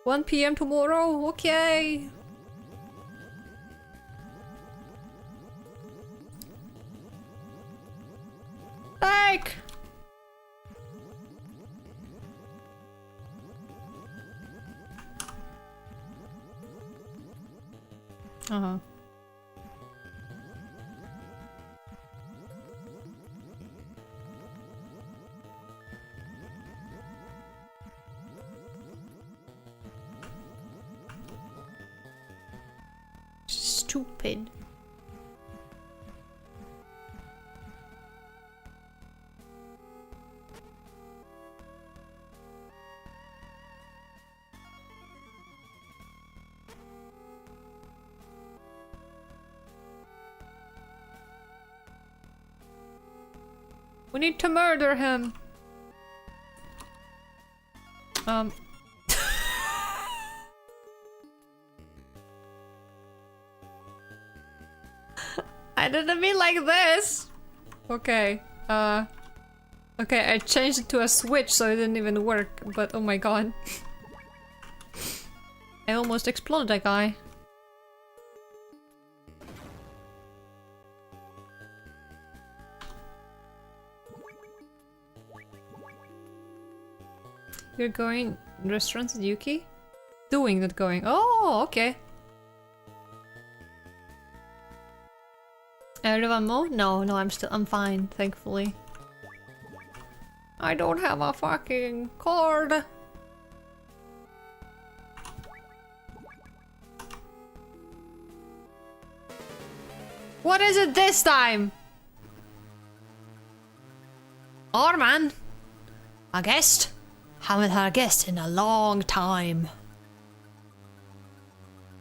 [SPEAKER 2] 1 PM tomorrow? Okay. Uh-huh.
[SPEAKER 3] Stupid.
[SPEAKER 2] We need to murder him. I didn't mean like this. Okay. Okay, I changed it to a switch so it didn't even work, but oh my god. I almost exploded that guy. You're going restaurants with Yuki? Doing, not going. Oh, okay. Out of ammo? No, I'm fine, thankfully. I don't have a fucking card. What is it this time?
[SPEAKER 3] Orman? A guest? Haven't had a guest in a long time.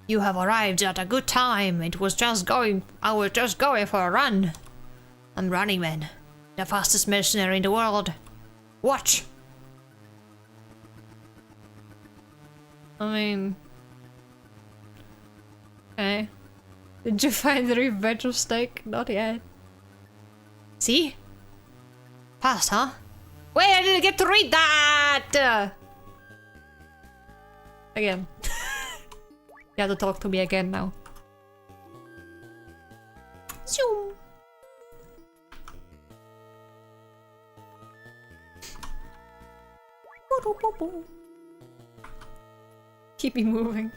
[SPEAKER 3] You have arrived at a good time. I was just going for a run. I'm Running Man, the fastest mercenary in the world. Watch.
[SPEAKER 2] I mean... Okay. Did you find the revenge steak? Not yet.
[SPEAKER 3] See? Fast, huh? Wait, I didn't get to read that!
[SPEAKER 2] Again. You have to talk to me again now.
[SPEAKER 3] Zoom.
[SPEAKER 2] Keep me moving.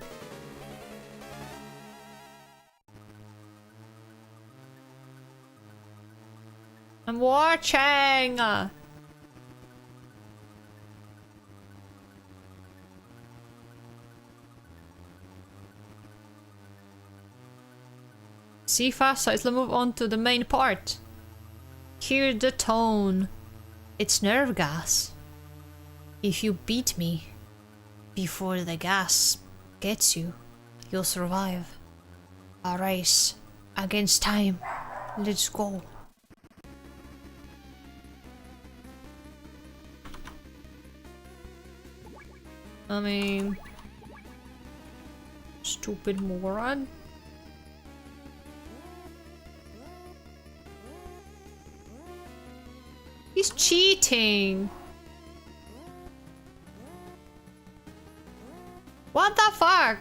[SPEAKER 2] I'm watching! See fast, let's move on to the main part. Hear the tone.
[SPEAKER 3] It's nerve gas. If you beat me before the gas gets you, you'll survive. A race against time. Let's go.
[SPEAKER 2] I mean... Stupid moron. He's cheating! What the fuck?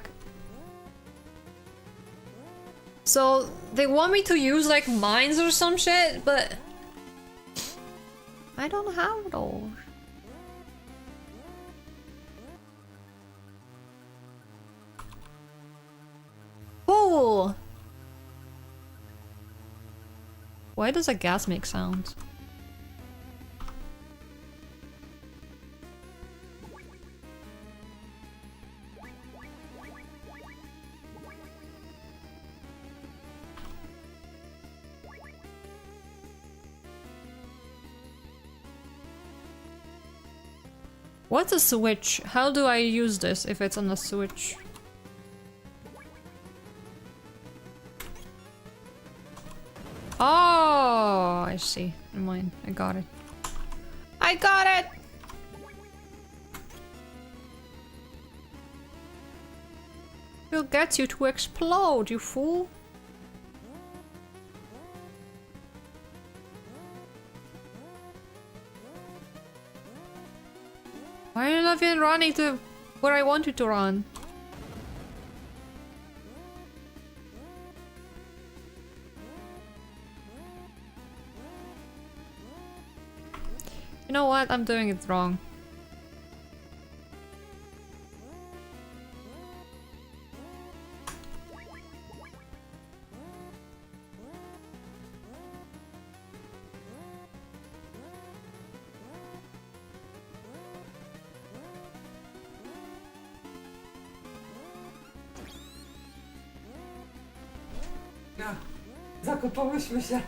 [SPEAKER 2] So, they want me to use like mines or some shit, but... I don't have those. Cool! Why does a gas make sounds? What's a switch? How do I use this if it's on a switch? Oh, I see. Never mind. I got it. I got it! Will get you to explode, you fool! Why are you not even running to where I want you to run? You know what? I'm doing it wrong. Zakopałyśmy się.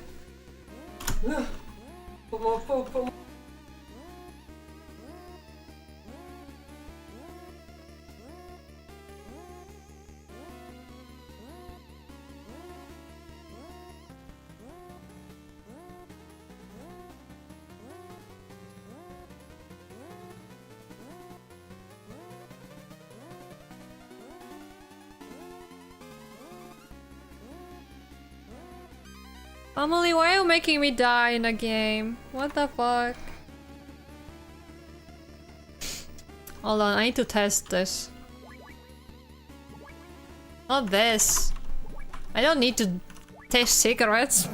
[SPEAKER 2] Emily, why are you making me die in a game? What the fuck? Hold on, I need to test this. Not this. I don't need to taste cigarettes.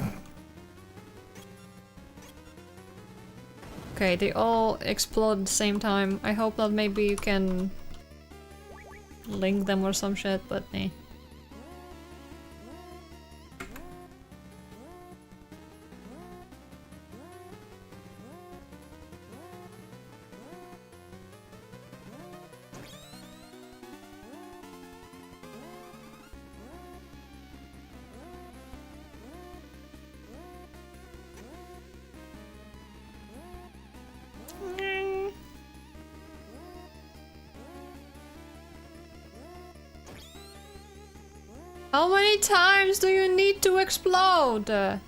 [SPEAKER 2] Okay, they all explode at the same time. I hope that maybe you can link them or some shit, but eh. How many times do you need to explode? I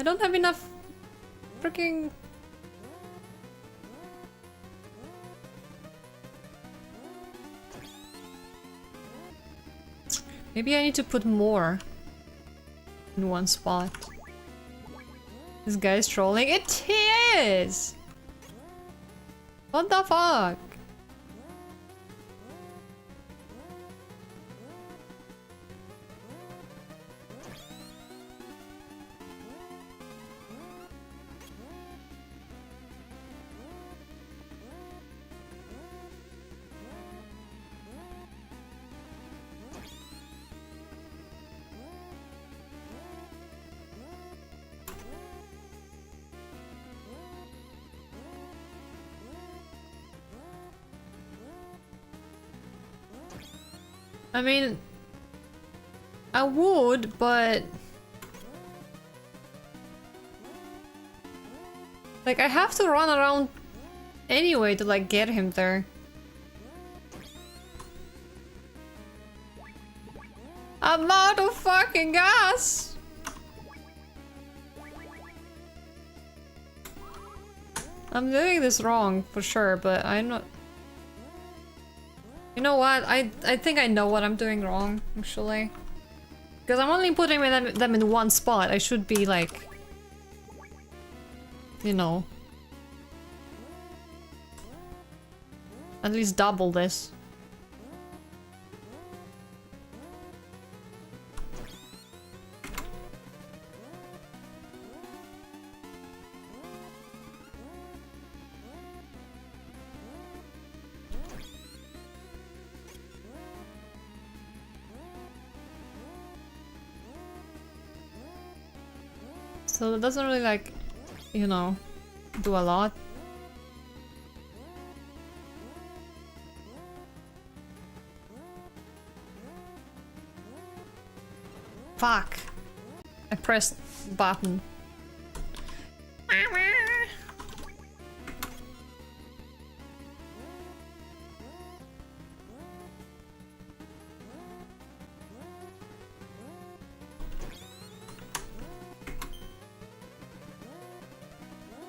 [SPEAKER 2] don't have enough freaking... Maybe I need to put more in one spot. This guy's trolling. It is! What the fuck? I mean, I would, but... Like, I have to run around anyway to, like, get him there. I'm out of fucking gas! I'm doing this wrong, for sure, but I'm not... You know what? I think I know what I'm doing wrong, actually. Because I'm only putting them in one spot. I should be like... You know... At least double this. So it doesn't really, like, you know, do a lot. Fuck! I pressed the button.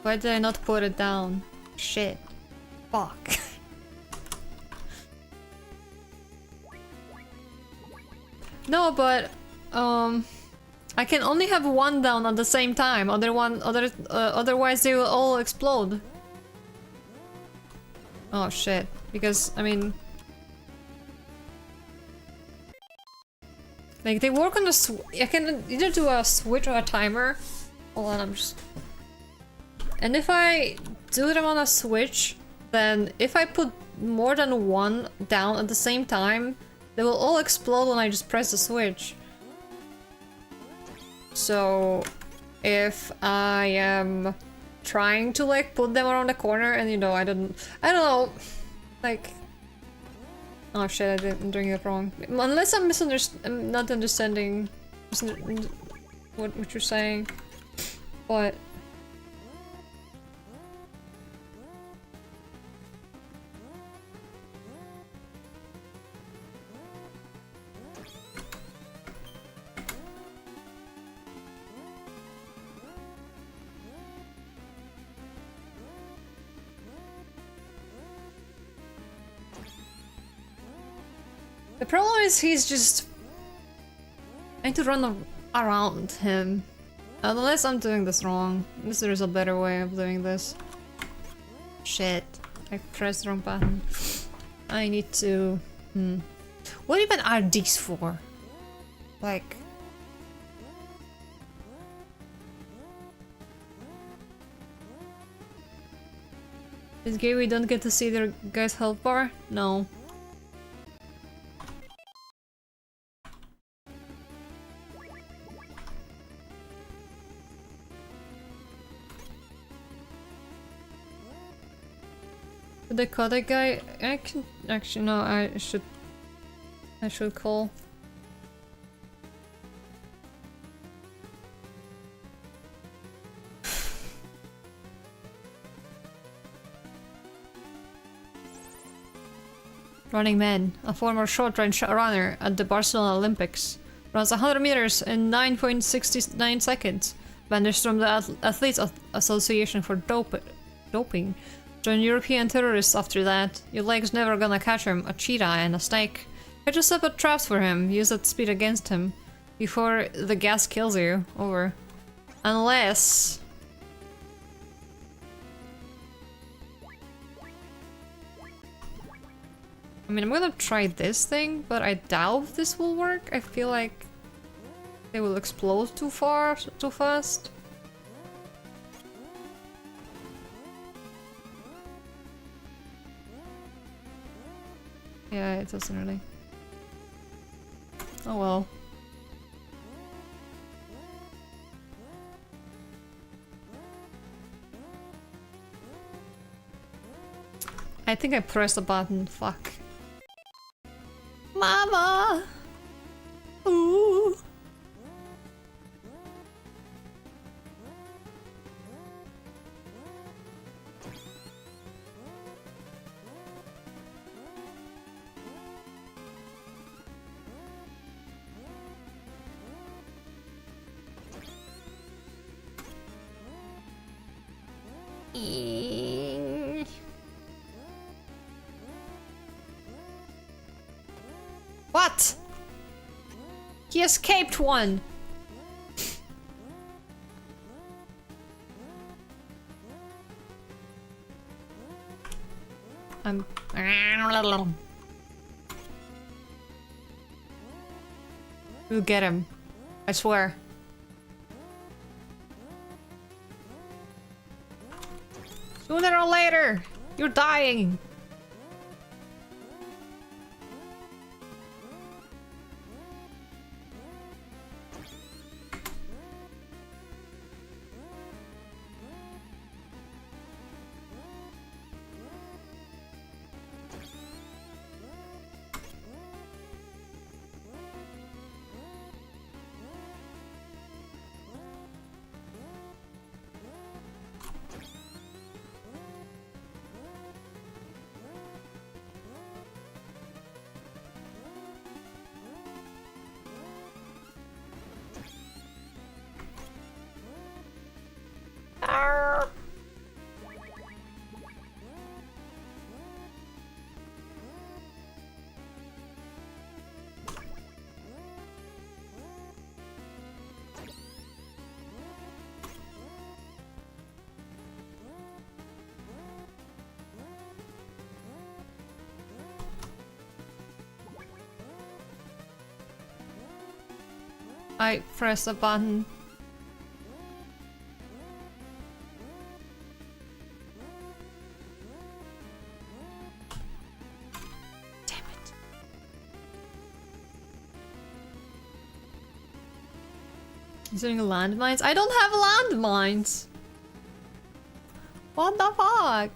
[SPEAKER 2] Why did I not put it down? Shit. Fuck. No, but I can only have one down at the same time. Otherwise they will all explode. Oh shit. Because I mean, like they work on the I can either do a switch or a timer. Hold on, I'm just. And if I do them on a switch, then if I put more than one down at the same time, they will all explode when I just press the switch. So if I am trying to like put them around the corner and you know I don't know, like Oh shit, I'm doing it wrong. Unless I'm not understanding what you're saying. But... the problem is he's just... I need to run around him. Unless I'm doing this wrong. Unless there's a better way of doing this. Shit. I pressed the wrong button. I need to... What even are these for? Like... This game we don't get to see their guy's health bar? No. Did I call that guy? I can actually no. I should call. Running Man, a former short-range runner at the Barcelona Olympics, runs 100 meters in 9.69 seconds. Banished from the Athletes Association for doping. Joined European terrorists after that. Your leg's never gonna catch him. A cheetah and a snake. I just set up traps for him. Use that speed against him. Before the gas kills you. Over. Unless... I mean, I'm gonna try this thing, but I doubt this will work. I feel like they will explode too fast. Yeah, it doesn't really. Oh well. I think I pressed the button. Fuck. Mama! Ooh! What? He escaped one! I'm... We'll get him. I swear. Sooner or later! You're dying! I press a button. Damn it. Using landmines? I don't have landmines! What the fuck?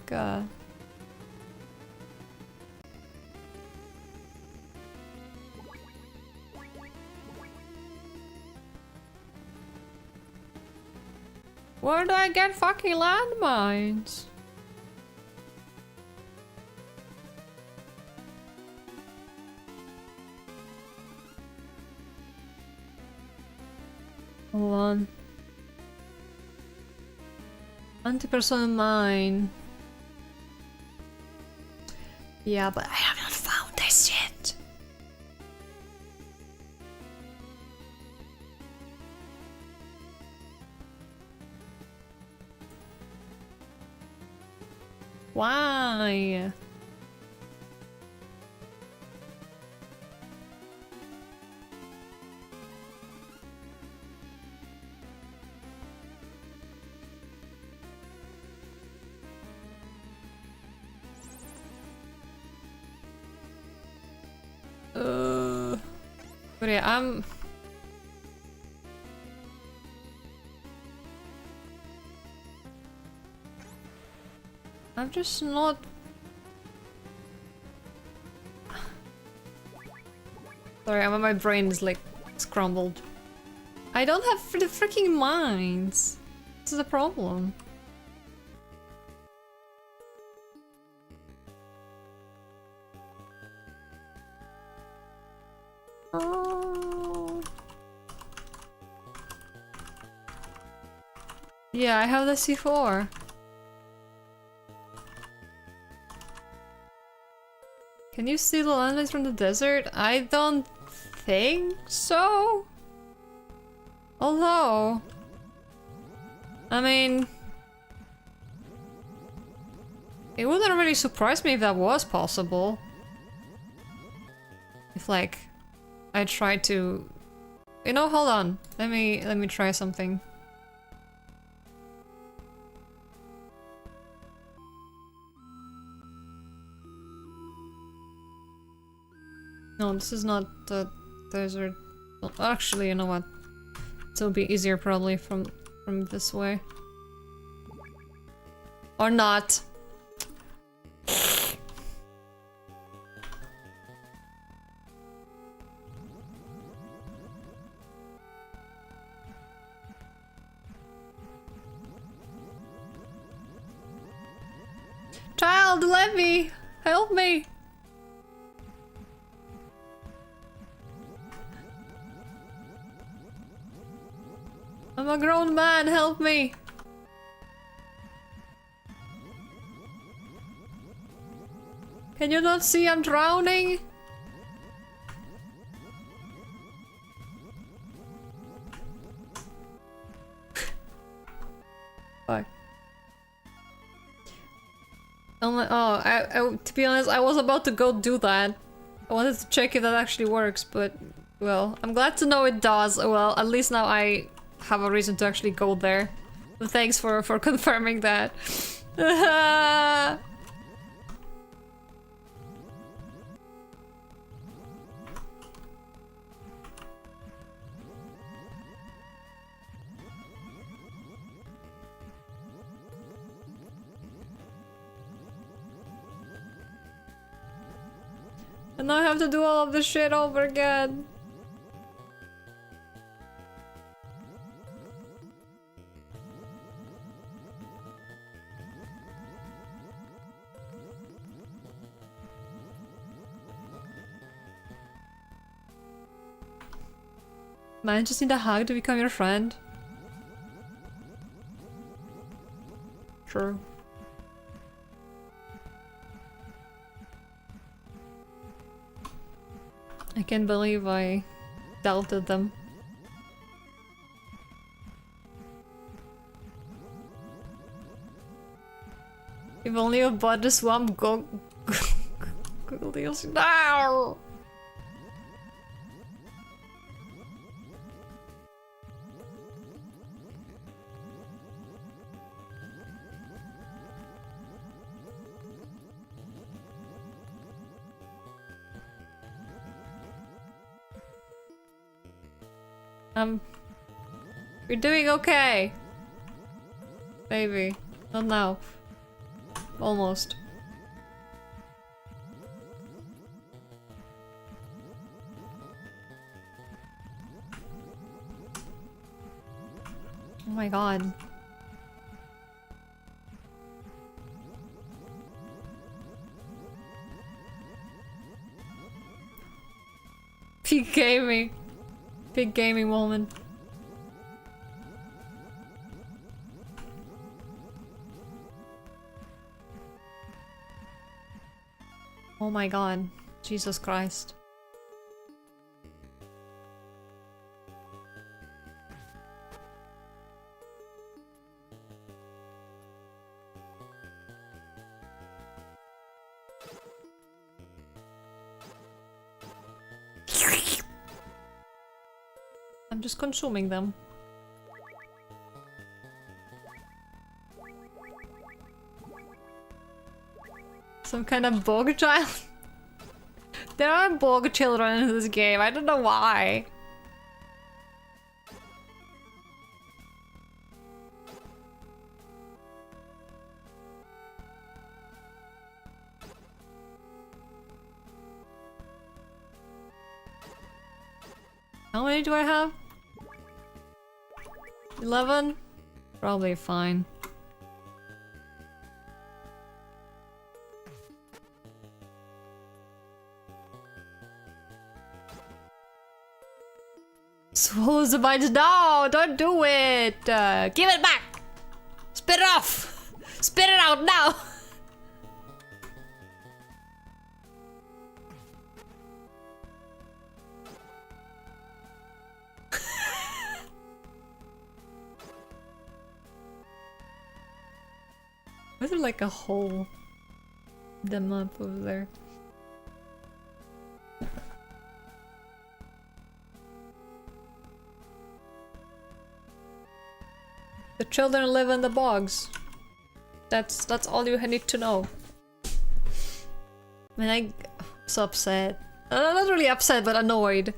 [SPEAKER 2] Where do I get fucking landmines? Hold on. Anti-personnel mine. Yeah, but I have not found this yet. Why? But yeah, I'm just not. Sorry, my brain is like scrambled. I don't have the freaking mines. This is a problem. Oh. Yeah, I have the C4. Can you see the landmines from the desert? I don't think so. Although, I mean, it wouldn't really surprise me if that was possible. If like, I tried to, you know, hold on. Let me try something. No, this is not the desert. Well, actually, you know what? It'll be easier probably from this way. Or not. Child, let me! Help me! I'm a grown man, help me! Can you not see I'm drowning? Fuck. To be honest, I was about to go do that. I wanted to check if that actually works, but, well, I'm glad to know it does. Well, at least now I have a reason to actually go there. But thanks for confirming that. And now I have to do all of this shit over again. Man, just need a hug to become your friend. True. I can't believe I doubted them. If only you bought the swamp go now. You're doing okay. Maybe. Not now. Almost. Oh my god. Peak gaming. Peak gaming moment. Oh my god. Jesus Christ. I'm just consuming them. Some kind of bog child? There are bog children in this game, I don't know why. How many do I have? 11? Probably fine. Swallows the bites. No, don't do it. Give it back. Spit it off. Spit it out now. Was there like a hole in the map over there? The children live in the bogs. That's all you need to know. I mean, I'm so upset. Not really upset, but annoyed.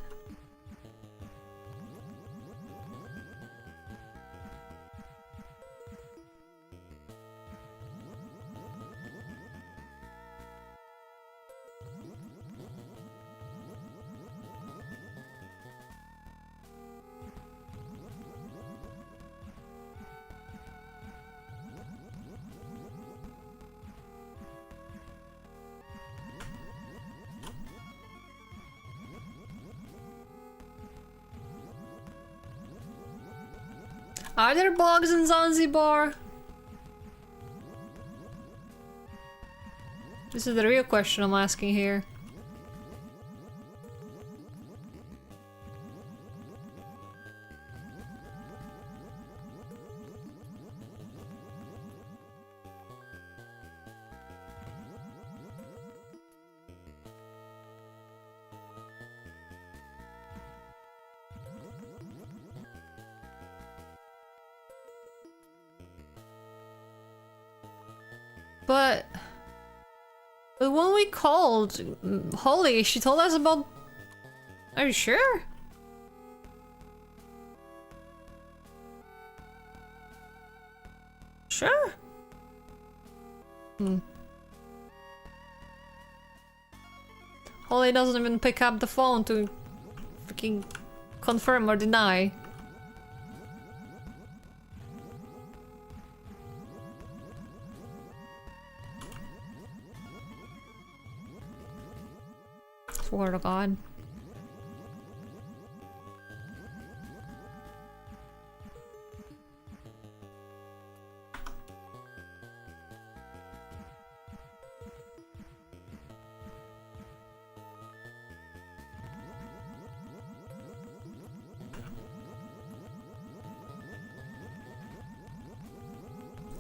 [SPEAKER 2] Are there bogs in Zanzibar? This is the real question I'm asking here. But when we called Holly, she told us about... Are you sure? Sure? Holly doesn't even pick up the phone to freaking confirm or deny. Swear to God.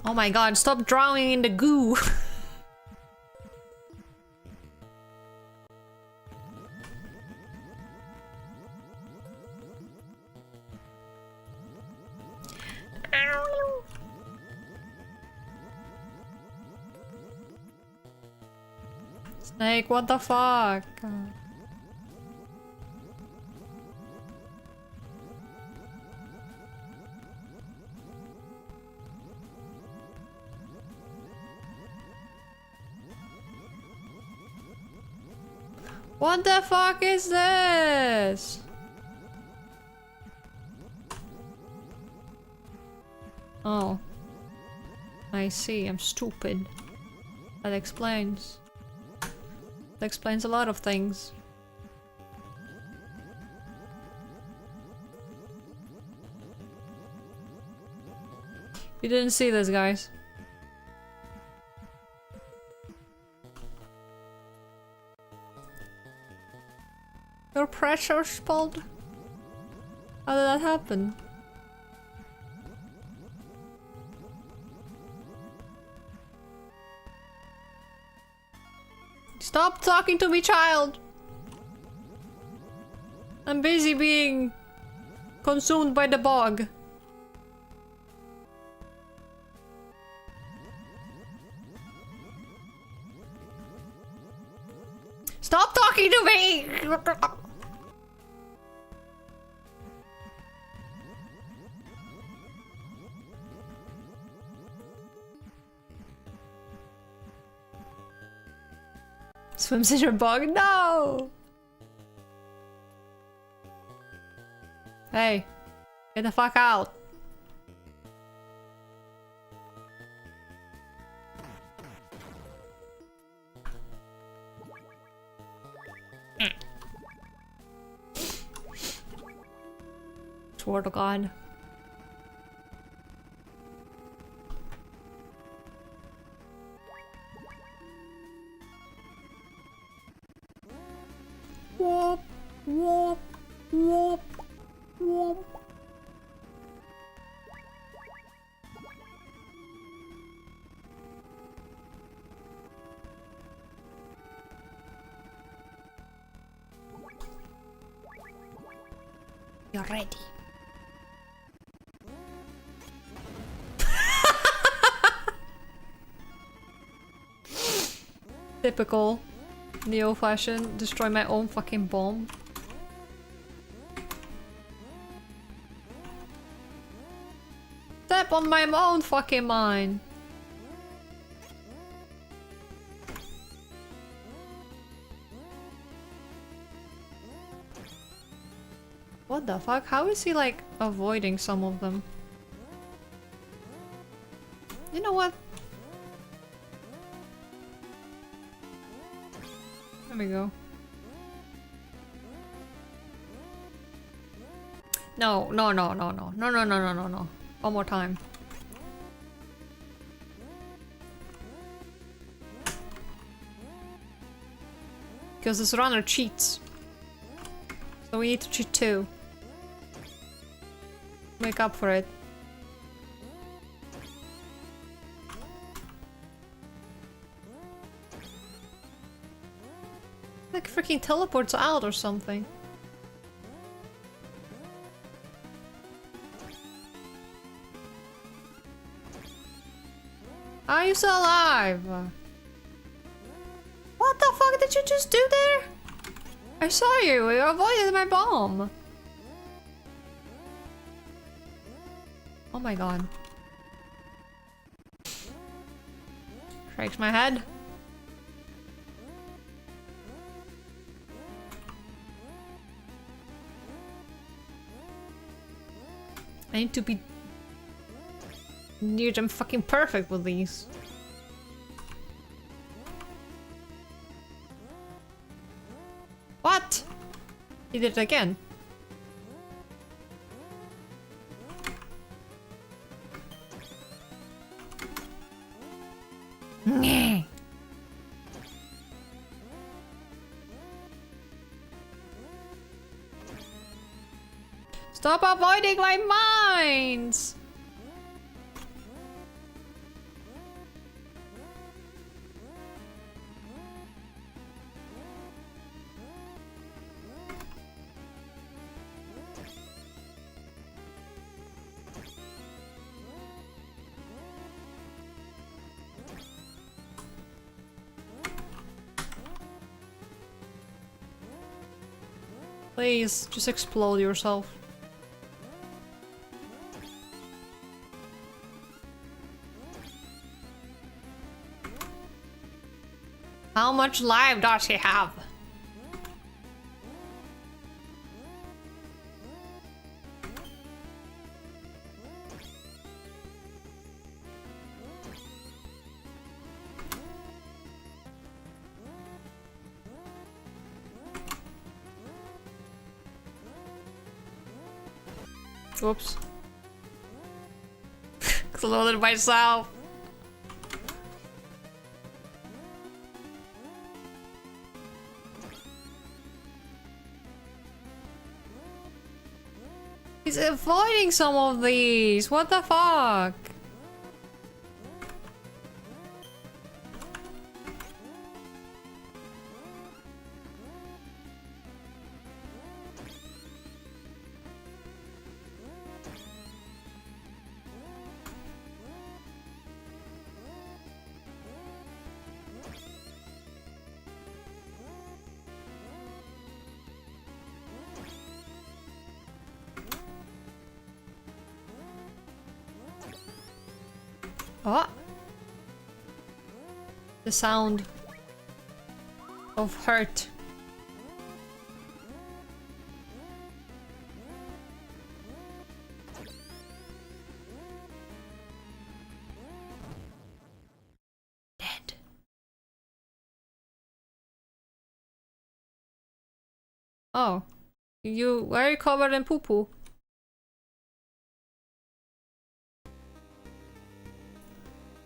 [SPEAKER 2] Oh my God, stop drowning in the goo. Snake, what the fuck? What the fuck is this? Oh. I see, I'm stupid. That explains. That explains a lot of things. You didn't see this, guys. Your pressure spot? How did that happen? Stop talking to me, child! I'm busy being consumed by the bog. Stop talking to me! Swims in your bog? No! Hey, get the fuck out. Swear to God. Whoop, whoop, whoop, whoop.
[SPEAKER 3] You're ready.
[SPEAKER 2] Typical Neo fashion, destroy my own fucking bomb. Step on my own fucking mine. What the fuck? How is he like avoiding some of them? You know what? There we go. No, no, no, no, no, no, no, no, no, no, no. One more time. Because this runner cheats. So we need to cheat too. Make up for it. Like freaking teleports out or something. Are you still alive? What the fuck did you just do there? I saw you, you avoided my bomb. Oh my god. Shakes my head. I need to be near them fucking perfect with these. What? He did it again. Stop avoiding my mines! Please, just explode yourself. How much life does he have? Whoops. exploded myself. He's avoiding some of these. What the fuck? Oh. The sound of hurt.
[SPEAKER 3] Dead.
[SPEAKER 2] Oh. You are you covered in poo poo?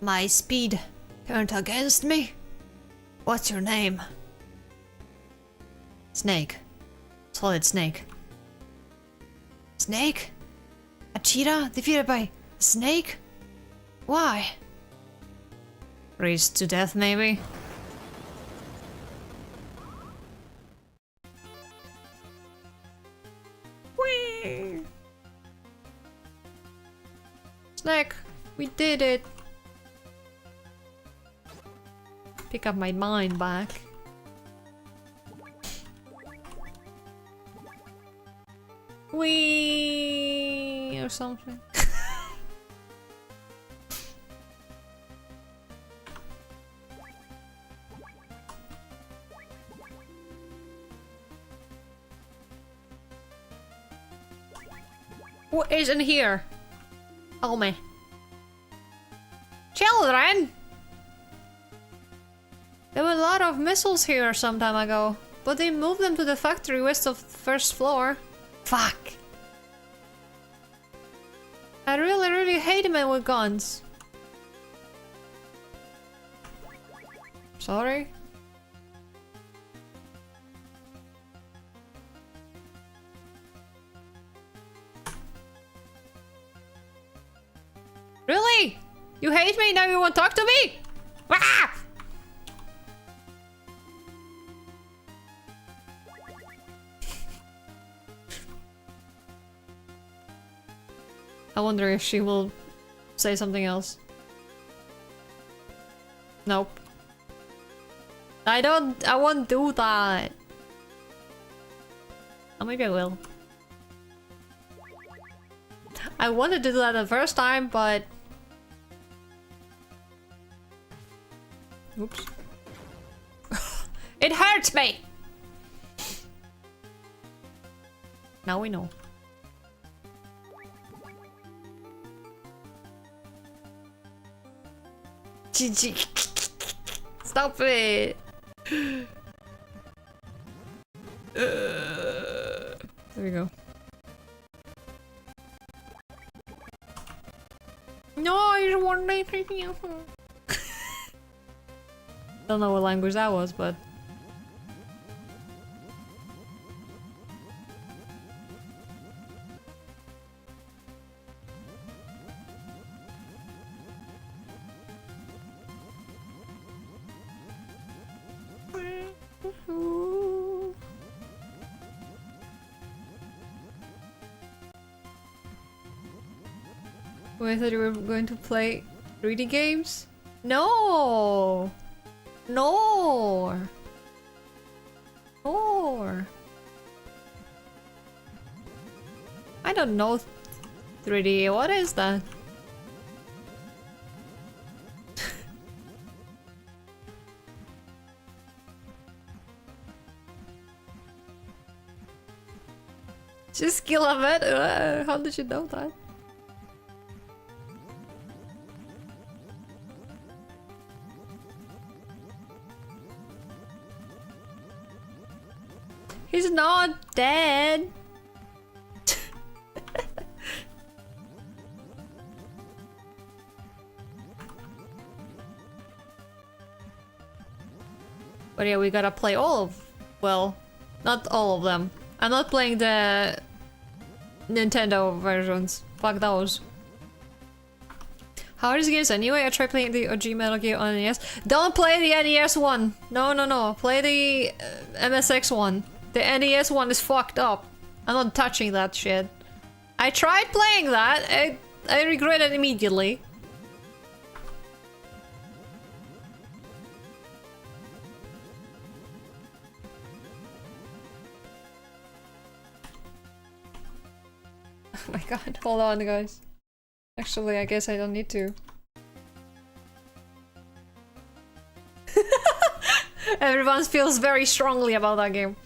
[SPEAKER 3] My speed turned against me? What's your name? Snake. Solid Snake. Snake? A cheetah defeated by a snake? Why?
[SPEAKER 2] Raised to death, maybe? Whee! Snake, we did it! Pick up my mind back. Wee or something. What is in here? Tell me. Children! There were a lot of missiles here some time ago, but they moved them to the factory west of the first floor.
[SPEAKER 3] Fuck.
[SPEAKER 2] I really hate men with guns. Sorry? Really? You hate me? Now you won't talk to me? Ah! I wonder if she will say something else. Nope. I won't do that. Oh, maybe I will. I wanted to do that the first time, but... Oops. It hurts me! Now we know. GG. Stop it! There we go. No, I just want to take you. Don't know what language that was, but... Wait, I thought you were going to play 3D games? No! No! No! I don't know 3D. What is that? Just skill of it? How did you know that? He's not dead. But yeah, we gotta play all of... well, not all of them. I'm not playing the Nintendo versions. Fuck those. How are these games anyway? I tried playing the OG Metal Gear on NES. Don't play the NES one! No, no, no. Play the MSX one. The NES one is fucked up. I'm not touching that shit. I tried playing that. I regret it immediately. Oh my god, hold on guys. Actually, I guess I don't need to. Everyone feels very strongly about that game.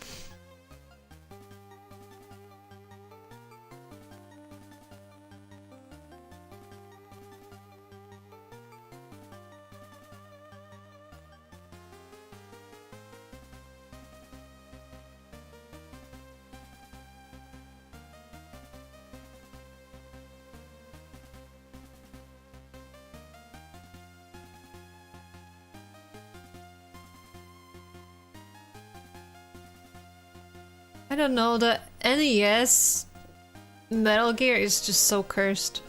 [SPEAKER 2] I don't know, the NES Metal Gear is just so cursed.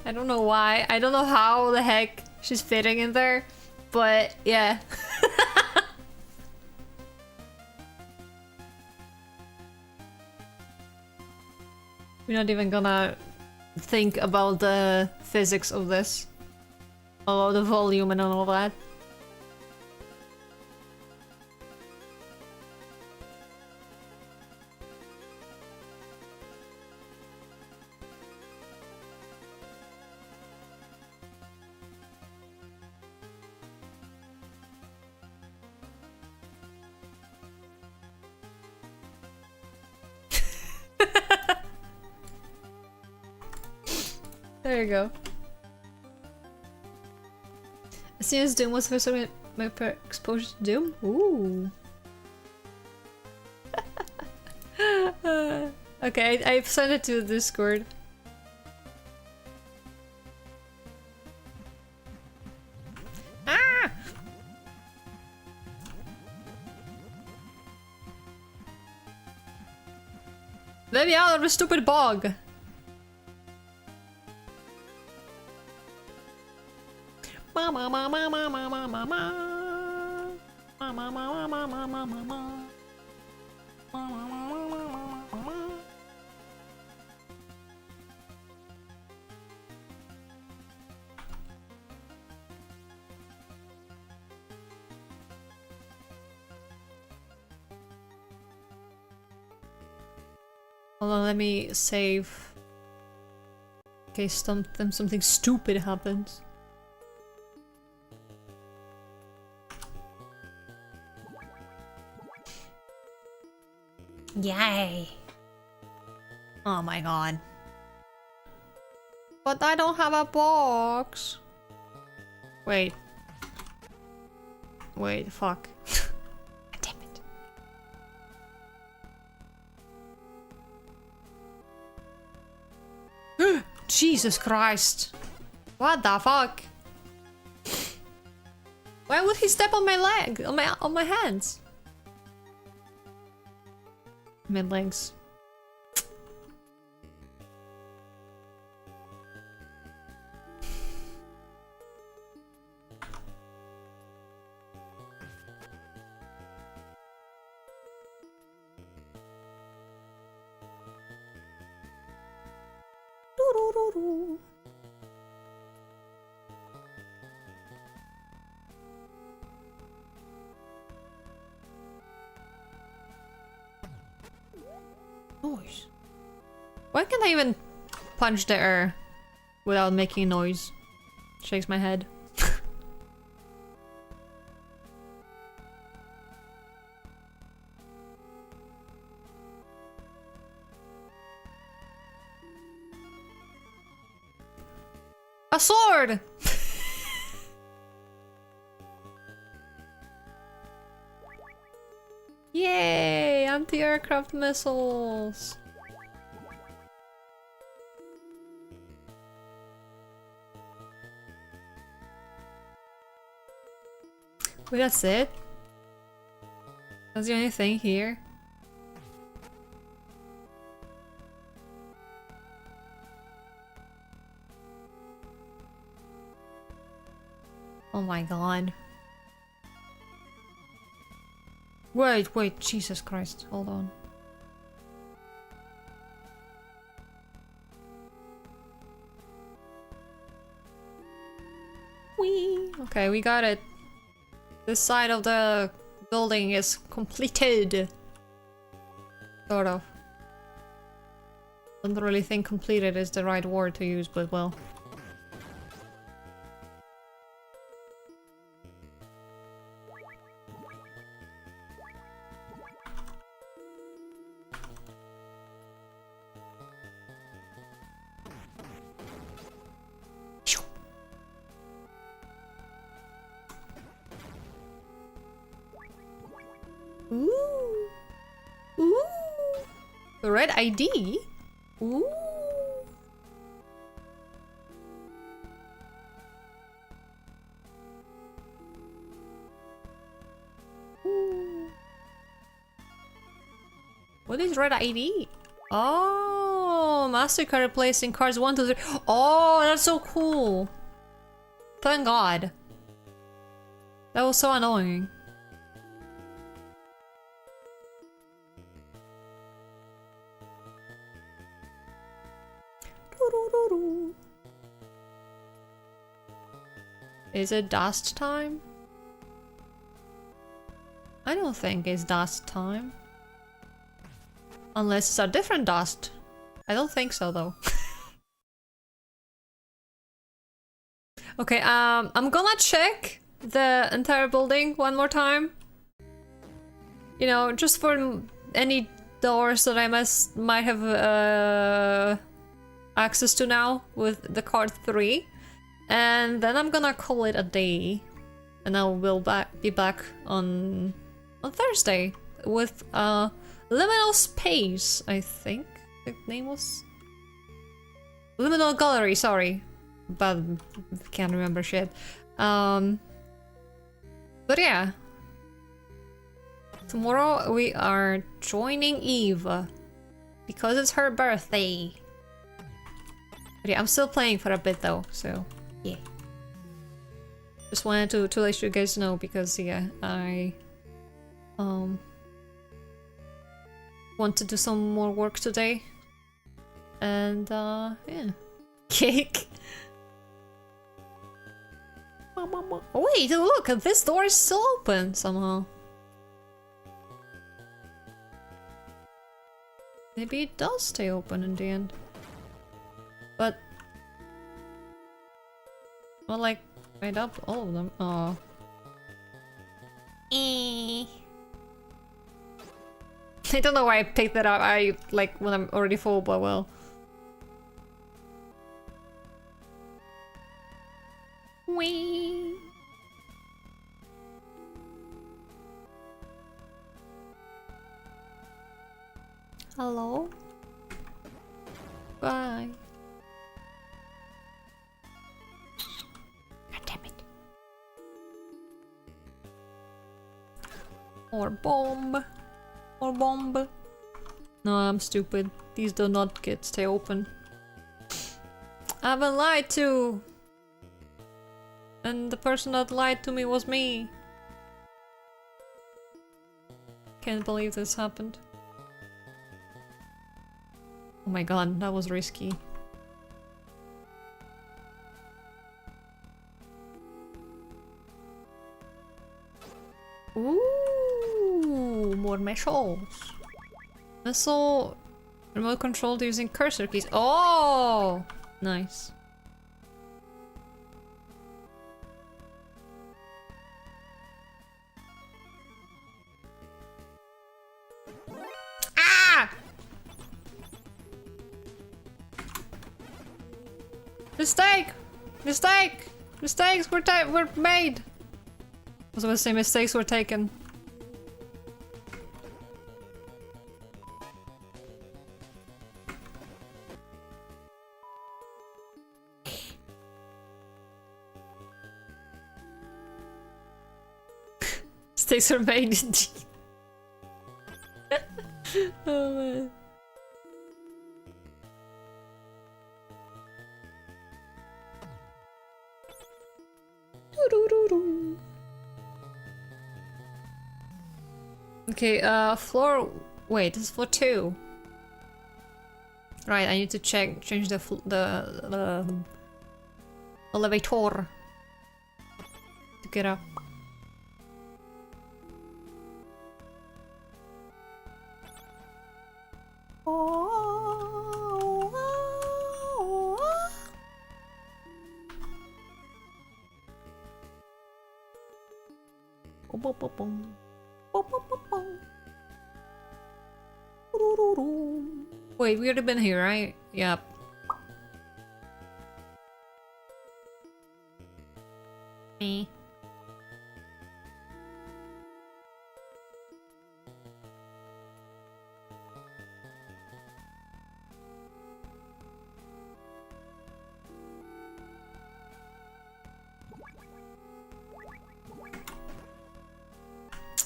[SPEAKER 2] I don't know why. I don't know how the heck she's fitting in there, but yeah. We're not even gonna think about the physics of this. About the volume and all that. There you go. As soon as Doom was first my exposure to Doom? Ooh. Okay, I've sent it to Discord. Ah! Let me out of the stupid bog! Mama, mama, mama, mama, mama, mama, mama, mama, mama, mama. Hold on, let me save. In case something stupid happens.
[SPEAKER 3] Yay.
[SPEAKER 2] Oh my god. But I don't have a box. Wait. Wait, fuck.
[SPEAKER 3] Damn
[SPEAKER 2] it. Jesus Christ. What the fuck? Why would he step on my leg? On my hands? Mid legs. Noise. Why can't I even punch the air without making noise? Shakes my head. A sword! Yay! Anti-aircraft missiles! Wait, that's it? That's the only thing here? Oh my god. Wait, Jesus Christ, hold on. Whee! Okay, we got it. This side of the building is completed. Sort of. Don't really think completed is the right word to use, but well. Ooh. Ooh. The red ID? Ooh. Ooh. What is red ID? Oh, MasterCard replacing cards 1, 2, 3. Oh, that's so cool. Thank God. That was so annoying. Is it dust time? I don't think it's dust time. Unless it's a different dust. I don't think so though. Okay, I'm gonna check the entire building one more time. You know, just for any doors that I might have access to now with the card 3. And then I'm gonna call it a day. And I will be back on Thursday with Liminal Space, I think the name was. Liminal Gallery, sorry. But can't remember shit. But yeah. Tomorrow we are joining Eve. Because it's her birthday. But yeah, I'm still playing for a bit though, so yeah. Just wanted to let you guys know because yeah, I want to do some more work today. And yeah. Cake. Oh, wait, look, this door is still open somehow. Maybe it does stay open in the end. But well, like right up all of them. Oh. I don't know why I picked that up. I like when I'm already full, but well. Whee. Hello? Bye. God damn it. Or bomb. Or bomb. No, I'm stupid. These do not stay open. I've been lied to. And the person that lied to me was me. Can't believe this happened. Oh my god, that was risky. Ooh, more missiles. Missile remote controlled using cursor keys. Oh, nice. Mistake! Mistake! Mistakes were made! I was gonna say mistakes were taken. Mistakes were made indeed. Oh man. Okay, floor. Wait, this is floor 2. Right, I need to change the elevator to get up. Wait, we already been here, right? Yep. Me.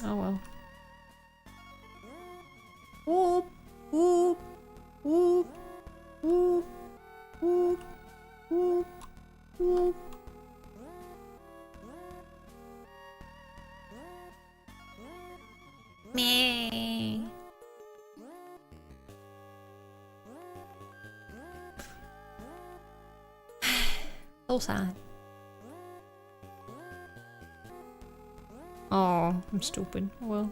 [SPEAKER 2] Oh well. Whoop, whoop, whoop, whoop, whoop, whoop, whoop. Me. So sad. Oh, I'm stupid. Well.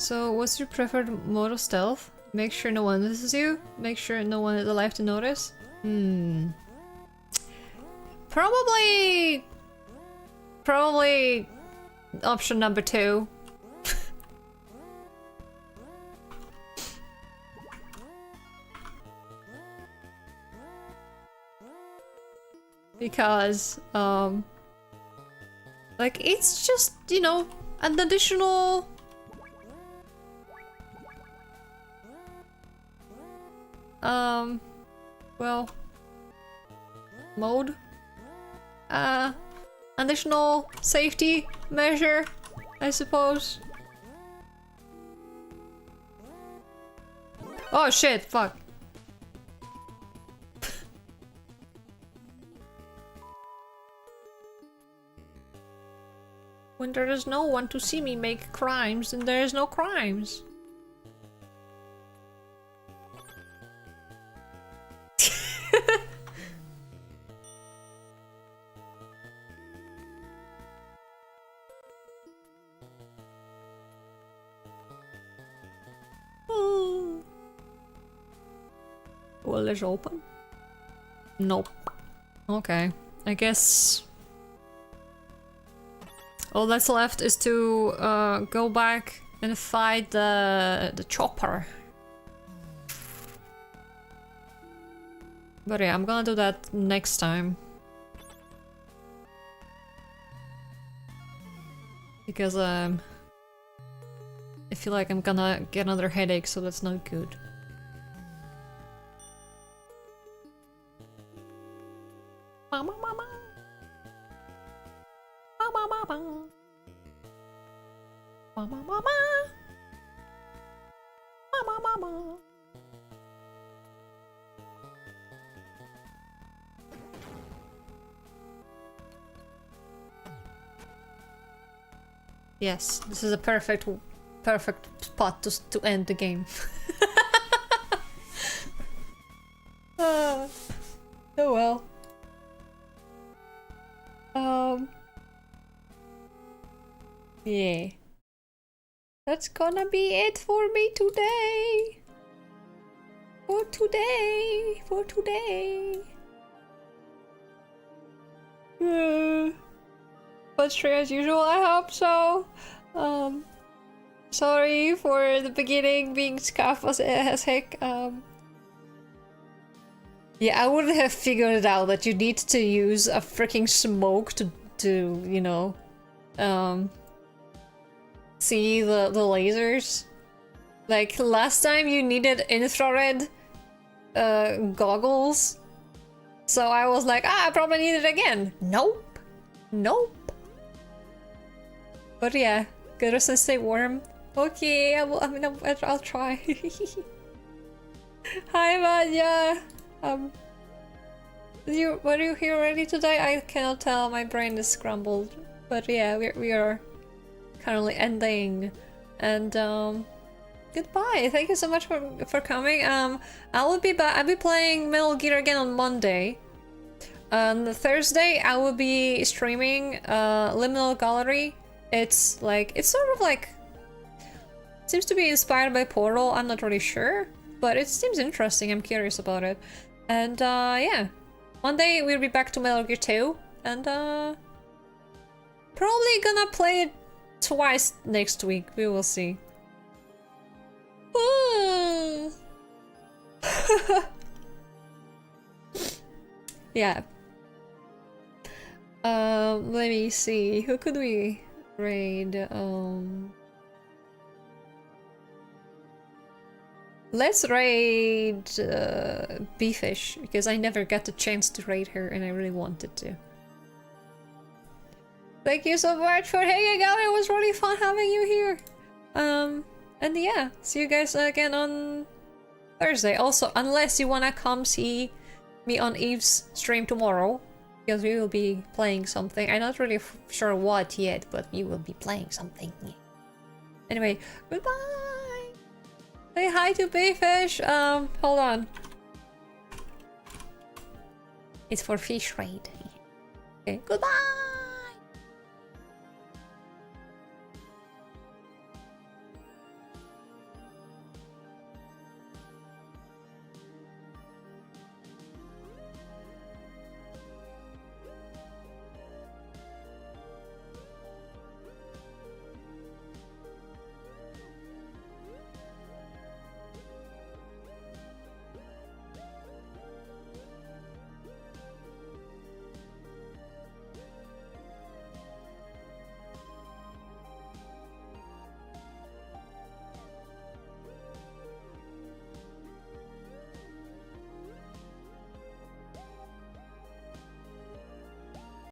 [SPEAKER 2] So, what's your preferred mode of stealth? Make sure no one notices you? Make sure no one is alive to notice? Probably option number 2. Because, like, it's just, you know, an additional... well... mode? Additional safety measure, I suppose. Oh shit, fuck. When there is no one to see me make crimes, then there is no crimes. Well, it's open. Nope. Okay. I guess all that's left is to go back and fight the chopper. But yeah, I'm gonna do that next time. Because I feel like I'm gonna get another headache, so that's not good. Mama, mama. Mama, mama. Mama, mama. Mama, mama. Yes, this is a perfect spot to end the game. Oh well. Yeah. That's gonna be it for me today. today. For today. But true as usual, I hope so. Sorry for the beginning being scuffed as heck. Yeah, I would have figured out that you need to use a freaking smoke to you know, see the lasers. Like last time you needed infrared goggles. So I was like, I probably need it again. Nope. Nope. But yeah, good rest and stay warm. Okay, I'll try. Hi, Vanya. Were you here already today? I cannot tell. My brain is scrambled. But yeah, we are currently ending. And goodbye. Thank you so much for coming. I'll be back. I'll be playing Metal Gear again on Monday. On Thursday, I will be streaming Liminal Gallery. It's sort of like, seems to be inspired by Portal. I'm not really sure, but it seems interesting. I'm curious about it. And yeah, Monday we'll be back to Metal Gear 2, and probably gonna play it twice next week. We will see. Yeah. Let me see. Who could we raid? Let's raid Beefish, because I never got the chance to raid her and I really wanted to. Thank you so much for hanging out. It was really fun having you here. And yeah, see you guys again on Thursday. Also, unless you wanna come see me on Eve's stream tomorrow, because we will be playing something. I'm not really sure what yet, but we will be playing something. Anyway, goodbye! Say hi to Bayfish! Hold on. It's for fish raid. Okay, goodbye!